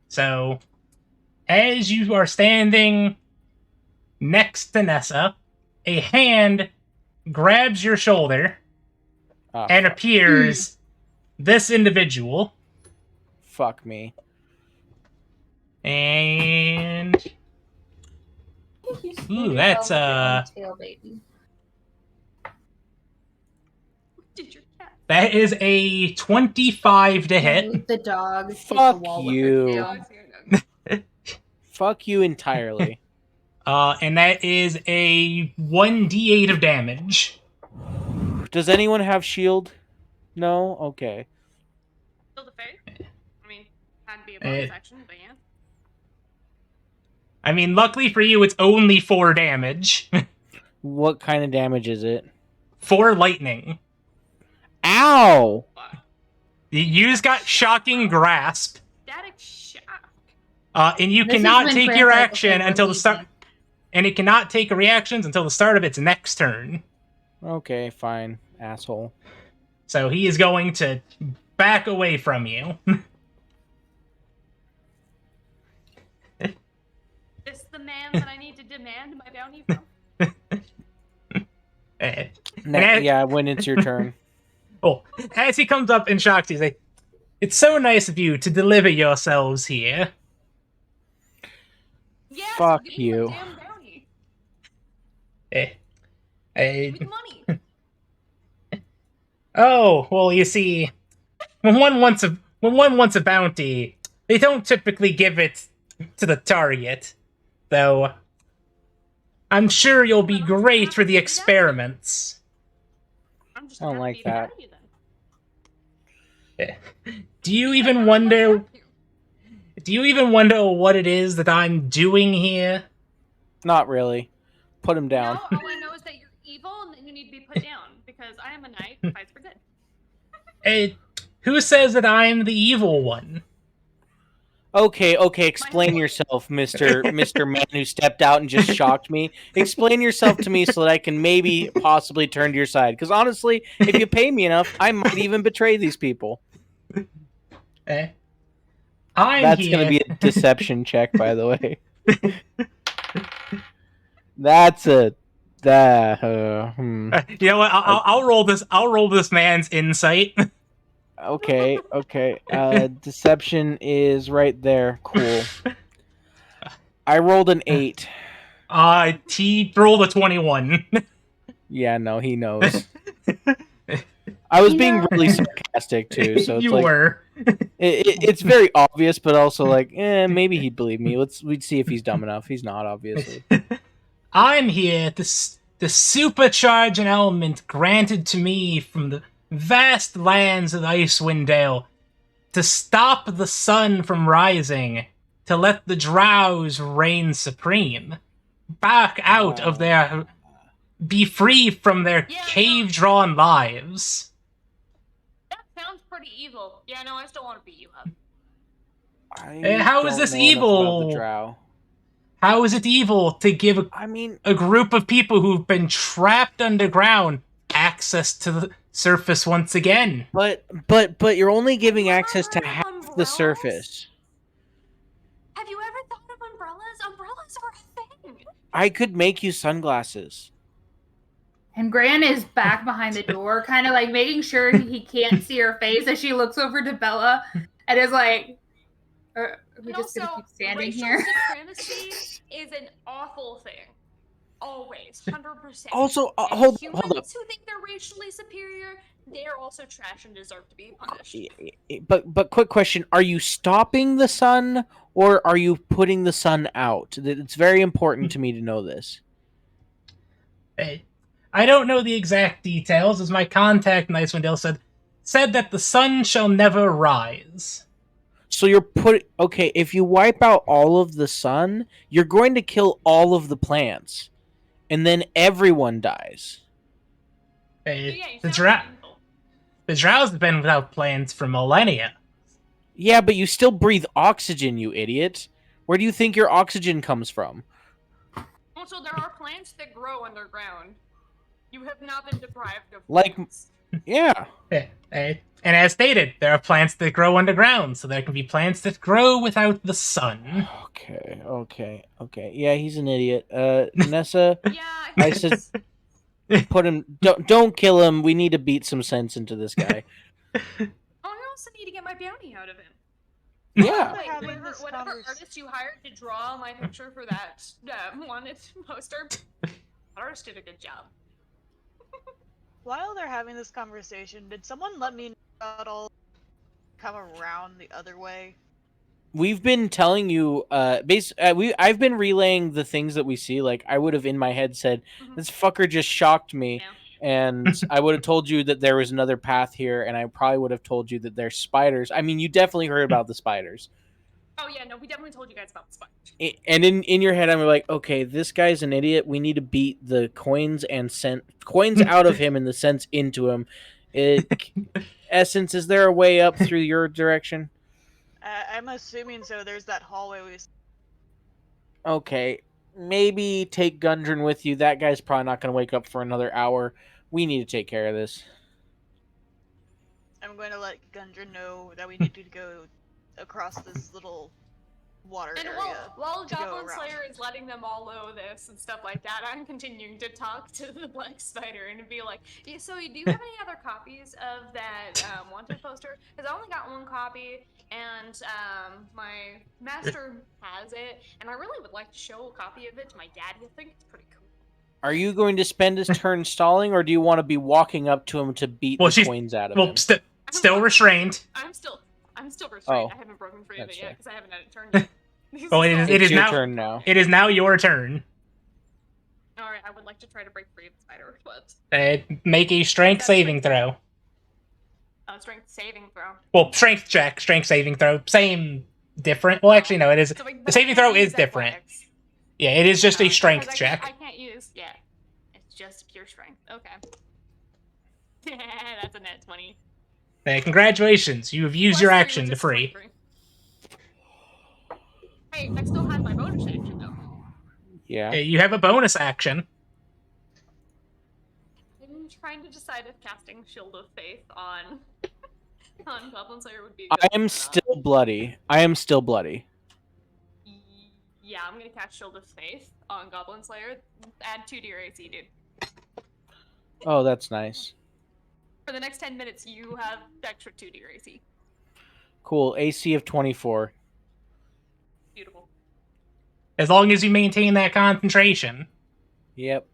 So, as you are standing next to Nessa, a hand grabs your shoulder and appears this individual. Fuck me. And ooh, that's tail baby. that is a 25 to hit. The dog. hit the Fuck wall with her you. tail. Fuck you entirely. And that is a 1d8 of damage. Does anyone have shield? No? Okay. Shield of Faith? I mean, had to be a bonus action, but yeah. I mean, luckily for you, it's only 4 damage. What kind of damage is it? 4 lightning. Ow! You just got shocking grasp. Static shock. And you This is cannot when take Fran your said action before until the leaving. start. And it cannot take reactions until the start of its next turn. Okay, fine, asshole. So he is going to back away from you. This the man that I need to demand my bounty from? Eh. Yeah, when it's your turn. Oh, as he comes up and shocks you, he's like, "It's so nice of you to deliver yourselves here." Yes, Fuck give me you. my damn bounty. Eh, Give me eh, the money. oh, well, you see, when one wants a bounty, they don't typically give it to the target, though. I'm sure you'll be Well, I'm great for happy the to do that. experiments. I'm just I don't happy like to that. bounty then. Do you That's even what I'm wonder? up to. Do you even wonder what it is that I'm doing here? Not really. Put him down. No, all I know is that you're evil and that you need to be put down because I am a knight who fights for good. Who says that I'm the evil one? Okay, explain whole- yourself, Mr. Man who stepped out and just shocked me. Explain yourself to me so that I can maybe possibly turn to your side. Because honestly, if you pay me enough, I might even betray these people. Eh? I'm That's here. going to be a deception check, by the way. That's a You know what? I'll roll this. I'll roll this man's insight. Okay. Deception is right there. Cool. I rolled an 8. He rolled a 21. Yeah, no, he knows. I was being really sarcastic too, so it's You like were. it's very obvious, but also like, maybe he'd believe me. We'd see if he's dumb enough. He's not, obviously. I'm here to supercharge an element granted to me from the vast lands of Icewind Dale, to stop the sun from rising, to let the drows reign supreme, back out of their, be free from their Yeah, cave-drawn lives. That sounds pretty evil. Yeah, no, I still want to beat you up. How is don't this know enough about evil? the drow. How is it evil to give I mean, a group of people who've been trapped underground access to the surface once again? but you're only giving you ever access to heard of half the umbrellas? surface. Have you ever thought of umbrellas? Umbrellas are a thing. I could make you sunglasses. And Gran is back behind the door, kind of like making sure he can't see her face as she looks over to Bella and is like, are we And just going to also, keep standing racial here? supremacy is an awful thing. Always, 100%. Also, And hold humans up. who think they're racially superior, they're also trash and deserve to be punished. But quick question: are you stopping the sun, or are you putting the sun out? It's very important to me to know this. I don't know the exact details, as my contact in Icewind Dale said that the sun shall never rise. So you're okay. If you wipe out all of the sun, you're going to kill all of the plants, and then everyone dies. So yeah, you The sound evil. drows have been without plants for millennia. Yeah, but you still breathe oxygen, you idiot. Where do you think your oxygen comes from? Also, there are plants that grow underground. You have not been deprived of Like- plants. Yeah. And as stated, there are plants that grow underground, so there can be plants that grow without the sun. Okay. Yeah, he's an idiot. Nessa, Yeah, I said, put him. Don't kill him. We need to beat some sense into this guy. Oh, I also need to get my bounty out of him. Yeah. We're Wait, having whatever, this whatever convers- artist you hired to draw my picture for that wanted poster, that artist did a good job. While they're having this conversation, did someone let me know about all come around the other way? We've been telling you, I've been relaying the things that we see. Like, I would have in my head said, Mhm. this fucker just shocked me. Yeah. And I would have told you that there was another path here, and I probably would have told you that there's spiders. I mean, you definitely heard about the spiders. Oh yeah, no, we definitely told you guys about the spiders. And in your head, I'm like, okay, this guy's an idiot. We need to beat the coins and coins out of him and the sense into him. Essence, is there a way up through your direction? I'm assuming so. There's that hallway we. Okay, maybe take Gundren with you. That guy's probably not going to wake up for another hour. We need to take care of this. I'm going to let Gundren know that we need to go across this little water And area. while to go Goblin around. Slayer is letting them all know this and stuff like that, I'm continuing to talk to the Black Spider and be like, "Yeah, so do you have any other copies of that wanted poster? Because I only got one copy, and my master has it, and I really would like to show a copy of it to my daddy. I think it's pretty cool." Are you going to spend his turn stalling, or do you want to be walking up to him to beat Well, the she's- coins out of Well, him? still restrained. I'm still restrained. Oh, I haven't broken free of that's it yet fair. because I haven't had it turned yet. Oh, it is- It's is your now- turn now. It is now your turn. All right, I would like to try to break free of the spider webs. Make a strength That's saving strength. throw. Strength saving throw. Well, strength check, strength saving throw. Same, different. Well, actually, no, it is. So, like, The saving but I throw can't is use different. athletics. Yeah, it is just a Because strength I check. can't use. Yeah, it's just pure strength. Okay. That's a net 20. Congratulations, you have used Plus your 3, action which to is free. 23. Hey, I still have my bonus action though. Yeah. You have a bonus action. I'm trying to decide if casting Shield of Faith on on Goblin Slayer would be. I good or am not. still bloody. I am still bloody. Yeah, I'm gonna cast Shield of Faith on Goblin Slayer. Add 2 to your AC, dude. Oh, that's nice. For the next 10 minutes, you have extra 2 to your AC. Cool. AC of 24. Beautiful. As long as you maintain that concentration. Yep.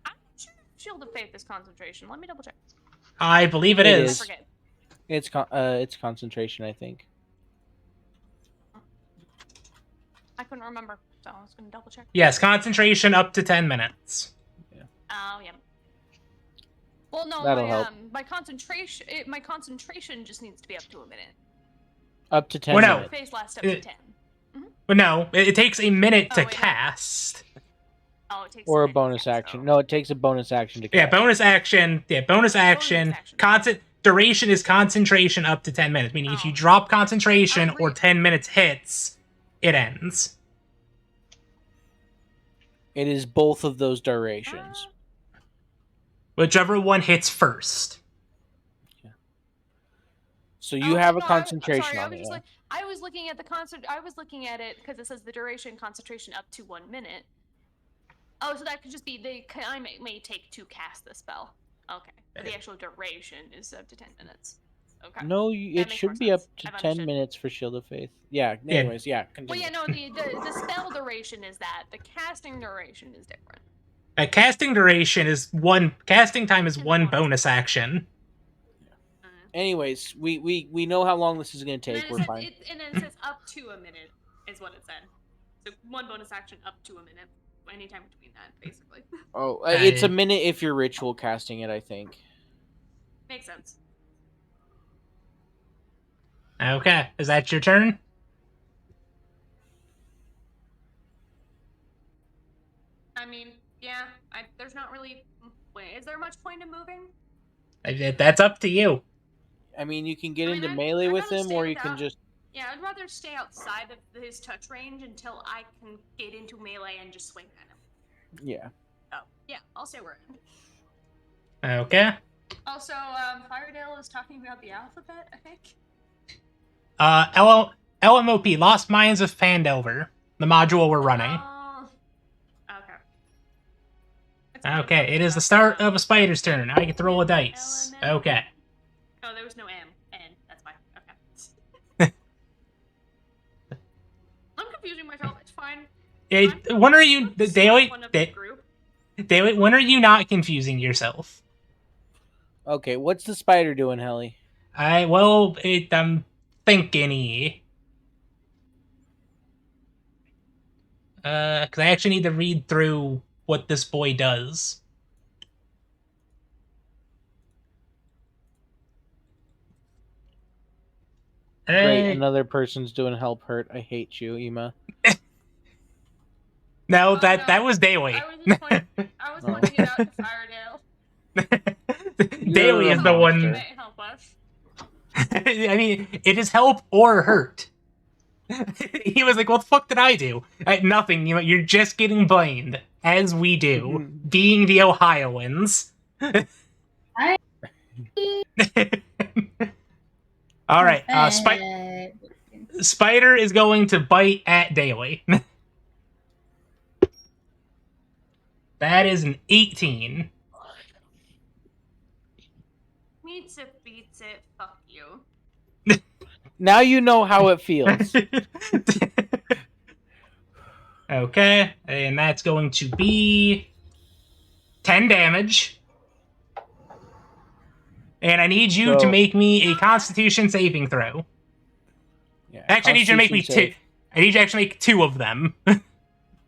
I'm sure Shield of Faith is concentration. Let me double check. I believe it It is. I forget. It's concentration, I think. I couldn't remember, so I was gonna double check. Yes, concentration up to 10 minutes. Oh yeah. Well, no, That'll help. my concentration just needs to be up to a minute. Up to 10 Well, no. minutes. Phase lasts up to It- 10. But no, it takes a minute Oh, to wait, no. cast. Oh, it takes Or a minute to bonus cast, action. though. No, it takes a bonus action to cast. Yeah, bonus action. Yeah, bonus action. action. Duration is concentration up to 10 minutes. Meaning if you Oh. drop concentration or Agreed. 10 minutes hits, it ends. It is both of those durations. Whichever one hits first. So you have a no, concentration sorry, on it. Yeah. I was looking at the I was looking at it because it says the duration concentration up to 1 minute. Oh, so that could just be I may take 2 cast the spell. Okay, but the actual duration is up to 10 minutes. Okay. No, That it makes should more be up sense. to I've 10 understood. minutes for Shield of Faith. Yeah, Yeah. anyways, yeah. Well, Continue. yeah, no, the spell duration is that. The casting duration is different. Casting duration is one. Casting time is And one bonus. bonus action. Anyways, we know how long this is going to And take. then, We're it says, fine. and then it says up to a minute is what it said. So 1 bonus action up to a minute. Anytime between that, basically. Oh, it's a I- minute if you're ritual casting it, I think. Makes sense. Okay, is that your turn? I mean, yeah, there's not really. Wait, is there much point in moving? That's up to you. I mean, you can get I mean, into I'd- melee I'd with rather him, stay or you can without- just. Yeah, I'd rather stay outside of his touch range until I can get into melee and just swing at him. Yeah. Oh, yeah, I'll stay where I am. Okay. Also, Firedale is talking about the alphabet, I think. LMOP, Lost Mines of Phandelver, the module we're running. Okay. It's kind of Okay, it is the start of a spider's turn. I get to roll a dice. Okay. Oh, there was no M. N. That's fine. Okay. I'm confusing myself. It's fine. When are you, I'm Daily? one of the group. Daily, when are you not confusing yourself? Okay, what's the spider doing, Helly? I'm thinking. Because I actually need to read through what this boy does. Great, another person's doing help hurt. I hate you, Ema. No, Oh, that no. was Daily. I was pointing it out to Firedale. Daily is the a one. monster. Help us. I mean, it is help or hurt. He was like, "What the fuck did I do?" Nothing. You're just getting blamed, as we do, being the Ohioans. All right, Spider is going to bite at Daly. That is an 18. Meets it, beats it, fuck you. Now you know how it feels. Okay, and that's going to be 10 damage. And I need you to So- make me a Constitution saving throw. Yeah, Actually, I need you to make me Constitution two. save. I need you to actually make 2 of them.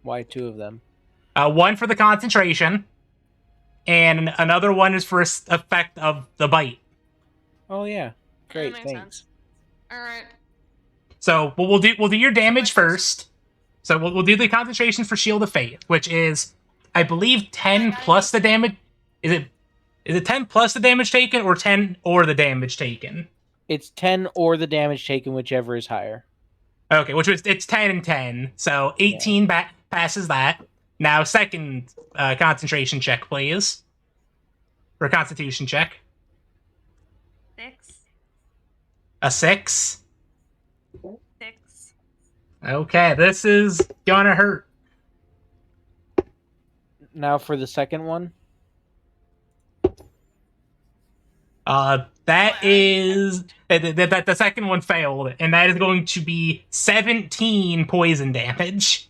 Why 2 of them? One for the concentration, and another one is for effect of the bite. Oh yeah, great, makes thanks. sense. All right. So we'll do your damage first. So we'll do the concentration for Shield of Faith, which is, I believe, 10 plus the damage. Is it 10 plus the damage taken, or 10 or the damage taken? It's 10 or the damage taken, whichever is higher. Okay, it's 10 and 10, so 18 passes that. Now second concentration check, please, or Constitution check. 6. A 6. 6. Okay, this is gonna hurt. Now for the second one. That is that the second one failed, and that is going to be 17 poison damage.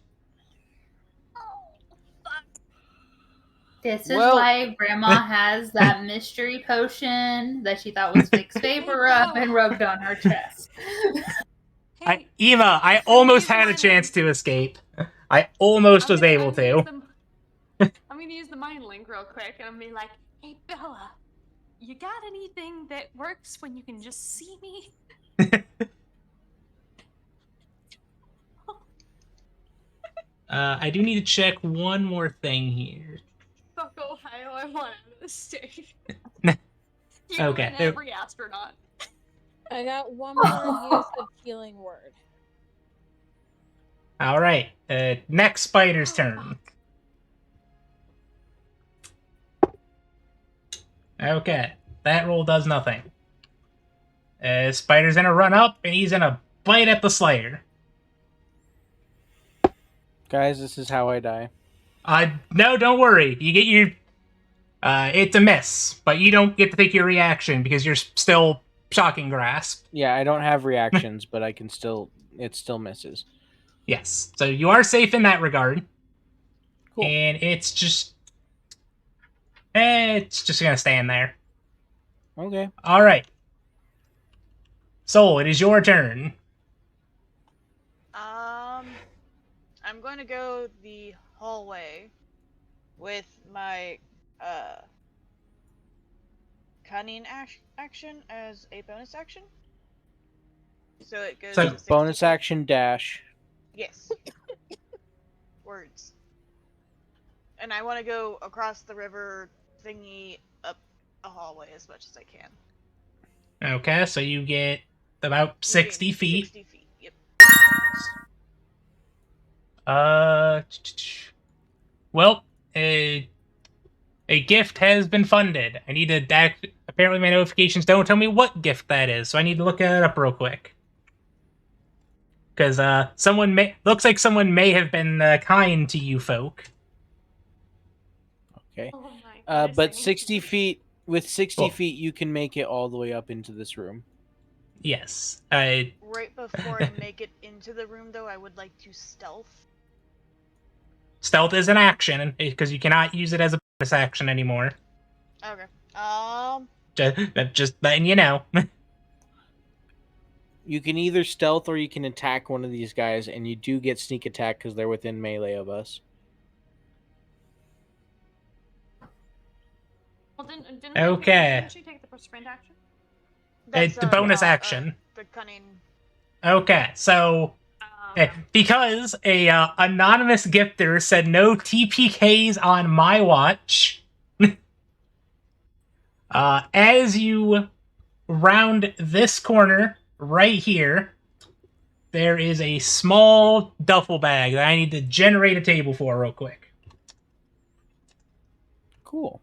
This is Well- why Grandma has that mystery potion that she thought was fixed vapor up and rubbed on her chest. Ema, I almost had a chance to escape. I almost was able to. I'm gonna use the mind link real quick, and I'm gonna be like, "Hey Bella, you got anything that works when you can just see me?" I do need to check one more thing here. Fuck Ohio, I want out of the state. Okay. And every astronaut. I got one more use of healing word. All right. Next spider's turn. Okay, that roll does nothing. Spider's gonna run up, and he's gonna bite at the Slayer. Guys, this is how I die. No, don't worry. You get your... it's a miss, but you don't get to take your reaction because you're still Shocking Grasp. Yeah, I don't have reactions, but I can still... It still misses. Yes, so you are safe in that regard. Cool. And it's just... it's just gonna stand there. Okay. Alright. Soul, it is your turn. I'm going to go the hallway with my cunning action as a bonus action. So it goes So to 60 Bonus feet. action dash. Yes. Words. And I want to go across the river thingy up a hallway as much as I can. Okay, so you get about 60 feet. 60 feet, yep. Well, a gift has been funded. I need to apparently my notifications don't tell me what gift that is, so I need to look it up real quick. Because looks like someone may have been kind to you folk. Okay. Oh my goodness, I But need 60 to- feet... With 60 Cool. feet, you can make it all the way up into this room. Yes. Right before I make it into the room, though, I would like to stealth. Stealth is an action, because you cannot use it as a bonus action anymore. Okay. Just letting you know. You can either stealth or you can attack one of these guys, and you do get sneak attack because they're within melee of us. Well, didn't Okay. Didn't she take the sprint action? The bonus action. The cunning. Okay, so because a anonymous gifter said no TPKs on my watch, as you round this corner right here, there is a small duffel bag that I need to generate a table for real quick. Cool.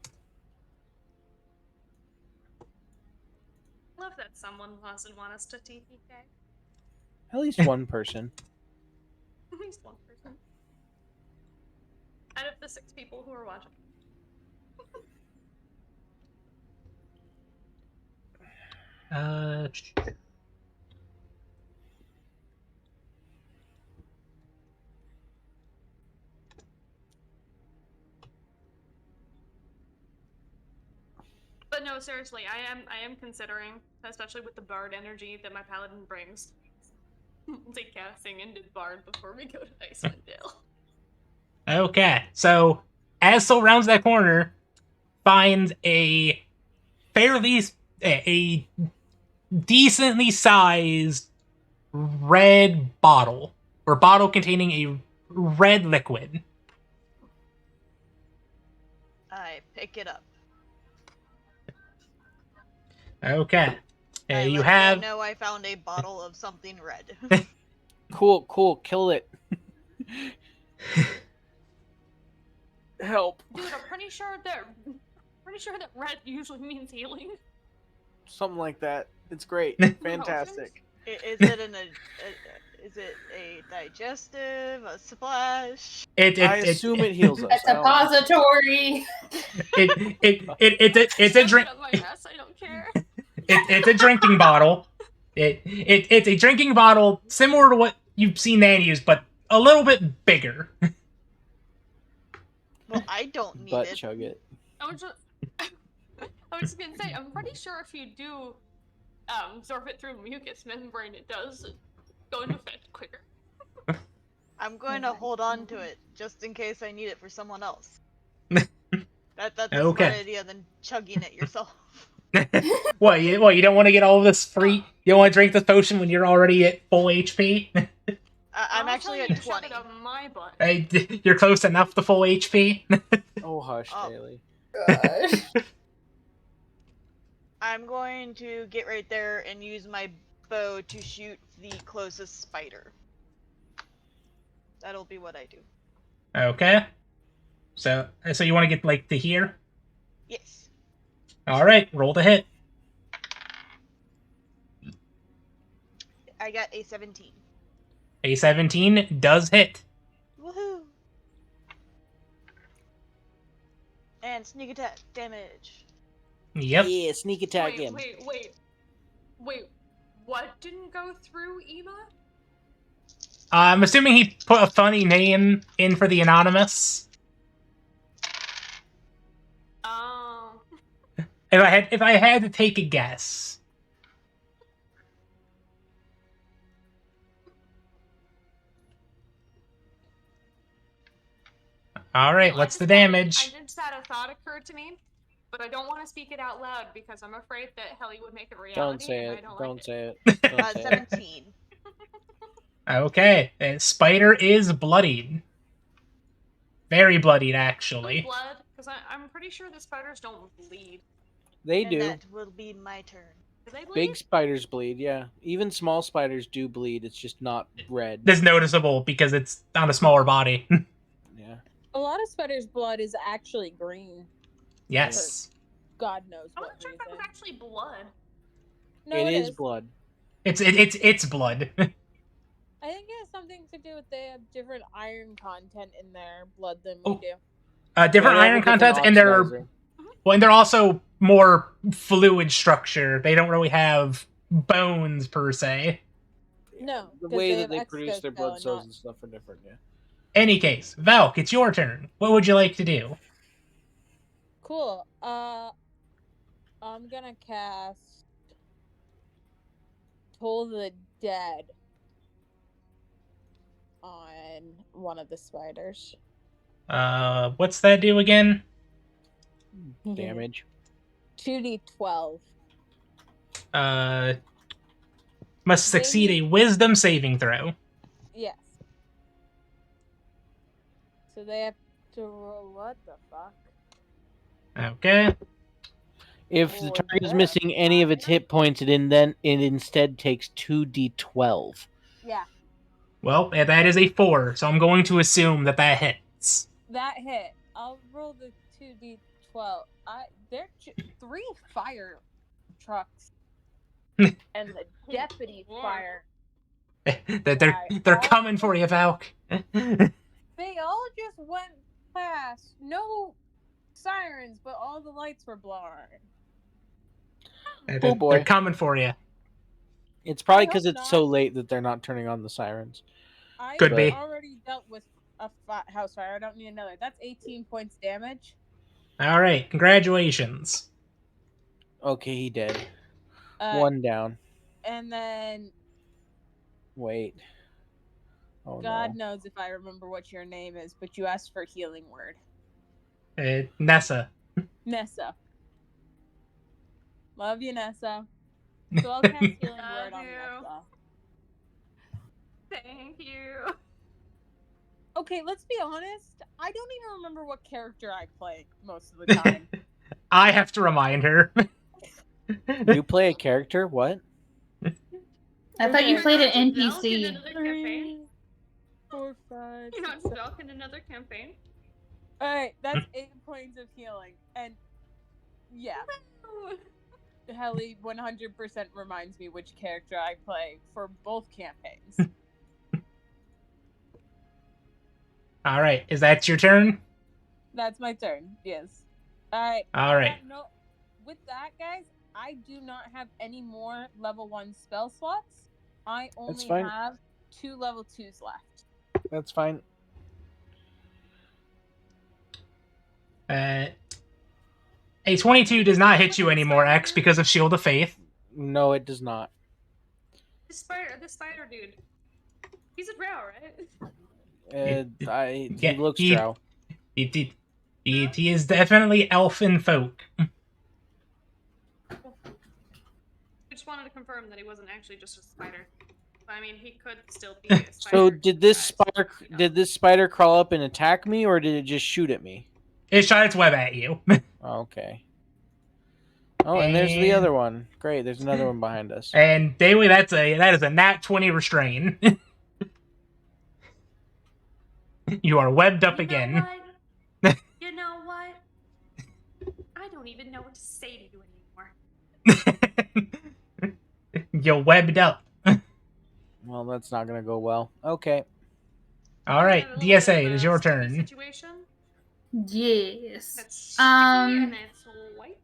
Love that someone doesn't want us to TPK. At least one person. At least one person. Out of the 6 people who are watching. Uh, But no, seriously, I am considering, especially with the bard energy that my paladin brings, casting into bard before we go to Icewind Dale. Okay, so as Soul rounds that corner, finds a a decently sized red bottle, or bottle containing a red liquid. I pick it up. Okay, I you let have Ren know I found a bottle of something red. Cool. Kill it. Help. Dude, I'm pretty sure that red usually means healing. Something like that. It's great. Fantastic. Is it is it a digestive, a splash? I assume it heals us. A suppository. It's a drink. Up my ass, I don't care. It's a drinking bottle. It's a drinking bottle similar to what you've seen Nan use, but a little bit bigger. Well, I don't need Butt it. chug it. I was just gonna say, I'm pretty sure if you do absorb it through mucous membrane, it does go into effect quicker. I'm going to hold on to it just in case I need it for someone else. That's a Okay. smart idea than chugging it yourself. What you don't want to get all of this free? You don't want to drink this potion when you're already at full HP? I'm I'll actually tell at you to shove 20. it up my butt. You're close enough to full HP. Oh, hush, Oh. Daly. Gosh. I'm going to get right there and use my bow to shoot the closest spider. That'll be what I do. Okay. So you want to get like to here? Yes. All right, roll to hit. I got a 17. A 17 does hit. Woohoo! And sneak attack damage. Yep. Yeah, sneak attack him. Wait. What didn't go through Ema? I'm assuming he put a funny name in for the anonymous. Oh. If I had to take a guess. All right, what's the damage? I just had a thought occur to me, but I don't want to speak it out loud because I'm afraid that Helly would make it reality. Don't say and it. I don't Don't like say it. Don't say it. 17. Okay, Spider is bloodied. Very bloodied, actually. Blood, because I'm pretty sure the spiders don't bleed. They And do. that will be my turn. Do they bleed? Big spiders bleed, yeah. Even small spiders do bleed. It's just not red. It's noticeable because it's on a smaller body. Yeah. A lot of spiders' blood is actually green. Yes. God knows I'm what not sure if that was reason. actually blood. No, it is is. blood. It's blood. I think it has something to do with they have different iron content in their blood than we Oh. do. Different Yeah, they iron have a different content, and they're oxidizer. well, and they're also more fluid structure. They don't really have bones per se. No, The 'cause way they that have they produce their blood exoskeleton, cells not- and stuff are different, yeah. Any case, Valk, it's your turn. What would you like to do? Cool. I'm gonna cast Toll the Dead on one of the spiders. What's that do again? Damage. 2d12. Must succeed a Wisdom saving throw. Yes. So they have to roll what the fuck? Okay. If the Or target is that. missing any of its hit points, it instead takes 2d12. Yeah, Well, that is a 4, so I'm going to assume that hits. that hit. I'll roll the 2d12. They're 3 fire trucks and the deputy fire They're coming for you, Valk. They all just went past. No sirens, but all the lights were blaring. They're boy. coming for you. It's probably I because hope it's not. so late that they're not turning on the sirens. I Could be. already dealt with a house fire. I don't need another. That's 18 points damage. All right, congratulations. Okay, he did. One. One down. And then Wait. Oh God no. knows if I remember what your name is, but you asked for a healing word. Nessa. Nessa. Love you, Nessa. So I'll cast healing Love word on you. Nessa. Thank you. Okay, let's be honest. I don't even remember what character I play most of the time. I have to remind her. You play a character? What? I thought you Okay. played an Valk in NPC. another campaign. 4, 5, You're not 6, 7. Valk in another campaign. Alright, that's 8 points of healing. And yeah, Helly 100% reminds me which character I play for both campaigns. All right, is that your turn? That's my turn, yes. Alright. All right. No, with that, guys, I do not have any more level 1 spell slots. I only fine. have 2 level 2s left. That's fine. A 22 does not hit you anymore, X, because of Shield of Faith. No, it does not. This spider dude. He's a drow, right? He Yeah, looks he- drow. He is definitely elfin folk. I just wanted to confirm that he wasn't actually just a spider. I mean, he could still be a spider. So did this disguised, spider you know. did this spider crawl up and attack me, or did it just shoot at me? It shot its web at you. Okay. Oh, and there's the And- other one. Great, there's another one behind us. And Daily, that is a nat 20 restrain. You are webbed up again. You know what? I don't even know what to say to you anymore. You're webbed up. Well, that's not gonna go well. Okay. All right, We have a little DSA, bit it of is a your sticky turn. Situation. Yes. That's sticky and it's white.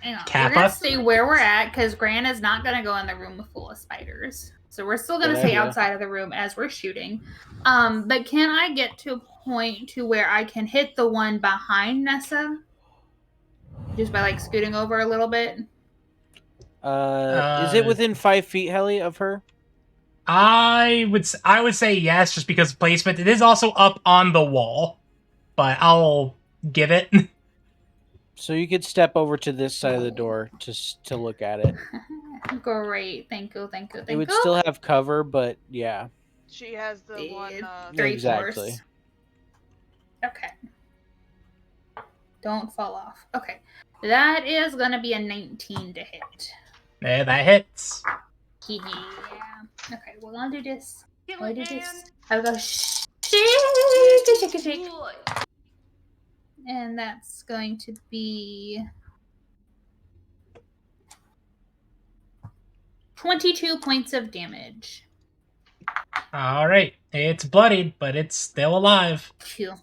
Hang on. Kappa? We're gonna stay where we're at because Gran is not gonna go in the room full of spiders. So we're still gonna Good stay idea. outside of the room as we're shooting. But can I get to a point to where I can hit the one behind Nessa? Just by like scooting over a little bit? Is it within 5 feet, Helly, of her? I would say yes, just because of placement. It is also up on the wall, but I'll give it. So you could step over to this side of the door to look at it. Great. Thank you. Thank you. Thank It would you. still have cover, but yeah. She has the one. Three Exactly. floors. Okay. Don't fall off. Okay. That is gonna be a 19 to hit. That hits. Yeah. Okay, we're gonna do this. Kill We'll it, do Dan. this. I'll go shake. Good. And that's going to be 22 points of damage. All right, it's bloodied, but it's still alive. Phew.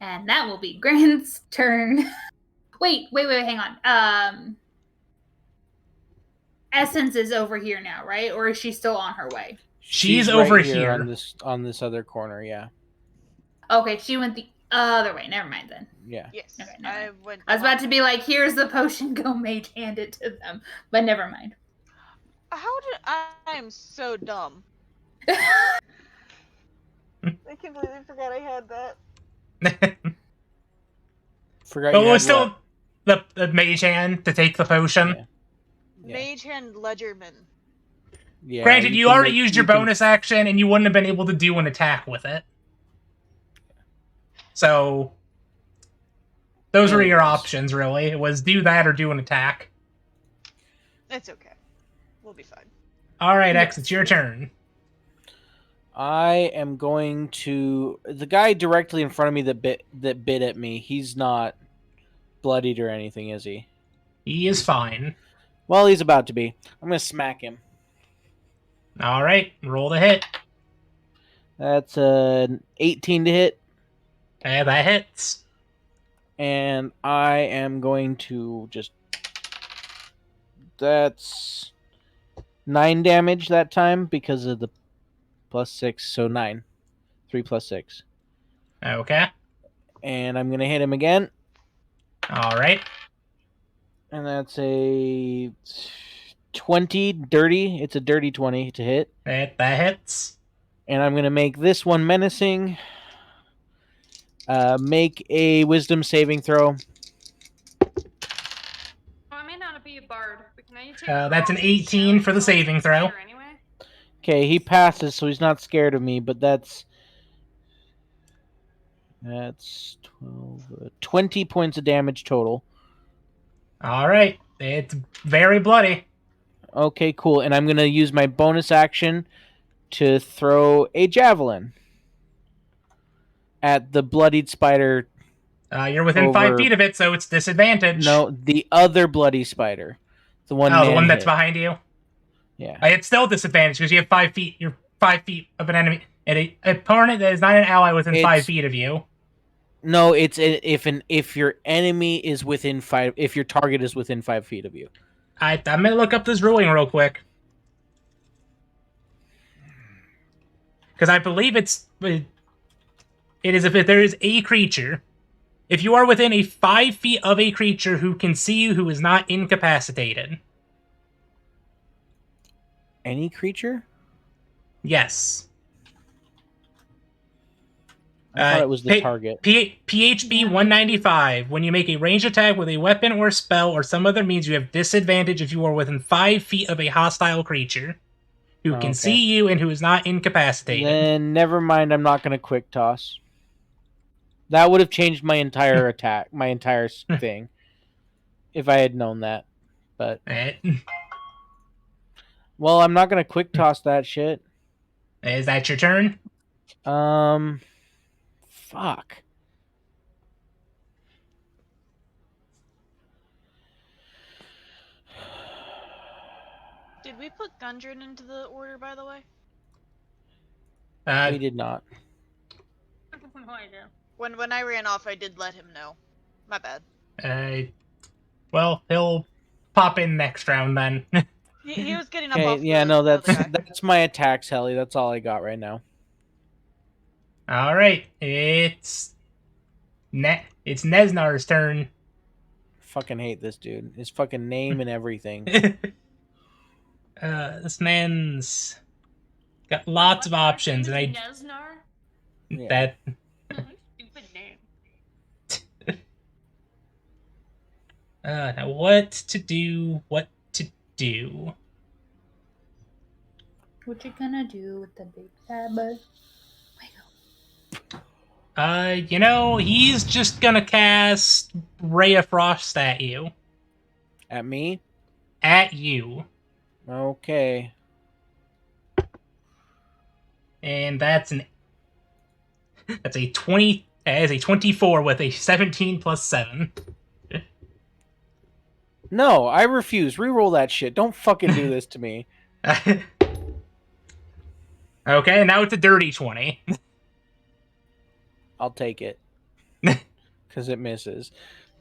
And that will be Gran's turn. Wait, hang on. Essence is over here now, right? Or is she still on her way? She's over right here. on this other corner. Yeah. Okay, she went the other way. Never mind then. Yeah. Yes, Okay, never I mind. went. I was about to be like, here's the potion, go mage, hand it to them. But never mind. How did I am so dumb? I completely forgot I had that. Forgot But you it had was still what? the mage hand to take the potion. Yeah. Yeah. Mage hand Ledgerman. Yeah, Granted, you can already make- used your you can- bonus action, and you wouldn't have been able to do an attack with it. So, those were your Anyways. options, really. It was do that or do an attack. It's okay. We'll be fine. All right, X, Yes. it's your turn. I am going to the guy directly in front of me that bit at me. He's not bloodied or anything, is he? He is fine. Well, he's about to be. I'm gonna smack him. All right, roll the hit. That's an 18 to hit. That hits. And I am going to just... That's 9 damage that time because of the +6, so 9. 3 + 6. Okay. And I'm going to hit him again. All right. And that's a 20 dirty. It's a dirty 20 to hit. That hits. And I'm going to make this one menacing. Make a wisdom saving throw. Oh, I may not be a bard, but can I take That's an 18 for the saving throw. Anyway? Okay, he passes, so he's not scared of me, but that's 12, 20 points of damage total. All right. It's very bloody. Okay, cool. And I'm going to use my bonus action to throw a javelin at the bloodied spider. You're within 5 Over- feet of it, so it's disadvantage. No, the other bloody spider. The one. Oh, the man one that's hit. behind you? Yeah. It's still disadvantage because you have 5 feet. You're 5 feet of an enemy. And an opponent that is not an ally within 5 It's- feet of you. No, it's if your enemy is within 5, if your target is within 5 feet of you. I'm going to look up this ruling real quick. Because I believe it is if there is a creature. If you are within 5 feet of a creature who can see you who is not incapacitated. Any creature? Yes. I thought it was the pa- target. PHB 195. When you make a ranged attack with a weapon or spell or some other means, you have disadvantage if you are within 5 feet of a hostile creature who can Okay. see you and who is not incapacitated. Then never mind. I'm not going to quick toss. That would have changed my entire attack, my entire thing, if I had known that. But well, I'm not going to quick toss that shit. Is that your turn? Fuck. Did we put Gundren into the order, by the way? We did not. No idea. When I ran off, I did let him know. My bad. Well, he'll pop in next round then. He was getting up Okay, off yeah, the no, other that's guy. that's my attacks, Helly. That's all I got right now. All right, it's Nesnar's turn. Fucking hate this dude. His fucking name and everything. This man's got lots of options, and Nesnar? Yeah. that Stupid name. now what to do? What to do? What you gonna do with the big fat butt? He's just gonna cast Ray of Frost at you. At me? At you. Okay. And that's a 20. That is a 24 with a 17 plus 7. No, I refuse. Reroll that shit. Don't fucking do this to me. Okay, now it's a dirty 20. I'll take it. Because it misses.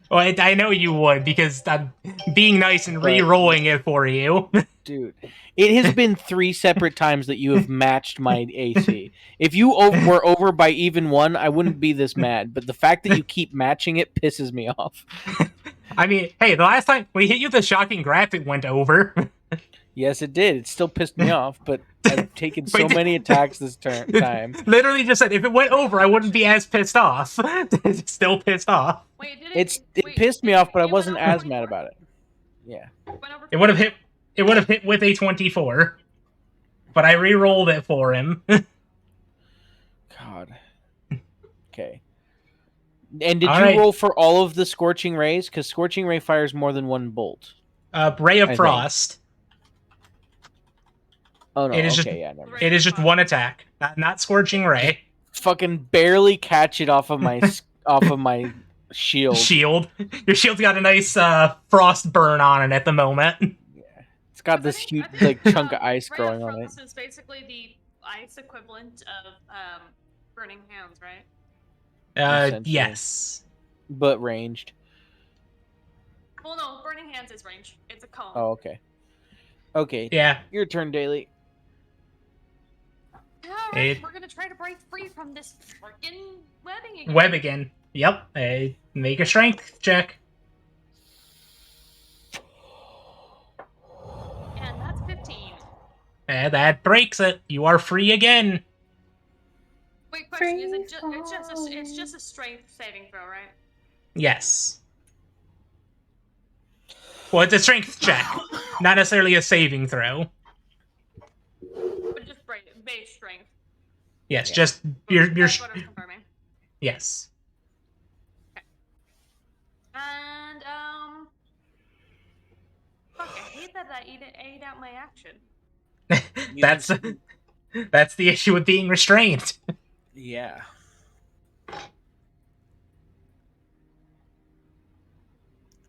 Well, I know you would, because I'm being nice and re-rolling it for you. Dude, it has been 3 separate times that you have matched my AC. If you were over by even 1, I wouldn't be this mad. But the fact that you keep matching it pisses me off. I mean, hey, the last time we hit you with the shocking graph, it went over. Yes, it did. It still pissed me off, but I've taken so many attacks this time. Literally just said, if it went over, I wouldn't be as pissed off. It's still pissed off. Wait, did It pissed me off, but I wasn't as mad about it. Yeah. It would have hit. It would have hit with a 24, but I re-rolled it for him. God. Okay. And did All you right. roll for all of the Scorching Rays? Because Scorching Ray fires more than 1 bolt. Ray I of think. Frost. Oh no. It is okay, just- yeah, never mind. It is just one attack, not Scorching Ray. Fucking barely catch it off of my off of my shield. Shield. Your shield's got a nice frost burn on it at the moment. It's got 'Cause this I think- huge I think, chunk of ice Ray growing of on it. Frost is basically the ice equivalent of burning hands, right? Essentially. Yes. But ranged. Well, no, burning hands is range. It's a cone. Oh, okay. Okay, Yeah. your turn, Daily. All right, It- we're gonna try to break free from this freaking webbing again. Web again. Yep. Make a strength check. And that's 15. That breaks it. You are free again. Wait, question: Is it Free it's just a strength saving throw, right? Yes. Well, it's a strength check, not necessarily a saving throw. But just base strength. Yes, Yeah. just your That's what I was confirming. yes. And fuck, I hate that I ate out my action. that's that's the issue with being restrained. Yeah.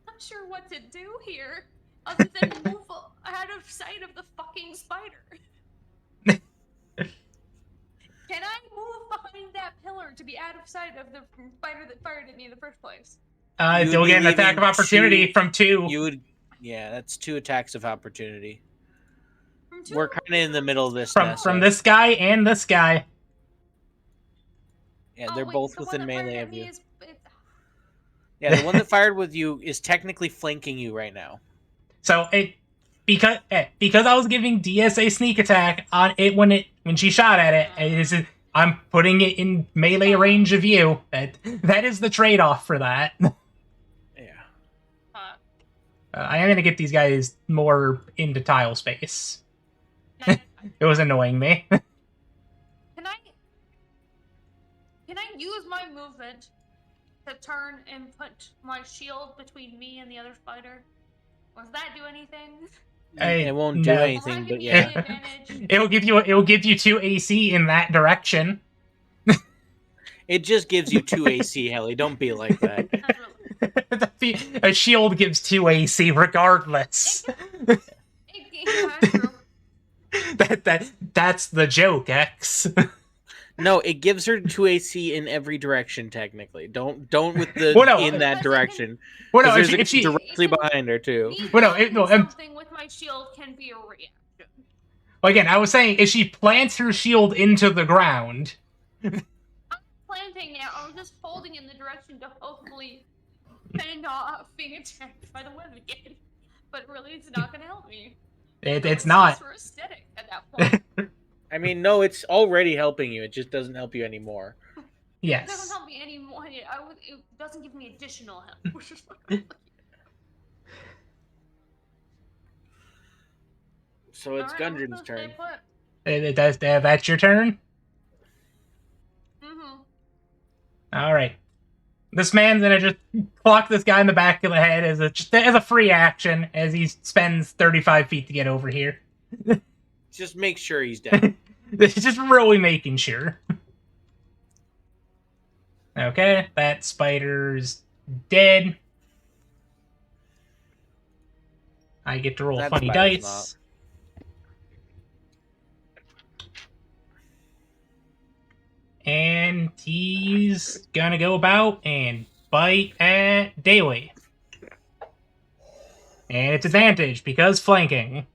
Not sure what to do here, other than move out of sight of the fucking spider. Can I move behind that pillar to be out of sight of the spider that fired at me in the first place? You You'll would get be an attack of leaving opportunity two- from 2. You would. Yeah, that's 2 attacks of opportunity. From two We're kind of in the middle of this. from Nessa. from this guy and this guy. Yeah, Oh, they're wait, both the one within that fired melee at of me you. it's- Yeah, the one that fired with you is technically flanking you right now. So because I was giving DSA sneak attack on it when she shot at it, I'm putting it in melee range of you. That is the trade-off for that. Yeah. I am gonna get these guys more into tile space. Can It was annoying me. I use my movement to turn and put my shield between me and the other spider? Does that do anything? It won't do no. anything, Will that but give me yeah. any advantage? It'll give you 2 AC in that direction. It just gives you 2 AC, Helly. Don't be like that. That's really- A shield gives 2 AC regardless. That's true. That's the joke, X. No, it gives her 2 AC in every direction, technically. Don't with the Well, no, in that because direction. Well, no, Because if there's she, a directly behind her, too. Me Well, no, blocking something with my shield can be a reaction. well, again, I was saying if she plants her shield into the ground, Planting it, I was just holding in the direction to hopefully fend off being attacked by the web again. But really, it's not going to help me. it's not. Just for aesthetic at that point. I mean, no, it's already helping you. It just doesn't help you anymore. It doesn't Yes. help me anymore. It doesn't give me additional help, which is fucking So it's Gundren's turn. That's your turn. Mm-hmm. All right. This man's gonna just clock this guy in the back of the head as a free action as he spends 35 feet to get over here. Just make sure he's dead. Just really making sure. Okay, that spider's dead. I get to roll That funny spider's dice. And he's gonna go about and bite at Daily. And it's advantage because flanking.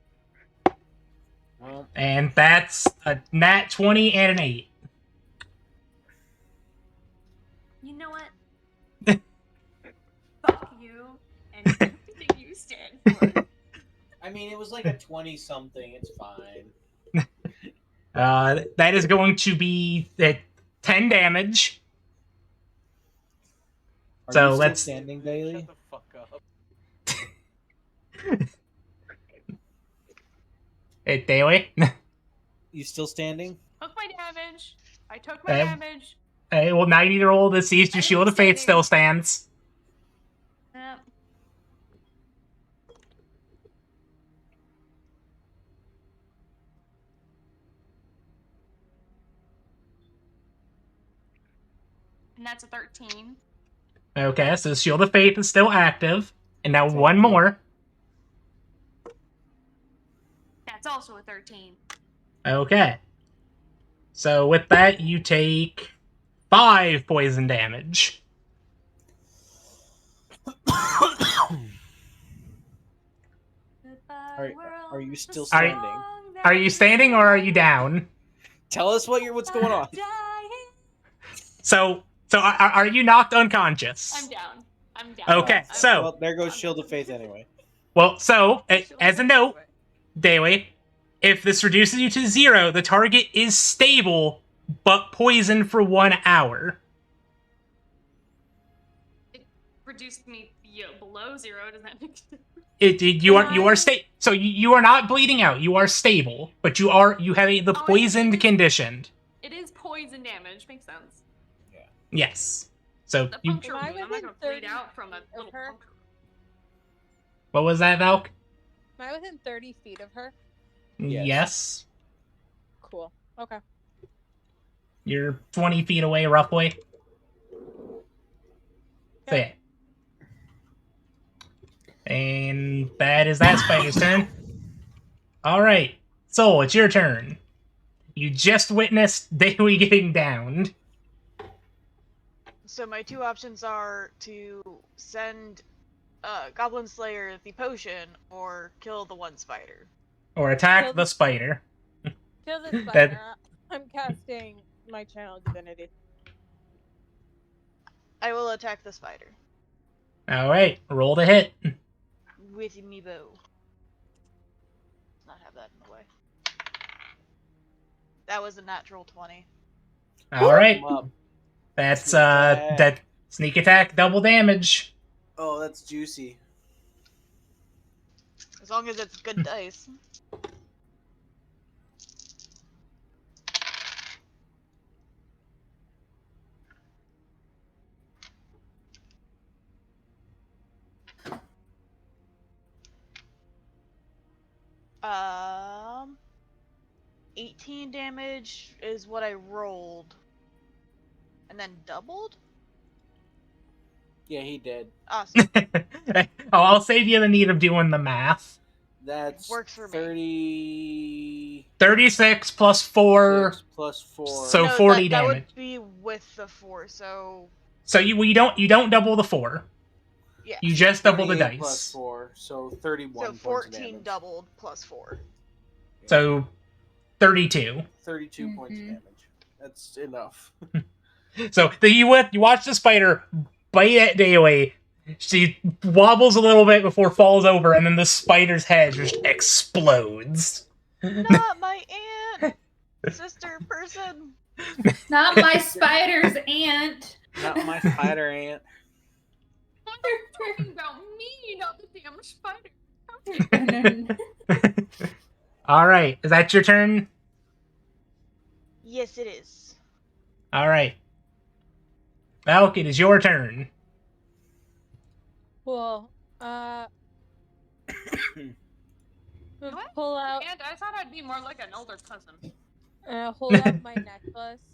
Well, And that's a nat 20 and an 8. You know what? Fuck you and everything you stand for. I mean, it was like a 20-something. It's fine. That is going to be 10 damage. Are So you still let's- standing, Daily? Shut the fuck up. Daily. You still standing? Took my damage. I took my damage. Hey, well, 90-year-old deceased, your Shield of Fate still stands. Yep. And that's a 13. Okay, so Shield of Faith is still active. And now one more. also a 13. Okay. So with that, you take 5 poison damage. Are you still Are- standing? Are you standing or are you down? Tell us what's going on. So are you knocked unconscious? I'm down. I'm down. Okay, I'm- so- Well, there goes I'm Shield down. of Faith anyway. Well, so as a note, Daily, if this reduces you to 0, the target is stable but poisoned for 1 hour. It reduced me below 0. Does that make sense? You are so you are not bleeding out. You are stable, but you have the Oh, poisoned it is- conditioned. It is poison damage. Makes sense. Yes. So The you, puncture Am I wound. I'm not within gonna bleed 30 out from a of little her? puncture. what was that, Valk? Am I within 30 feet of her? Yes. Yes. Cool. Okay. You're 20 feet away, roughly. So yeah. And that is that spider's turn. Alright. Soul, it's your turn. You just witnessed Daily getting downed. So my 2 options are to send Goblin Slayer the potion or kill the one spider. Or attack Kill the the- spider. Kill the That- spider. I'm casting my channel divinity. I will attack the spider Alright, roll to hit. with me bow. Let's not have that in the way. That was a natural 20. Alright. Come up. That's Sneak attack. that sneak attack, double damage. Oh, that's juicy. As long as it's good dice. Um, 18 damage is what I rolled. And then doubled? Yeah, he did. Awesome. I'll save you the need of doing the math. That's Works for me. 36 36 plus 4. plus 4. So- No, 40 that damage. would be with the 4, so So you don't double the 4. yeah. You just double the 38 plus dice. 4, so 31 So points of 14 damage. doubled plus 4. So 32. 32 points of Mhm. damage. That's enough. So you watch the spider bite at Daily. She wobbles a little bit before falls over, and then the spider's head just explodes. Not my aunt! Sister person! Not my spider's aunt. Not my spider ant. You're talking about me, not the damn spider. All right, is that your turn? Yes, it is. All right, Valk, it is your turn. Cool. What? Pull out. And I thought I'd be more like an older cousin. Hold up my necklace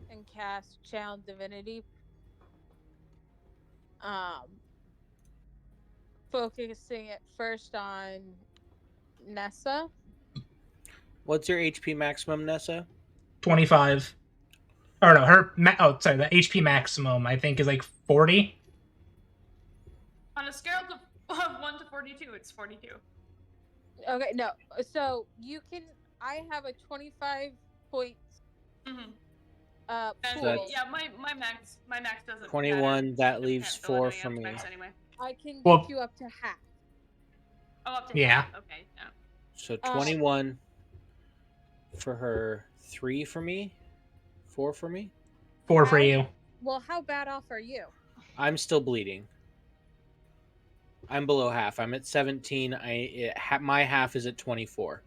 and cast Channel Divinity. Focusing it first on Nessa. What's your HP maximum, Nessa? 25. Or no, the HP maximum I think is like 40. On a scale of 1 to 42, it's 42. Okay, no. So you can. I have a 25 points Mm-hmm. pool. That's- Yeah, my max doesn't. 21, matter. that I leaves can't fill 4 anything for up to me. max Anyway. I can get Well- you up to half. Oh, up to Yeah. half. Okay. Yeah. So 21 for her, 3 for me, 4 for me. 4 for you. Well, how bad off are you? I'm still bleeding. I'm below half. I'm at 17. My half is at 24.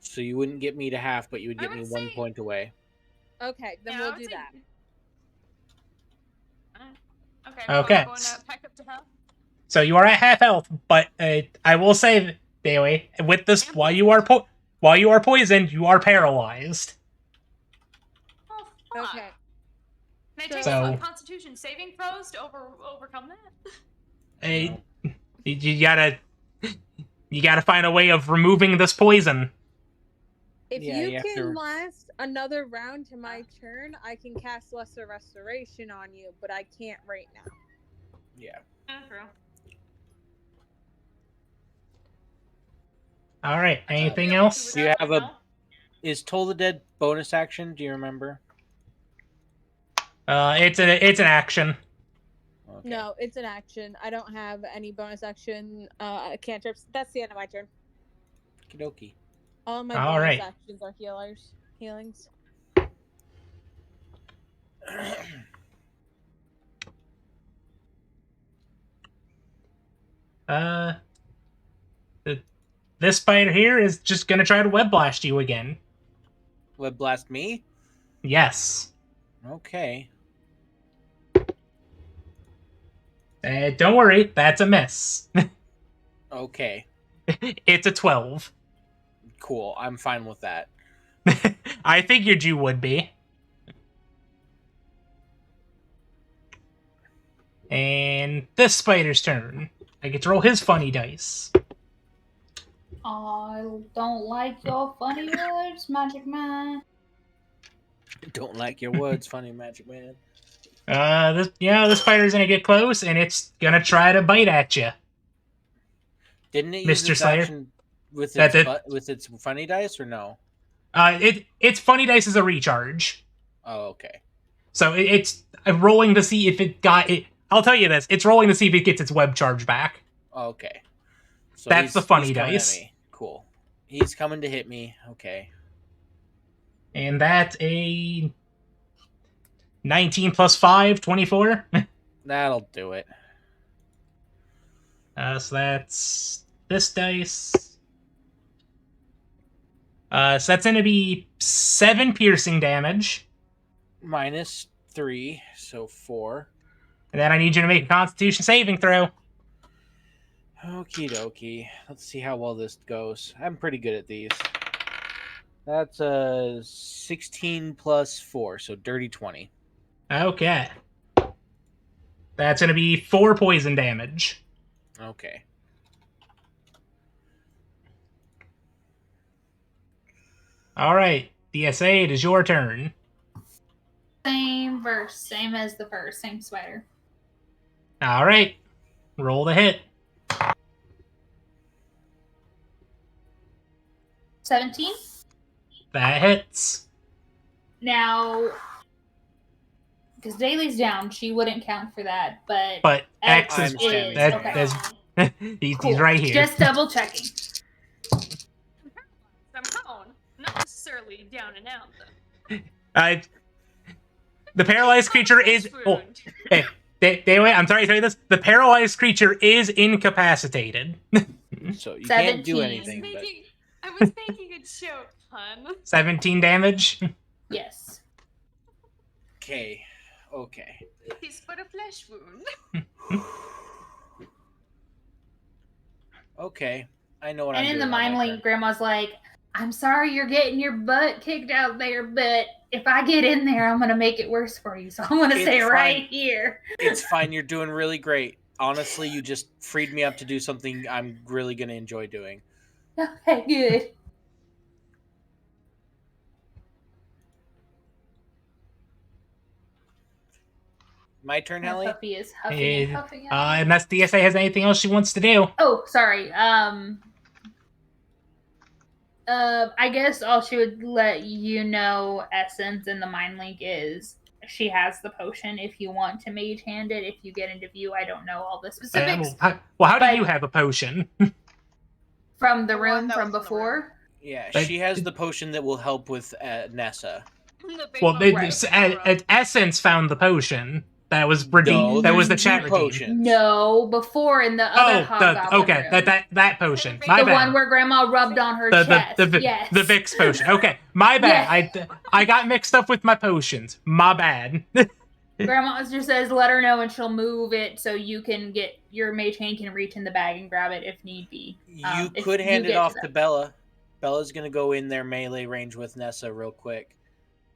So you wouldn't get me to half, but you would I get me would 1 say- point away. Okay, then Yeah, I we'll would do say- that. Okay. Okay. Going back up to half. So you are at half health, but I will say, Daily, with this, while you are poisoned, you are paralyzed. Oh, fuck. Okay. Can I take So- some Constitution saving throws to overcome that? You gotta You got to find a way of removing this poison. If Yeah, you you have can to- last another round to my turn, I can cast Lesser Restoration on you, but I can't right now. Yeah. True. All right. Anything Be able to else? do You that have right a- now. Is Toll the Dead bonus action? Do you remember? It's an action. Okay. No, it's an action. I don't have any bonus action cantrips. That's the end of my turn. Okie All my All bonus right. actions are healings. dokie. This spider here is just gonna try to web blast you again. Web blast me? Yes. Okay. Don't worry, that's a miss. Okay. It's a 12. Cool. I'm fine with that. I figured you would be. And this spider's turn. I get to roll his funny dice. I don't like your funny words, Magic Man. Don't like your words, funny magic man. This spider's gonna get close, and it's gonna try to bite at you. Didn't it use Mr. its Slayer? action with That its did- with its funny dice or no? Its funny dice is a recharge, Oh, okay. so it's rolling to see if it got it. I'll tell you this: it's rolling to see if it gets its web charge back. Oh, okay. So That's the funny he's coming at dice. me. Cool. He's coming to hit me. Okay. And that's a 19 plus 5, 24. That'll do it. So that's this dice. So that's going to be 7 piercing damage. -3, so 4. And then I need you to make a Constitution saving throw. Okie dokie. Let's see how well this goes. I'm pretty good at these. That's a 16 plus 4, so dirty 20. Okay. That's going to be 4 poison damage. Okay. All right, DSA, it is your turn. Same verse, same as the first, same spider. All right, roll the hit. 17. That hits. Now, because Daly's down, she wouldn't count for that, but But X I'm is standing that, there. that's, he's right here. Just double checking. Somehow, not necessarily down and out though. The paralyzed creature is. Oh, Wound. hey, anyway, I'm sorry to tell you this. The paralyzed creature is incapacitated. So you can't do 17. anything, but I was making a joke, hun. 17 damage. Yes. okay. Okay. It's but a flesh wound. Okay. I know what And I'm in doing. the on mind my link, turn. Grandma's like, I'm sorry you're getting your butt kicked out there, but if I get in there, I'm going to make it worse for you. So I'm going to It's stay right fine. here. It's fine. You're doing really great. Honestly, you just freed me up to do something I'm really going to enjoy doing. Okay, good. My turn, Helly? Puffy is huffing and Eh, puffing. at me. Unless DSA has anything else she wants to do. Oh, sorry. I guess all she would let you know, Essence, in the mind link is she has the potion if you want to mage hand it. If you get into view, I don't know all the specifics How do But- you have a potion? from the The one room that from was in the before. Yeah, But- she has the potion that will help with Nessa. The big Well, one Right. right. Essence found the potion that was redeemed. No, that was the there's chat two redeem. potions. No, before in the other Oh, hobgoblin okay, room. that potion. The My the bad. one where Grandma rubbed on her the chest. the yes. Vicks potion. Okay, my bad. I got mixed up with my potions. My bad. Grandma just says let her know and she'll move it so you can get your mage hand can reach in the bag and grab it if need be. You If could you hand it get to off to that. Bella. Bella's going to go in their melee range with Nessa real quick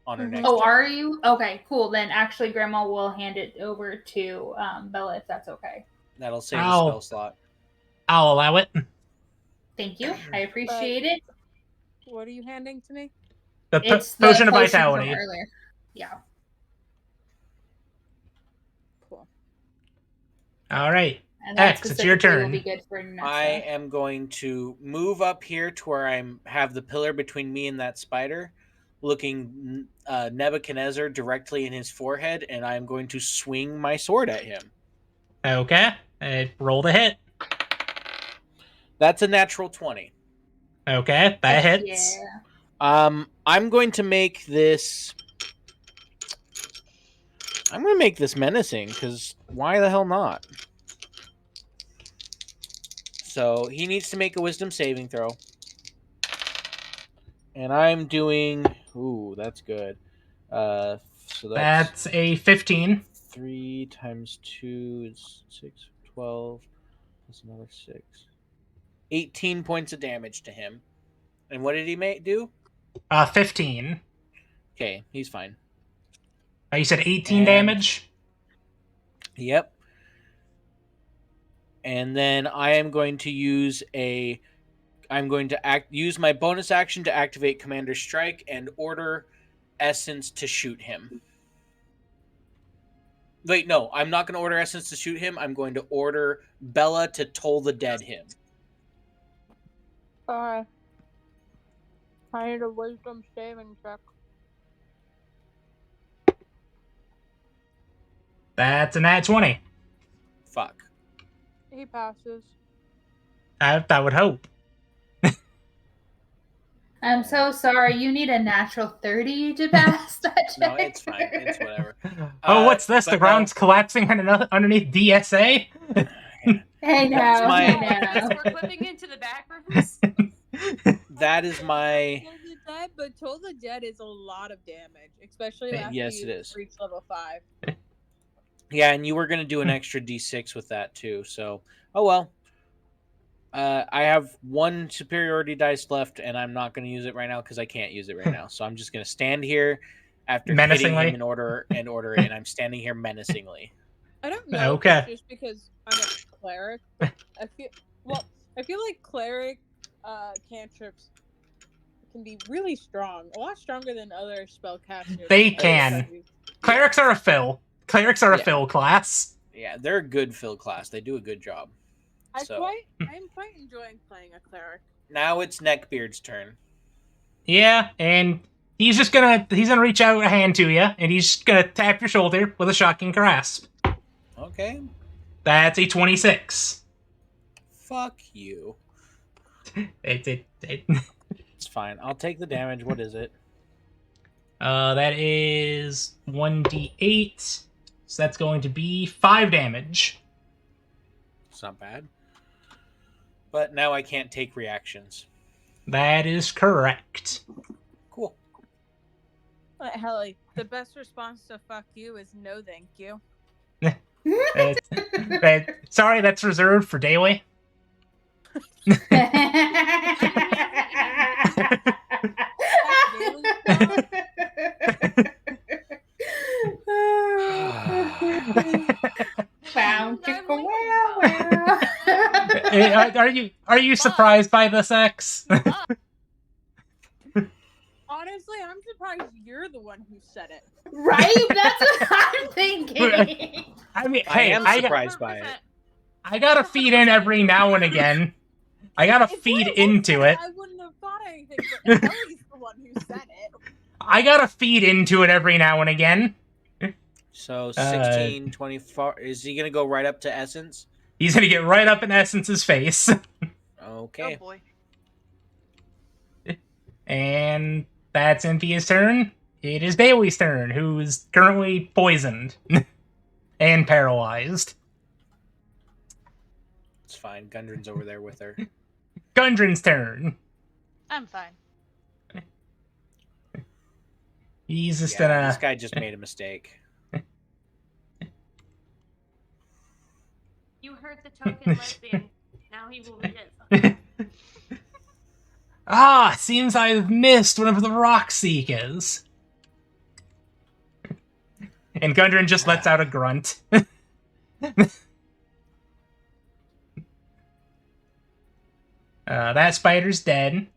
on her Mhm. next Oh, turn. are you? Okay, cool. Then actually, Grandma will hand it over to Bella if that's okay. That'll save a Ow. spell slot. I'll allow it. Thank you. I appreciate it. What are you handing to me? The It's the potion of from vitality. earlier. Yeah. Cool. All right. And that X, it's your specifically will turn. be good for Nessa. I am going to move up here to where have the pillar between me and that spider, looking Nebuchadnezzar directly in his forehead, and I am going to swing my sword at him. Okay. Roll to hit. That's a natural 20. Okay, that Heck hits. Yeah. I'm going to make this. I'm going to make this menacing because why the hell not? So he needs to make a wisdom saving throw. And I'm doing. Ooh, that's good. So That's a 15. 3 times 2 is 6, 12, plus another 6. 18 points of damage to him. And what did he do? 15. Okay, he's fine. You said 18 And- damage? Yep. And then I am going to use use my bonus action to activate Commander Strike and order Essence to shoot him. Wait, no, I'm not going to order Essence to shoot him. I'm going to order Bella to Toll the Dead him. Alright. I need a wisdom saving check. That's a nat 20. Fuck. He passes. I would hope. I'm so sorry. You need a natural 30 to pass that check. No, it's fine. It's whatever. Oh, what's this? but The ground's collapsing underneath DSA? Hey That's now, my- hey Because now. we're clipping into the back rooms. That is my. Toll the Dead, but Toll the Dead is a lot of damage, especially after Yes, you it is. reach level 5. Yeah, and you were going to do an extra d6 with that too. So, oh well. I have one superiority dice left, and I'm not going to use it right now because I can't use it right now. So I'm just going to stand here after hitting Menacingly? him in order, and I'm standing here menacingly. I don't know Okay. if it's just because I'm a cleric. But I feel like cleric cantrips can be really strong, a lot stronger than other spellcasters. They can. Clerics are a fill. Clerics are a Yeah. fill class. Yeah, they're a good fill class. They do a good job. I'm So quite enjoying playing a cleric. now it's Neckbeard's turn. Yeah, and he's gonna reach out a hand to you, and he's just gonna tap your shoulder with a shocking grasp. Okay. That's a 26. Fuck you. It It's fine. I'll take the damage. What is it? that is 1d8. So that's going to be 5 damage. It's not bad. But now I can't take reactions. That is correct. Cool. Helly, the best response to fuck you is no thank you. Sorry, that's reserved for Dayway. Wow, chicka, wow, wow. Are you surprised by this, X? Honestly, I'm surprised you're the one who said it. Right? That's what I'm thinking. I mean, I hey, am surprised by it. I gotta feed in every now and again. I gotta If feed I wasn't into it. I wouldn't have thought anything, but Ellie's the one who said it. I gotta feed into it every now and again. So 16, 24. Is he going to go right up to Essence? He's gonna get right up in Essence's face. Okay. Oh boy. And that's Cynthia's turn. It is Bailey's turn, who's currently poisoned and paralyzed. It's fine. Gundren's over there with her. Gundren's turn. I'm fine. He's just Yeah, gonna. this guy just made a mistake. You heard the token lesbian. Now he will be his. Seems I've missed one of the rock seekers. And Gundren just lets out a grunt. Yeah, That spider's dead.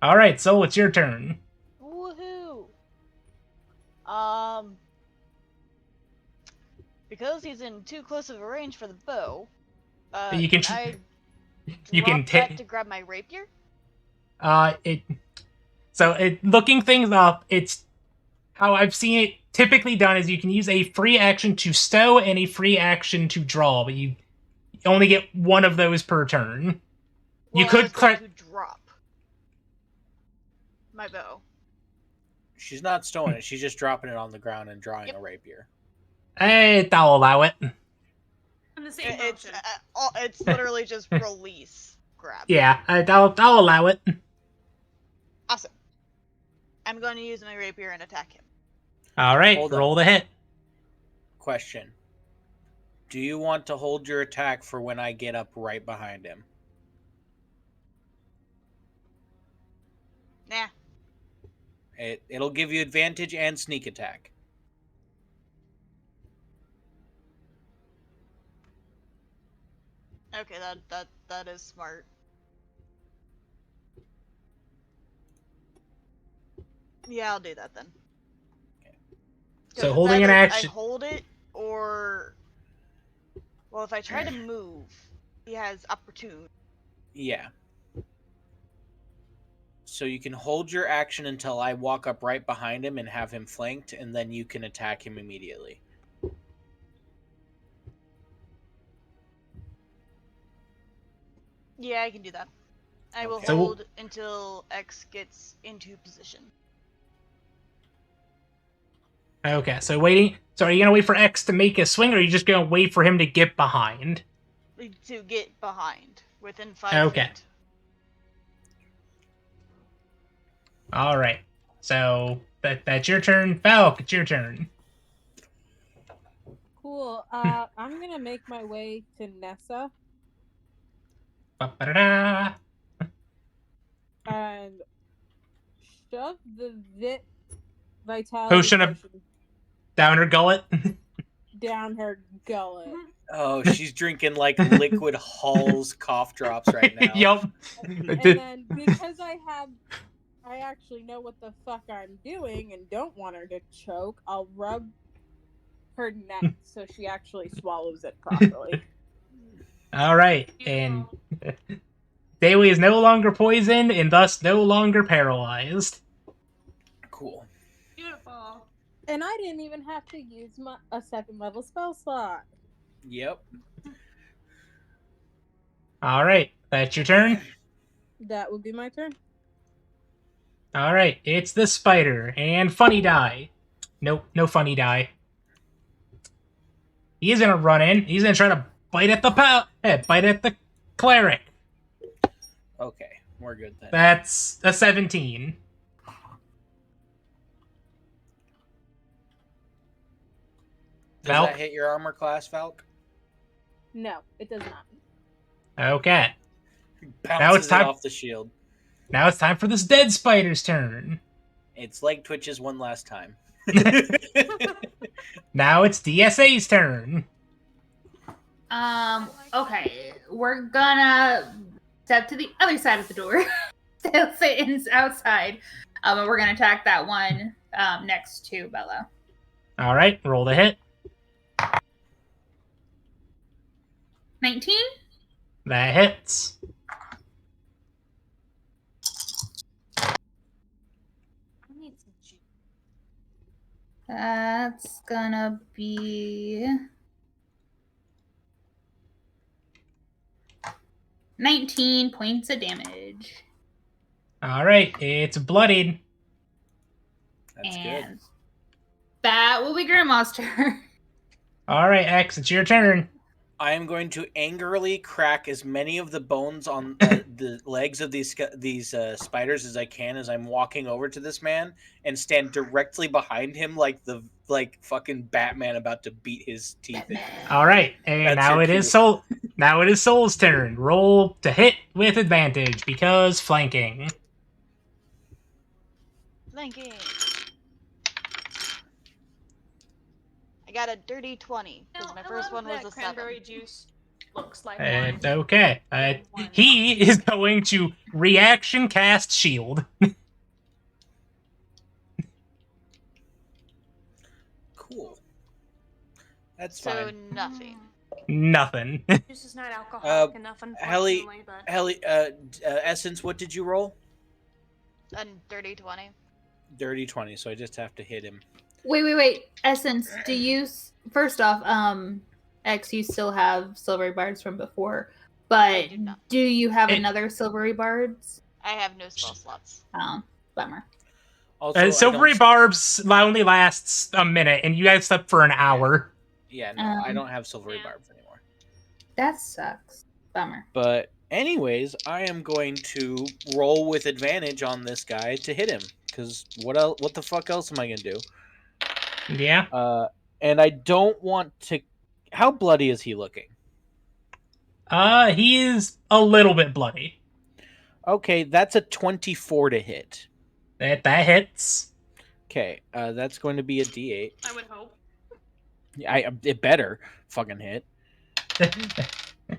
All right, Soul, it's your turn. Woohoo! Because he's in too close of a range for the bow, You can I you can drop that take to grab my rapier? looking things up, it's how I've seen it typically done is you can use a free action to stow and a free action to draw, but you only get one of those per turn. Well, You could I was going to drop my bow. She's not stowing it. She's just dropping it on the ground and drawing Yep. a rapier. I'll allow it. In the same It's motion. it's literally just release grab. Yeah, I'll allow it. Awesome. I'm going to use my rapier and attack him. All right, Hold on. roll the hit. Question. Do you want to hold your attack for when I get up right behind him? Nah. It'll give you advantage and sneak attack. Okay, that is smart. Yeah, I'll do that then. Okay. 'Cause So it's holding an either action- I hold it, or well, if I try to move, he has opportunity. Yeah. So you can hold your action until I walk up right behind him and have him flanked, and then you can attack him immediately. Yeah, I can do that. I will Okay. So- hold until X gets into position. Okay, so waiting. So are you gonna wait for X to make a swing, or are you just gonna wait for him to get behind? To get behind within 5 Okay. feet. All right. So that's your turn, Falk. It's your turn. Cool. I'm gonna make my way to Nessa Ba-ba-da-da. and shove the vitality Potion of- Down her gullet. down her gullet. Oh, she's drinking like liquid Hall's cough drops right now. Yup. And then because I actually know what the fuck I'm doing and don't want her to choke, I'll rub her neck so she actually swallows it properly. All right, and Daly is no longer poisoned and thus no longer paralyzed. Cool. Beautiful. And I didn't even have to use a 2nd level spell slot. Yep. All right, that's your turn. That would be my turn. All right, it's the spider and funny die. Nope, no funny die. He's gonna run in. He's gonna try to bite at the bite at the cleric. Okay, we're good then. That's a 17. Does Valk? that hit your armor class, Falk? No, it does not. Okay, Bounces it's time- it off the shield. now it's time for this dead spider's turn. Its leg twitches one last time. Now it's DSA's turn. Okay, we're gonna step to the other side of the door. Satan's outside. And we're gonna attack that one next to Bella. All right, roll the hit. 19? That hits. That's gonna be 19 points of damage. All right, it's bloodied. That's good. and that will be Grandma's turn. All right, X, it's your turn. I am going to angrily crack as many of the bones on the legs of these spiders as I can as I'm walking over to this man and stand directly behind him like fucking Batman about to beat his teeth in. All right, and That's now your it is cue. Soul. Now it is Soul's turn. Roll to hit with advantage because flanking. Flanking. I got a dirty 20 because my I first love one was that a 7. cranberry juice. looks like one. Okay. He is going to reaction cast shield. Cool. That's So fine. nothing. Nothing. This is not alcoholic enough, Helly- unfortunately, but Helly, Essence, what did you roll? A dirty 20. Dirty 20, so I just have to hit him. Wait. Essence, do you first off, X, you still have silvery bards from before, but do not. do you have It- another silvery bards? I have no spell slots. Oh, bummer. Also, I Silvery don't- Barbs only lasts a minute, and you guys slept for an hour. Yeah, no, I Um, don't have silvery yeah. barbs anymore. That sucks. Bummer. But anyways, I am going to roll with advantage on this guy to hit him. Because what the fuck else am I gonna do? Yeah. And I don't want to. How bloody is he looking? He is a little bit bloody. Okay, that's a 24 to hit. That hits. Okay, that's going to be a D8. I would hope. It better fucking hit.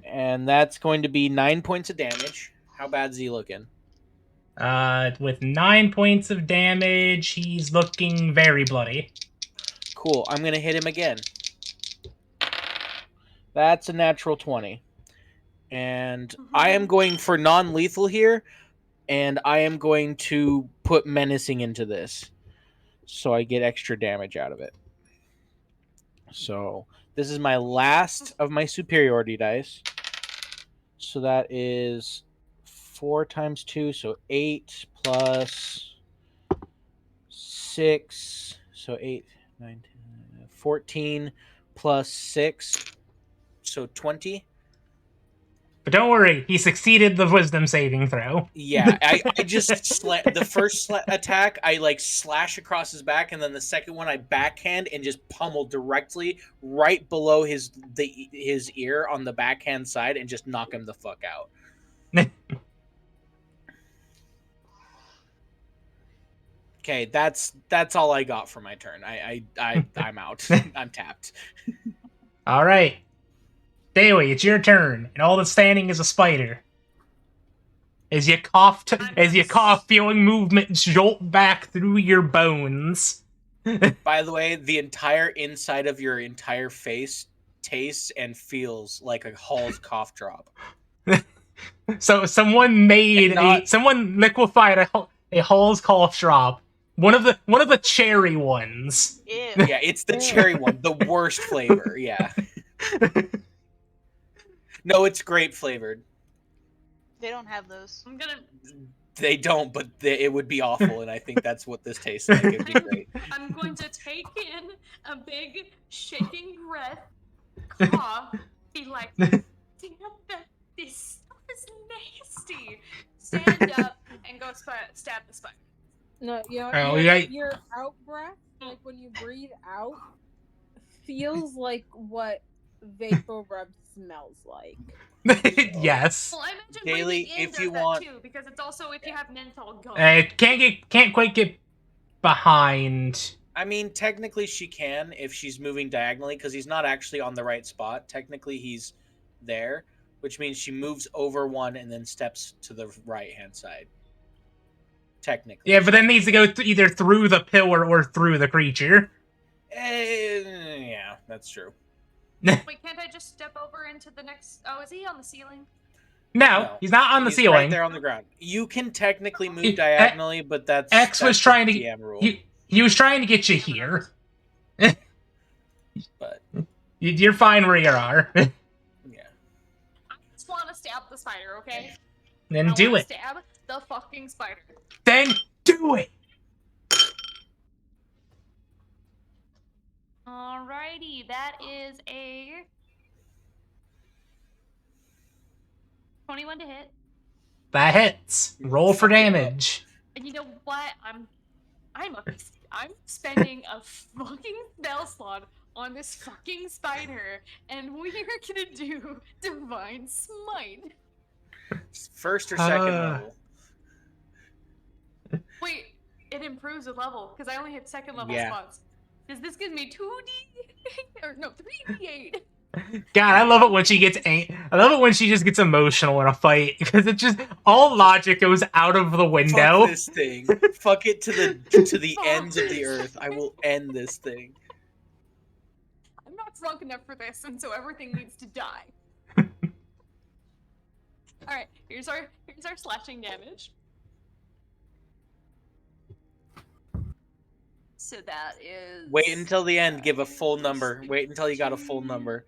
And that's going to be 9 points of damage. How bad's he looking? With 9 points of damage, he's looking very bloody. Cool. I'm gonna hit him again. That's a natural 20. And I am going for non-lethal here, and I am going to put menacing into this, so I get extra damage out of it. So this is my last of my superiority dice. So that is 4 times 2, so 8 plus 6, so 8, 9, 10, 14 plus 6, so 20. But don't worry, he succeeded the wisdom saving throw. Yeah, I just the first attack I like slash across his back, and then the second one I backhand and just pummel directly right below his ear on the backhand side and just knock him the fuck out. Okay, that's all I got for my turn. I'm out. I'm tapped. All right. Daily, it's your turn, and all that's standing is a spider. As you cough, feeling movement jolt back through your bones. By the way, the entire inside of your entire face tastes and feels like a Hall's cough drop. So someone liquefied a Hall's cough drop. One of the cherry ones. Ew. Yeah, it's the cherry one, the worst flavor. Yeah. No, it's grape flavored. They don't have those. I'm gonna They don't, but it would be awful, and I think that's what this tastes like. It'd be great. I'm going to take in a big shaking breath, cough, be like, damn that this stuff is nasty. Stand up and go stab the spider. No, Oh, your out breath, like when you breathe out, feels like what vapor rub smells like. Yes. Well, I imagine Daily, breathing in if does you that want- too, because it's also if you have menthol gum. Can't quite get behind. I mean, technically she can if she's moving diagonally, because he's not actually on the right spot. Technically he's there, which means she moves over one and then steps to the right-hand side. Technically. Yeah, but then needs to go either through the pillar or through the creature. Yeah, that's true. Wait, can't I just step over into the next? Oh, is he on the ceiling? No, he's not on the He's ceiling. right there on the ground. You can technically move diagonally, but that's X was that's trying a to DM rule. he was trying to get you here. But You're fine where you are. yeah. I just want to stab the spider, okay? Then I do wanna it. Stab the fucking spider. Then do it. Alrighty, that is a 21 to hit. That hits. Roll for damage. And you know what? I'm spending a fucking spell slot on this fucking spider, and we are gonna do Divine Smite. First or second Uh. level. Wait, it improves with level because I only hit second level Yeah. spots. Does this give me 2d or no 3d8? God, I love it when she gets I love it when she just gets emotional in a fight because it just all logic goes out of the window. Fuck this thing. Fuck it to the ends of the earth. I will end this thing. I'm not drunk enough for this, and so everything needs to die. All right, here's our slashing damage. So that is. Wait until the end. Give a full number. Wait until you got a full number.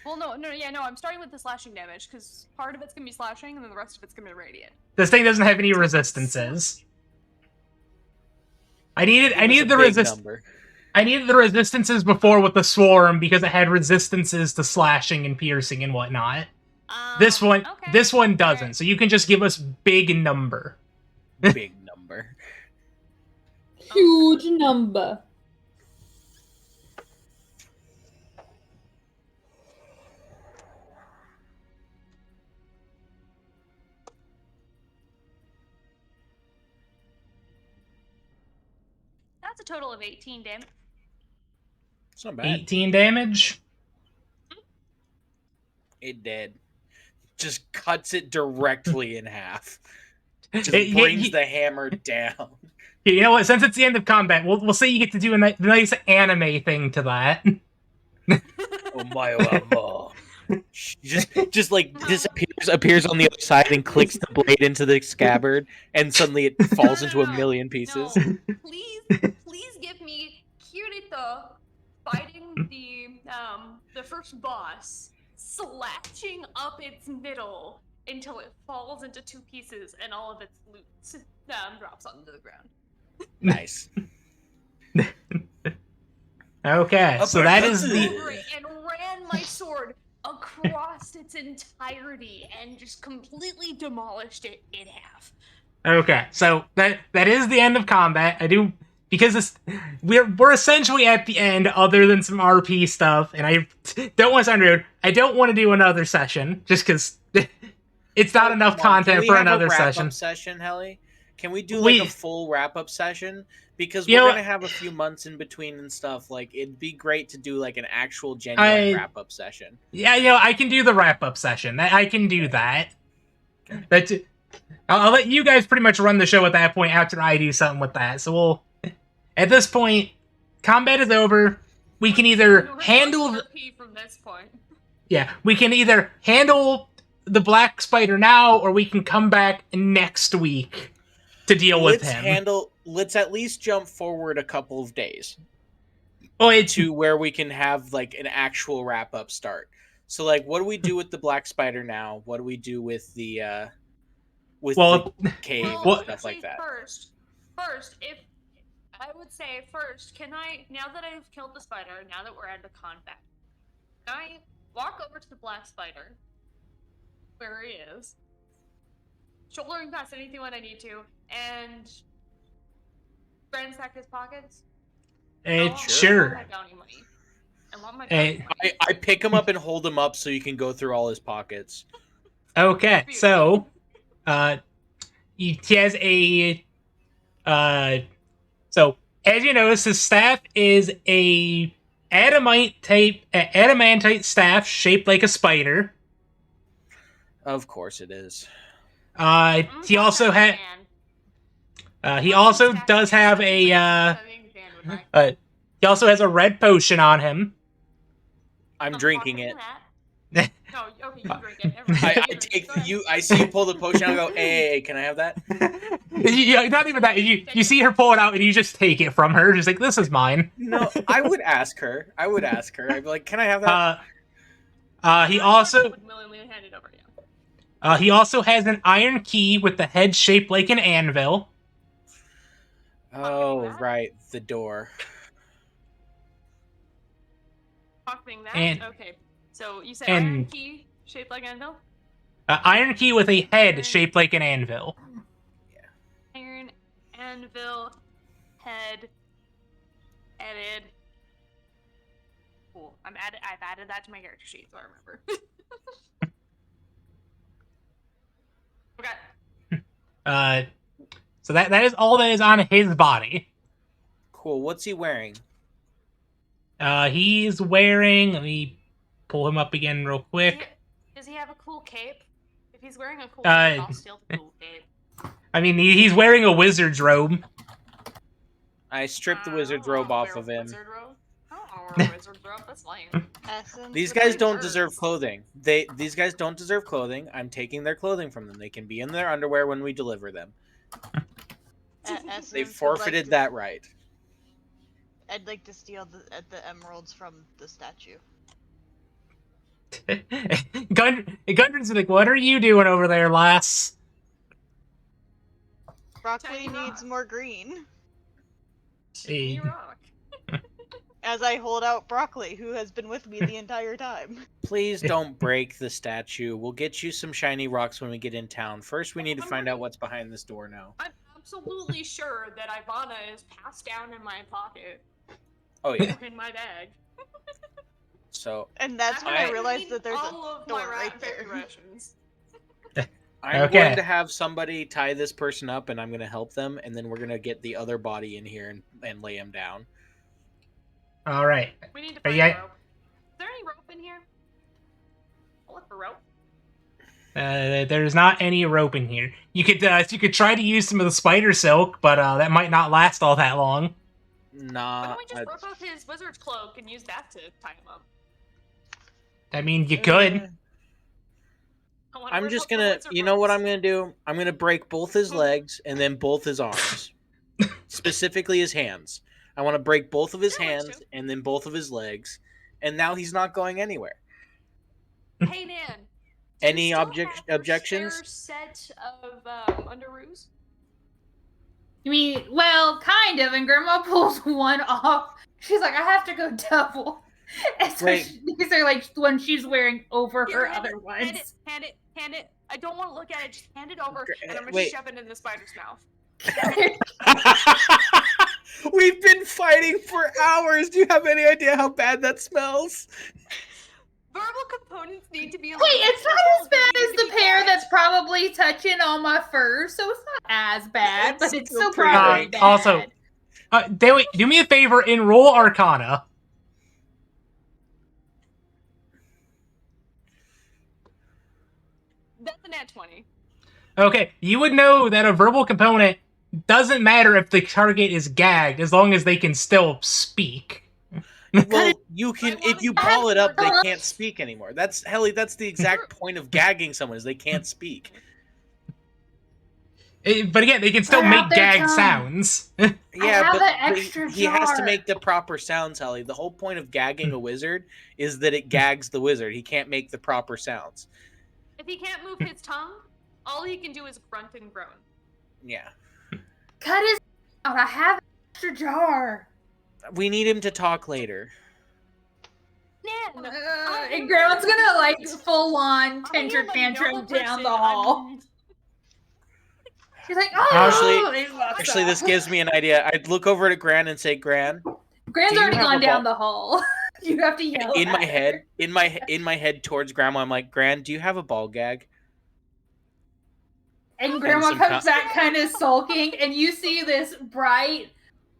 Well, no. I'm starting with the slashing damage because part of it's gonna be slashing, and then the rest of it's gonna be radiant. This thing doesn't have any resistances. I needed the number. I needed the resistances before with the swarm because it had resistances to slashing and piercing and whatnot. This one doesn't. Alright. So you can just give us big number. Big number. Huge number. That's a total of 18 damage. It's not bad. 18 damage. It did. Just cuts it directly in half. Just It- brings you- the hammer down. You know what? Since it's the end of combat, we'll say you get to do a nice anime thing to that. Oh my god. Just like appears on the other side and clicks the blade into the scabbard, and suddenly it falls into a million pieces. No. Please give me Kirito fighting the first boss, slashing up its middle until it falls into two pieces and all of its loot drops onto the ground. Nice. Okay, so that is the Over it and ran my sword across its entirety and just completely demolished it in half. okay. So that is the end of combat. I do because we're essentially at the end, other than some RP stuff, and I don't want to sound rude. I don't want to do another session just because it's not enough Come on, can content we for have a another wrap-up session. session, Helly? Can we do We- like a full wrap-up session? Because You we're know gonna have a few months in between and stuff. Like it'd be great to do like an actual genuine wrap-up session. Yeah, I can do the wrap up session. I can do that. That's it. I'll let you guys pretty much run the show at that point after I do something with that. So we'll at this point, combat is over. We can either handle RP from this point. we can either handle the Black Spider now, or we can come back next week to deal with him. Let's at least jump forward a couple of days Oh, it's to where we can have like an actual wrap-up start. So like, what do we do with the Black Spider now? What do we do with the well, the cave Well, and stuff like that? First, if I would say first, can I, now that I've killed the spider, now that we're out of combat, can I walk over to the Black Spider, where he is, shouldering past anything when I need to, and ransack his pockets? I want sure. my bounty money. I want my Eh, bounty money. I pick him up and hold him up so you can go through all his pockets. Okay, so he has a so as you notice, his staff is a adamantite staff shaped like a spider. Of course it is. He also had he also does have a he also has a red potion on him. I'm drinking it. No, okay, you drink it. Never mind. I You drink it. take Go ahead. you. I see you pull the potion. I go, hey, can I have that? Not even that. You see her pull it out and you just take it from her. Just like, this is mine. No, I would ask her. I'd be like, can I have that? He also Would willingly hand it over, yeah. he also has an iron key with the head shaped like an anvil. Oh, right, the door. Talking that? And- Okay. So you said and- iron key shaped like anvil? Iron key with a head shaped like an anvil. Iron anvil head added. Cool. I've added that to my character sheet, so I remember. Okay. So that is all that is on his body. Cool. What's he wearing? He's wearing. Let me pull him up again real Does quick. does he have a cool cape? If he's wearing a cool Uh, cape, I'll steal the cool cape. I mean, he's wearing a wizard's robe. I stripped the wizard's I don't robe wanna off wear of a him. wizard robe. I don't want to wear a wizard robe. That's lame. Essence These of guys my don't words. deserve clothing. These guys don't deserve clothing. I'm taking their clothing from them. They can be in their underwear when we deliver them. Essence They would forfeited like that right. I'd like to steal the emeralds from the statue. Gundren's like, what are you doing over there, lass? Broccoli Tiny needs rock. more green. Hey. You rock. As I hold out Broccoli, who has been with me the entire time. Please don't break the statue. We'll get you some shiny rocks when we get in town. First, we need to find out what's behind this door now. I'm absolutely sure that Ivana is passed down in my pocket, Oh yeah. in my bag. So And that's when I realized eaten that there's all a of my door right fairy there. rations. I'm Okay. going to have somebody tie this person up, and I'm going to help them, and then we're going to get the other body in here and lay him down. All right. We need to Are find you- a rope. Is there any rope in here? I'll look for rope. There's not any rope in here. You could try to use some of the spider silk, but that might not last all that long. Why Nah. don't we just rip off his wizard's cloak and use that to tie him up? I mean, you could. I wanna I'm rip just off the gonna, wizard you know what robes. I'm gonna do? I'm gonna break both his legs and then both his arms. Specifically his hands. I want to break both of his That works hands too. and then both of his legs. And now he's not going anywhere. Hey Nan. do you Any still object- have your objections? spare set of underoos? You mean, well, kind of, and Grandma pulls one off. She's like, I have to go double. And so Wait. these are like the ones she's wearing over Here, her hand other it, ones. hand it. I don't want to look at it. Just hand it over, and I'm gonna Wait. shove it in the spider's mouth. We've been fighting for hours. Do you have any idea how bad that smells? Verbal components need to be. Wait, it's not as bad as the pair that's probably touching on my fur, so it's not as bad, It's but it's still still pretty probably bad. bad. Also- do me a favor and roll Arcana. That's a nat 20. Okay, you would know that a verbal component doesn't matter if the target is gagged, as long as they can still speak. Well, you can I if you wanna- ball it up, they can't speak anymore. That's Helly. That's the exact point of gagging someone is they can't speak. But again, they can still Put out make their gag tongue. sounds. Yeah, have but an but extra he has to jar. make the proper sounds, Helly. The whole point of gagging a wizard is that it gags the wizard. He can't make the proper sounds. If he can't move his tongue, all he can do is grunt and groan. Yeah, Cut his out. I have an extra jar. we need him to talk later. Nan, And Grandma's gonna like full on I'm tantrum like tantrum normal down person, the hall. I'm- She's like, oh, Actually- and walks Actually, this off. gives me an idea. I'd look over at Gran and say, Gran, Gran's do you already have gone a down ball- the hall. You have to yell in at my her. head, in my head towards Grandma, I'm like, Gran, do you have a ball gag? And Grandma some comes co- back kind of sulking, and you see this bright,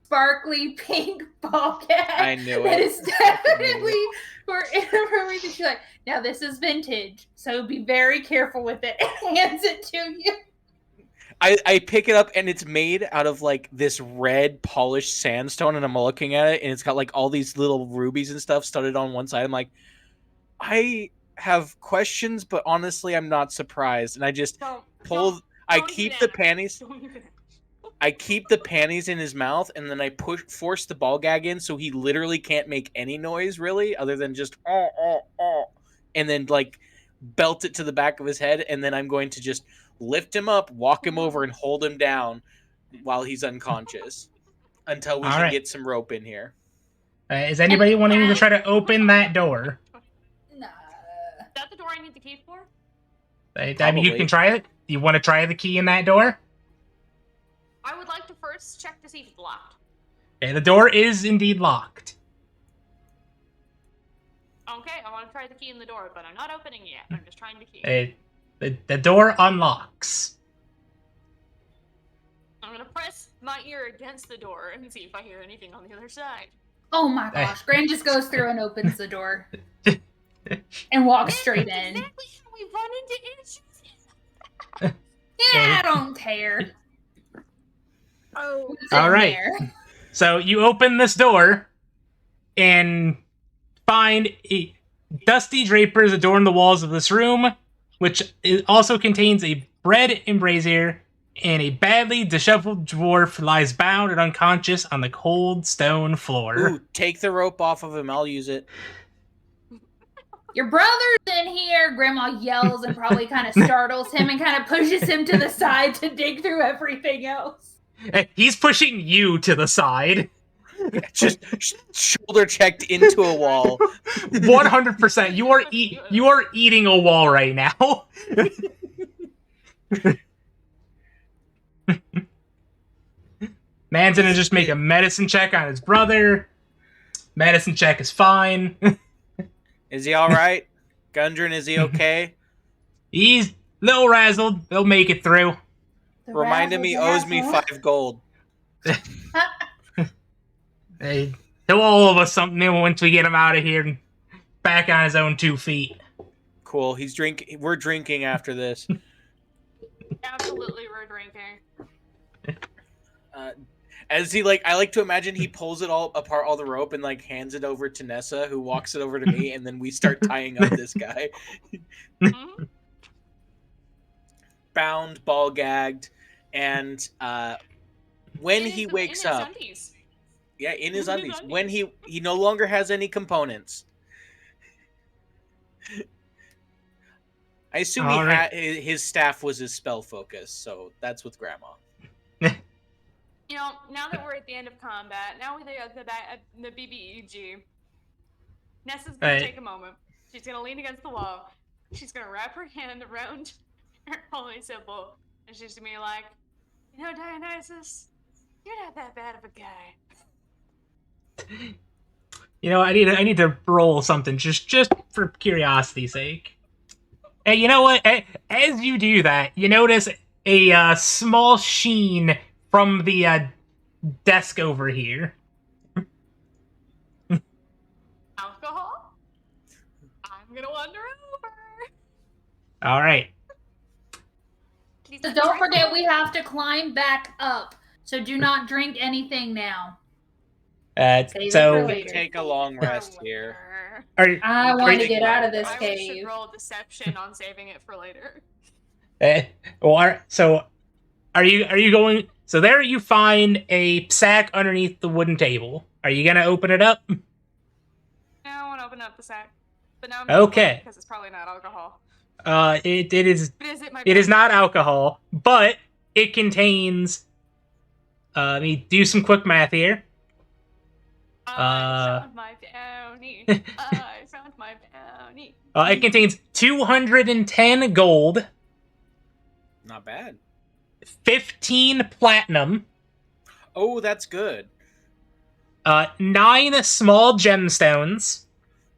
sparkly pink ball gag. I knew That it. is definitely for inappropriate. She's like, now this is vintage, so be very careful with it. And hands it to you. I pick it up and it's made out of like this red polished sandstone, and I'm looking at it and it's got like all these little rubies and stuff studded on one side. I'm like, I have questions, but honestly, I'm not surprised. And I just Don't, pull. don't- I don't keep even the ask. panties. don't even ask. I keep the panties in his mouth, and then I force the ball gag in, so he literally can't make any noise really, other than just and then like belt it to the back of his head, and then I'm going to just lift him up, walk him over, and hold him down while he's unconscious until we All can right. get some rope in here. Is anybody wanting to try to open that door? Nah. Is that the door I need the key for? I mean, you Probably. can try it. Do you want to try the key in that door? I would like to first check to see if it's locked. Okay, the door is indeed locked. Okay, I want to try the key in the door, but I'm not opening it yet. I'm just trying the key. The door unlocks. I'm gonna press my ear against the door and see if I hear anything on the other side. Oh my gosh. Gran just goes through and opens the door. and walk straight in. Exactly how we run into issues. Yeah, I don't care. Oh, What's All in right. there? So you open this door and find dusty drapers adorn the walls of this room, which also contains a bread and brazier, and a badly disheveled dwarf lies bound and unconscious on the cold stone floor. Ooh, take the rope off of him. I'll use it. Your brother's in here. Grandma yells and probably kind of startles him and kind of pushes him to the side to dig through everything else. He's pushing you to the side. Just shoulder checked into a wall. 100%. You are eating a wall right now. Man's gonna just make a medicine check on his brother. Medicine check is fine. Is he all right? Gundren, is he okay? He's a little razzled. He'll make it through. The Remind him he razzle owes me dazzle. 5 gold. Hey, he'll owe us something once we get him out of here and back on his own 2 feet. Cool. He's drinking. We're drinking after this. Absolutely, we're drinking. As he I like to imagine he pulls it all apart, all the rope, and hands it over to Nessa, who walks it over to me, and then we start tying up this guy. Mhm. Bound, ball gagged, and when In he his- wakes in his up, undies. yeah, in his In his undies, undies. when he no longer has any components. I assume All right. his staff was his spell focus, so that's with Grandma. You know, now that we're at the end of combat, now we're at the BBEG, Nessa's gonna Right. take a moment. She's gonna lean against the wall. She's gonna wrap her hand around her holy symbol, and she's gonna be like, you know, Dionysus, you're not that bad of a guy. You know, I need to roll something just for curiosity's sake. Hey, you know what? As you do that, you notice a small sheen from the desk over here. Alcohol? I'm gonna wander over. All right. Please So let me don't try forget to- we have to climb back up. So do not drink anything now. Save it So for We later. can take a long rest here. Later. I We want can to get out of this I should cave. roll deception on saving it for later. so are you going? So there you find a sack underneath the wooden table. Are you gonna open it up? Now I want to open up the sack, but now I'm Okay. because it's probably not alcohol. It is But is it my? it is not alcohol, but it contains. Let me do some quick math here. I found my bounty. I found my bounty. It contains 210 gold, Not bad. 15 platinum, Oh, that's good. 9 small gemstones,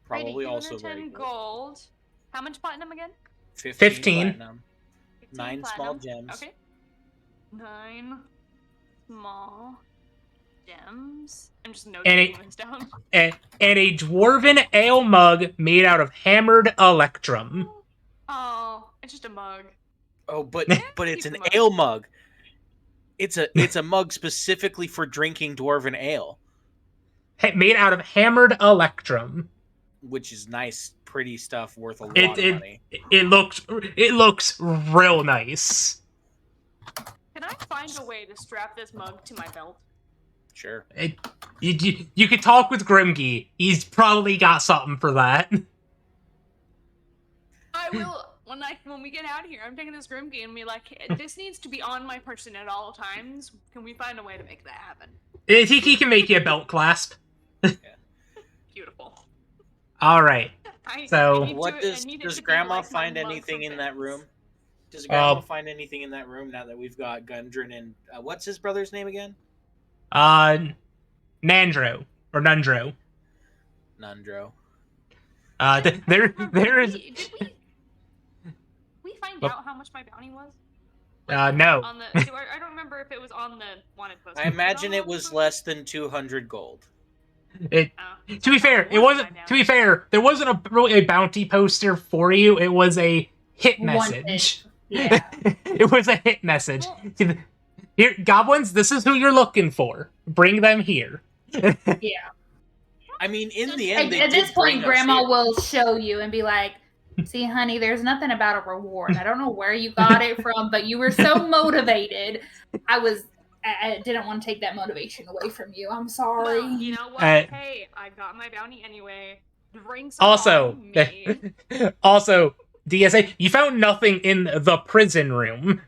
Probably Righty, also very 210 good. gold. How much platinum again? 15. platinum. 15 9 small platinum. gems. Okay. 9 small gems. I'm just noting this down. and a dwarven ale mug made out of hammered electrum. Oh, it's just a mug. Oh, but it's an Keep 'em up. ale mug. It's a mug specifically for drinking dwarven ale, Made out of hammered electrum. which is nice, pretty stuff worth a lot It- of money. It looks real nice. Can I find a way to strap this mug to my belt? Sure. You could talk with Grimgy. He's probably got something for that. I will when we get out of here. I'm taking this Grimkey and be like, this needs to be on my person at all times. Can we find a way to make that happen? He can make you a belt clasp. Beautiful. All right. So- I need What to- I need it does to be Grandma like my find mug anything from in that Venice. room? Does Grandma Uh, find anything in that room now that we've got Gundren and what's his brother's name again? Nandro or Nundro. Nundro. There is Did we find Well- out how much my bounty was? no. On the, I don't remember if it was on the wanted poster. I imagine Was it on the was poster? less than 200 gold. It. Oh. To be fair, it One wasn't. by now. To be fair, there wasn't really a bounty poster for you. It was a hit message. Yeah. It was a hit message. Well- Here, goblins, this is who you're looking for. Bring them here. I mean, in the end, At, they at did this point, bring us Grandma here. will show you and be like, "See, honey, there's nothing about a reward. I don't know where you got it from, but you were so motivated. I didn't want to take that motivation away from you. I'm sorry." Well, you know what? Uh, Hey, I got my bounty anyway. Drinks are Also, on me. also, DSA, you found nothing in the prison room.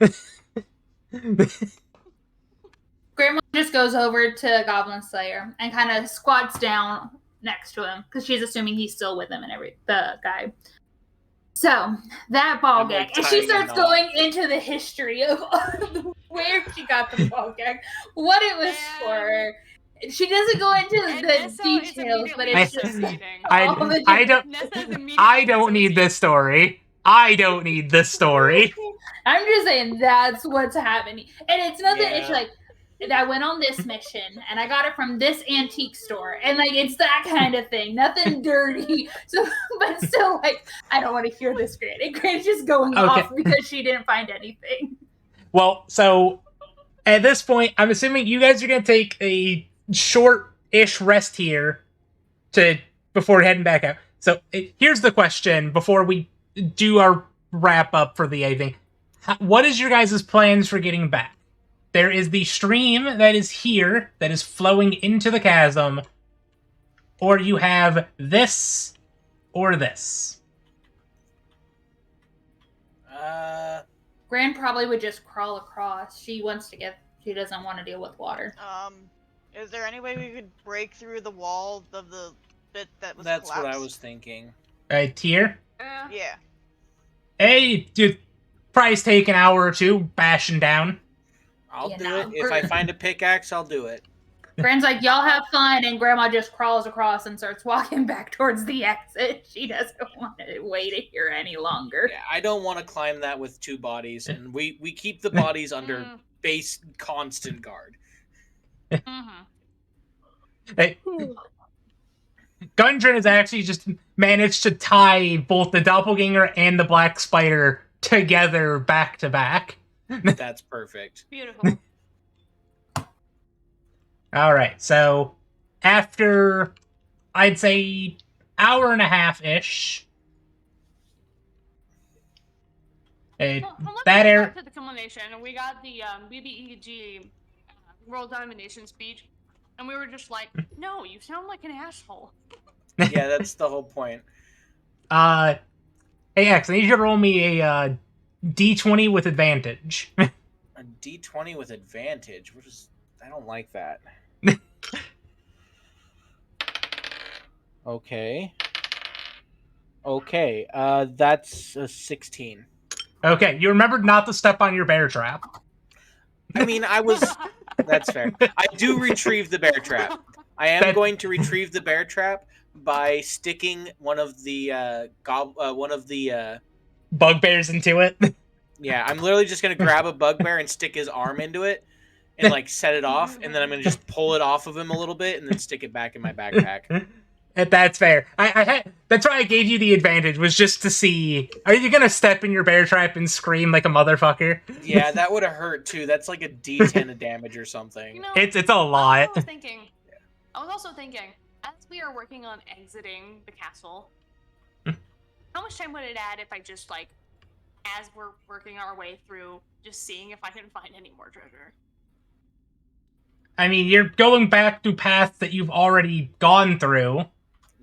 Grandma just goes over to Goblin Slayer and kind of squats down next to him because she's assuming he's still with him and the guy. So that ball I'm, like, gag, and she tying a starts knot. going into the history of where she got the ball gag, what it was for. She doesn't go into And the Nessa is details, but immediately it's just dissociating. all the I don't. Nessa is immediately I don't need dissociating. this story. I don't need this story. I'm just saying that's what's happening. And it's nothing, it's Yeah. like, I went on this mission and I got it from this antique store. And like, it's that kind of thing. Nothing dirty. So, but still, like, I don't want to hear this, Grant. And Grant's just going Okay. off because she didn't find anything. Well, so at this point, I'm assuming you guys are going to take a short-ish rest here before heading back out. So here's the question before we do our wrap-up for the evening. What is your guys' plans for getting back? There is the stream that is here, that is flowing into the chasm, or you have this or this. Grant probably would just crawl across. She doesn't want to deal with water. Is there any way we could break through the wall of the bit that was That's what I collapsed? was thinking. Tier? Yeah. Hey, dude, probably take an hour or two bashing down. I'll Yeah, do no, it. If I find a pickaxe, I'll do it. Grant's like, y'all have fun, and Grandma just crawls across and starts walking back towards the exit. She doesn't want to wait here any longer. Yeah, I don't want to climb that with two bodies, and we keep the bodies under base constant guard. Mm-hmm. Hey, Gundren has actually just managed to tie both the doppelganger and the black spider together back to back. That's perfect. Beautiful. All right, so after I'd say hour and a half ish, Well, let's that go air. back to the culmination. We got the BBEG World Domination speech, and we were just like, "No, you sound like an asshole." Yeah, that's the whole point. Hey X, I need you to roll me a D20 with advantage. A D20 with advantage. I don't like that. Okay. Okay. That's a 16. Okay, you remembered not to step on your bear trap. I mean, that's fair. I do retrieve the bear trap. I am That- going to retrieve the bear trap by sticking one of the Bugbears into it. yeah, I'm literally just gonna grab a bugbear and stick his arm into it and like set it off, and then I'm gonna just pull it off of him a little bit and then stick it back in my backpack. That's fair. I had that's why I gave you the advantage, was just to see, are you gonna step in your bear trap and scream like a motherfucker? Yeah, that would have hurt too. That's like a D10 of damage or something. You know, It's a lot. I was also thinking, as we are working on exiting the castle, how much time would it add if I just like, as we're working our way through, just seeing if I can find any more treasure? I mean, you're going back through paths that you've already gone through.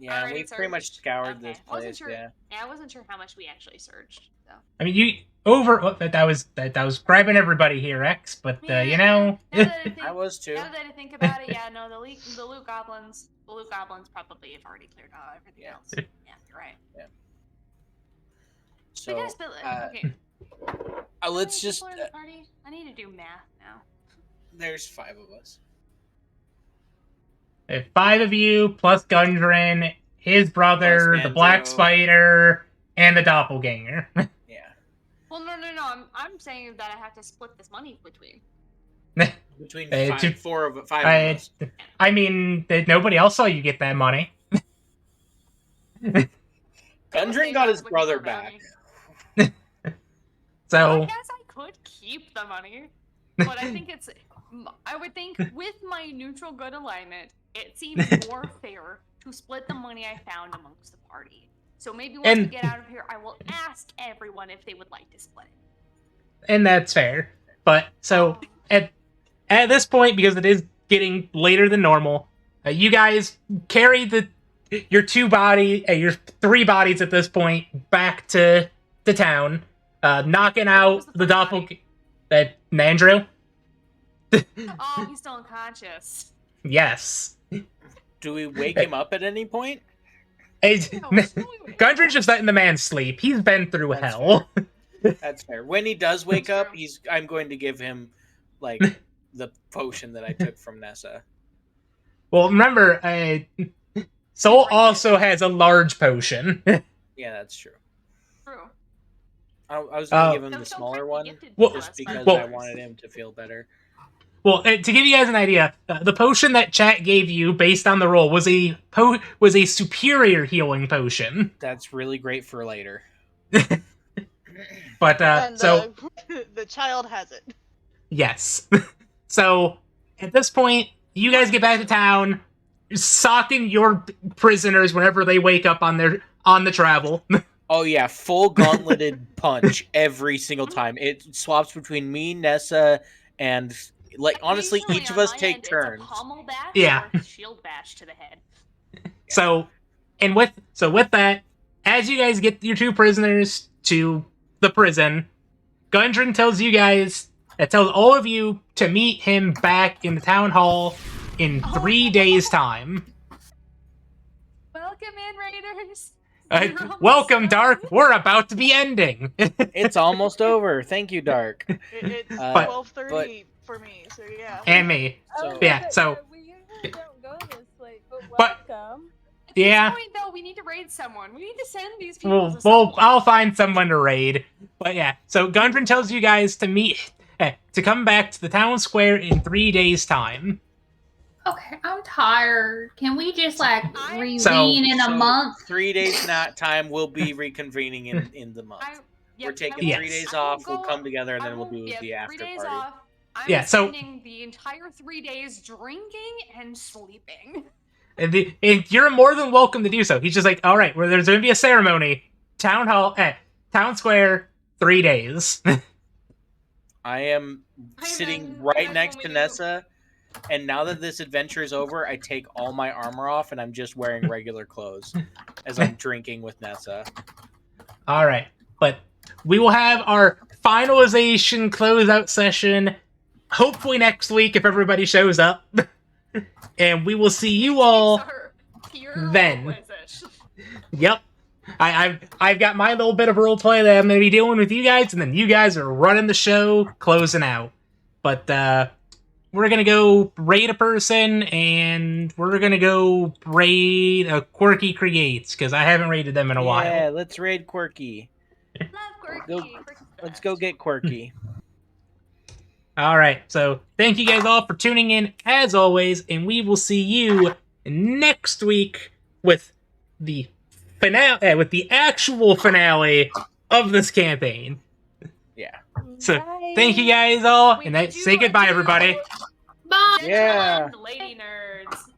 Yeah, Already we've pretty much searched? scoured Okay. this I wasn't place. sure. Yeah. I wasn't sure how much we actually searched. So. I mean, you that was grabbing everybody here, X. But you know, Now that I think, I was too. now that I think about it, yeah, no, the loot goblins probably have already cleared out everything Yeah. else. Yeah, you're right. So, We gotta split it. Okay. let's How many just. people are in the party? I need to do math now. There's 5 of us. 5 of you plus Gundren, his brother, Plus the Black Manjo. Spider, and the Doppelganger. Yeah. Well, no. I'm saying that I have to split this money between. Between Hey, five, two- four of five I, of us. I mean, nobody else saw you get that money. Gundren got his brother back. So I guess I could keep the money, but I think I would think with my neutral good alignment, it seems more fair to split the money I found amongst the party. So maybe once we And- get out of here, I will ask everyone if they would like to split it. and that's fair. But so at this point, because it is getting later than normal, you guys carry your your 3 bodies at this point back to town, knocking out the doppelganger. Nandrew? Oh, he's still unconscious. Yes. Do we wake him up at any point? Gundren's just letting the man sleep. He's been through That's hell. That's fair. When he does wake That's up, true. I'm going to give him like the potion that I took from Nessa. Well, remember, Soul also has a large potion. Yeah, that's true. True. I was going Oh. to give him So the Soul smaller could be one gifted to Well- us just by because well- I wanted him to feel better. Well, to give you guys an idea, the potion that chat gave you based on the roll was a superior healing potion. That's really great for later. But And so the child has it. yes. So at this point, you guys get back to town, socking your prisoners whenever they wake up on the travel. Oh yeah, full gauntleted punch every single time. It swaps between me, Nessa, and honestly, Occasionally each of on us my take end, turns. It's a pommel bash Yeah. or a shield bash to the head. So with that, as you guys get your 2 prisoners to the prison, Gundren tells all of you to meet him back in the town hall in 3 days' time. Welcome in, Raiders. Uh, You're almost welcome, done. Dark. We're about to be ending. It's almost over. Thank you, Dark. It's But- 12:30 for me, so yeah. And me. So- Yeah, so- we usually don't go this late, but But- welcome. At this Yeah. point, though, we need to raid someone. We need to send these people to Well, someone. I'll find someone to raid. But yeah, so Gundren tells you guys to come back to the town square in 3 days' time. Okay, I'm tired. Can we just like I- reconvene in a So, month? 3 days not time. We'll be reconvening in the month. We're taking Yes. 3 days I will off. We'll go- come together and I then we'll will do give the 3 after days party. off. I'm Yeah, so- spending the entire 3 days drinking and sleeping. And you're more than welcome to do so. He's just like, all right, well, there's going to be a ceremony. Town square, 3 days. I am Hi, sitting Ben. right That's next what to we do. Nessa, and now that this adventure is over, I take all my armor off and I'm just wearing regular clothes as I'm drinking with Nessa. All right, but we will have our finalization closeout session hopefully next week if everybody shows up. And we will see you all. These are pure then. Inquisition. Yep. I've got my little bit of role play that I'm going to be dealing with you guys, and then you guys are running the show, closing out. But we're going to go raid a person, and we're going to go raid a Quirky Creates, because I haven't raided them in a Yeah, while. let's raid Quirky. Love Quirky. Go- Quirky's the Let's best. go get Quirky. All right, so thank you guys all for tuning in, as always, and we will see you next week with the finale, with the actual finale of this campaign. Yeah. So thank you guys all, Wait, and did say you- goodbye, did you- everybody. Bye. Yeah. Gentlemen, lady nerds.